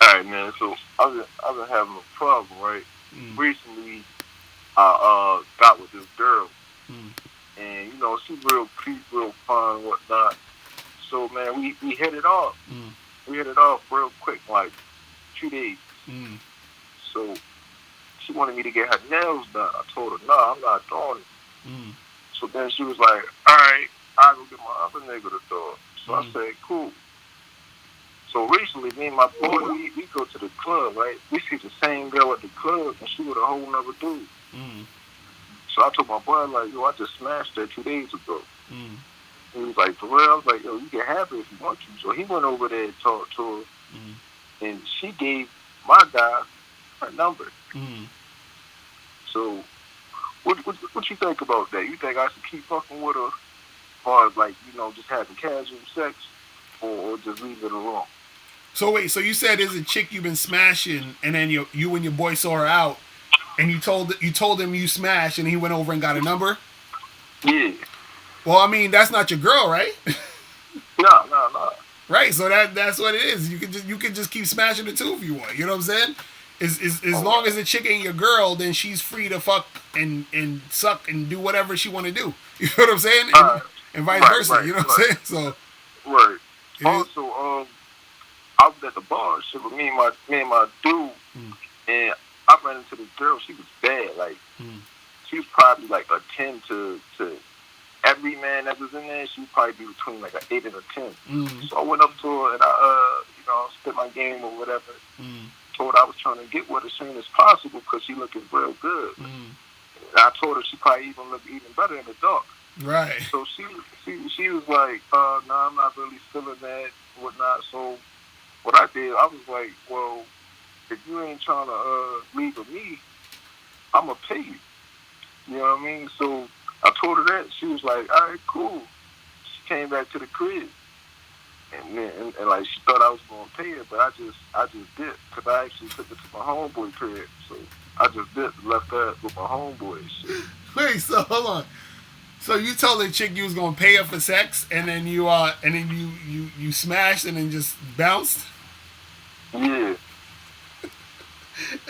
All right, man. So I've been having a problem, right? Recently, I got with this girl, and you know she's real cute, real fun, and whatnot. So man, we hit it off. We hit it off real quick, like 2 days. So she wanted me to get her nails done. I told her, no, I'm not doing it. So then she was like, all right, I'll go get my other nigga to do it. So I said, cool. So recently, me and my boy, we go to the club, right? We see the same girl at the club, and she with a whole nother dude. So I told my boy, like, yo, I just smashed her 2 days ago. He was like, for real? I was like, yo, you can have it if you want to. So he went over there and talked to her, and she gave my guy her number. So what you think about that? You think I should keep fucking with her as far as, like, you know, just having casual sex, or just leave it alone? So wait, so you said there's a chick you've been smashing, and then you and your boy saw her out, and you told him you smashed, and he went over and got a number? Yeah. Well, I mean, that's not your girl, right? No. Right, so that's what it is. You can just keep smashing the two if you want. You know what I'm saying? As long as the chick ain't your girl, then she's free to fuck and suck and do whatever she want to do. You know what I'm saying? And vice versa. Right, you know what I'm saying? So. Right. Also, I was at the bar shit with me and my dude, and I ran into this girl. She was bad. Like, she was probably like a 10 to every man that was in there. She would probably be between like an 8 and a 10. So I went up to her and I, spit my game or whatever. Told her I was trying to get with her as soon as possible because she looking real good. And I told her she probably even looked even better in the dark. Right. So she was like, no, I'm not really feeling that, whatnot. So what I did, I was like, well, if you ain't trying to leave with me, I'm going to pay you. You know what I mean? So I told her that. She was like, all right, cool. She came back to the crib. And like, she thought I was going to pay her, but I just did. Because I actually took her to my homeboy crib. So I just did, left her with my homeboy and shit. Wait, so hold on. So you told the chick you was gonna pay her for sex, and then you smashed and then just bounced? Yeah.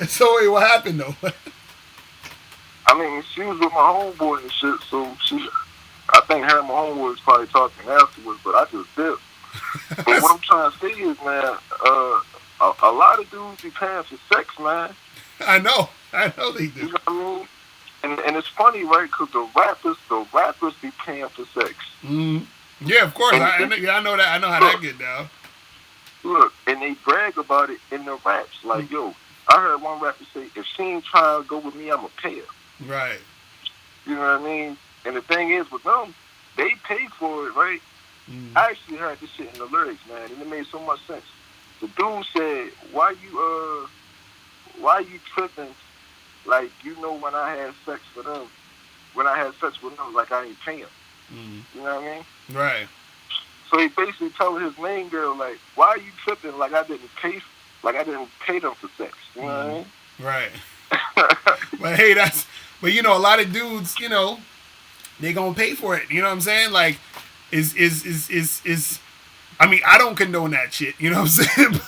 So wait, what happened though? I mean, she was with my homeboy and shit, so I think her and my homeboy was probably talking afterwards, but I just did. But what I'm trying to say is, man, a lot of dudes be paying for sex, man. I know they do. You know what I mean? And it's funny, right? Because the rappers be paying for sex. Yeah, of course. I know that. I know how that get down. Look, and they brag about it in their raps. Like, yo, I heard one rapper say, if she ain't trying to go with me, I'm going to pay her. Right. You know what I mean? And the thing is, with them, they pay for it, right? I actually heard this shit in the lyrics, man, and it made so much sense. The dude said, why you tripping? Like, you know, when I had sex with them, like I ain't paying. You know what I mean? Right. So he basically telling his main girl, like, why are you tripping? Like I didn't pay them for sex. You know what I mean? Right. But hey, but you know, a lot of dudes, you know, they gonna pay for it. You know what I'm saying? Like, is I mean, I don't condone that shit. You know what I'm saying?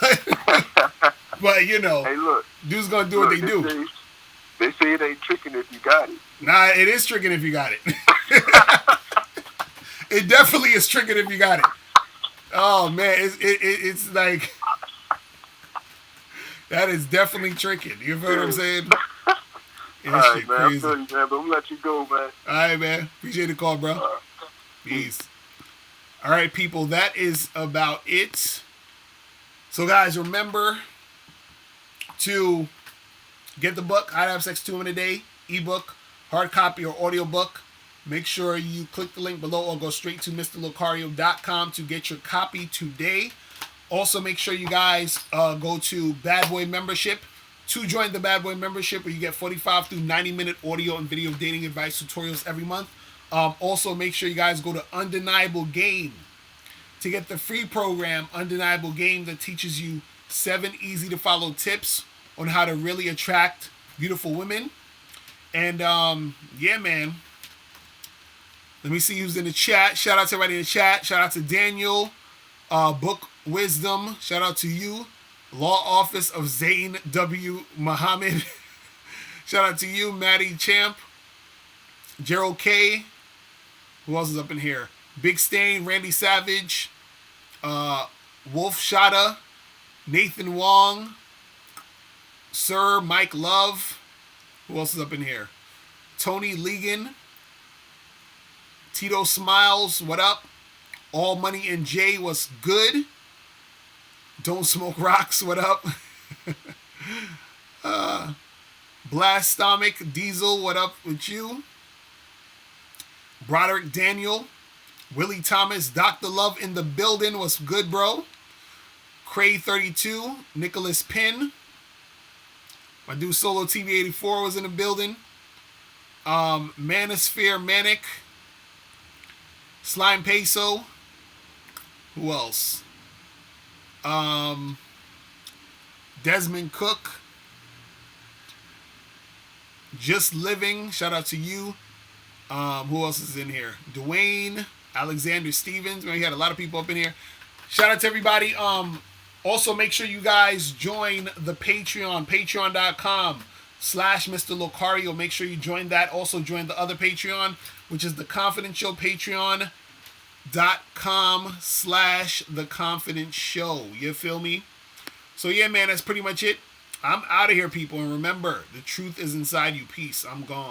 But you know, hey, look, dudes gonna do what they do. They say it ain't tricking if you got it. Nah, it is tricking if you got it. It definitely is tricking if you got it. Oh man, it's like that is definitely tricking. You feel what I'm saying? All right, man. Crazy. I feel you, man. But we'll let you go, man. All right, man. Appreciate the call, bro. Peace. All right, people. That is about it. So, guys, remember to get the book, How to Have Sex 2 Women a Day, ebook, hard copy, or audiobook. Make sure you click the link below or go straight to MrLocario.com to get your copy today. Also, make sure you guys go to Bad Boy Membership to join the Bad Boy Membership, where you get 45 through 90-minute audio and video dating advice tutorials every month. Also, make sure you guys go to Undeniable Game to get the free program, Undeniable Game, that teaches you 7 easy-to-follow tips on how to really attract beautiful women. And yeah, man. Let me see who's in the chat. Shout out to everybody in the chat. Shout out to Daniel, Book Wisdom. Shout out to you, Law Office of Zayn W. Muhammad. Shout out to you, Maddie Champ, Gerald K. Who else is up in here? Big Stain, Randy Savage, Wolf Shada, Nathan Wong, Sir Mike Love. Who else is up in here? Tony Legan, Tito Smiles, what up? All Money and Jay, what's good? Don't Smoke Rocks, what up? Blastomic Diesel, what up with you? Broderick Daniel, Willie Thomas, Dr. Love in the building, what's good, bro? Cray 32, Nicholas Pinn. My dude Solo TV84 was in the building. Manosphere Manic, Slime Peso. Who else? Desmond Cook. Just Living. Shout out to you. Who else is in here? Dwayne, Alexander Stevens. Man, we had a lot of people up in here. Shout out to everybody. Also, make sure you guys join the Patreon. Patreon.com/Mr. Locario. Make sure you join that. Also, join the other Patreon, which is the Confident Show. Patreon.com/The Confident Show. You feel me? So, yeah, man, that's pretty much it. I'm out of here, people. And remember, the truth is inside you. Peace. I'm gone.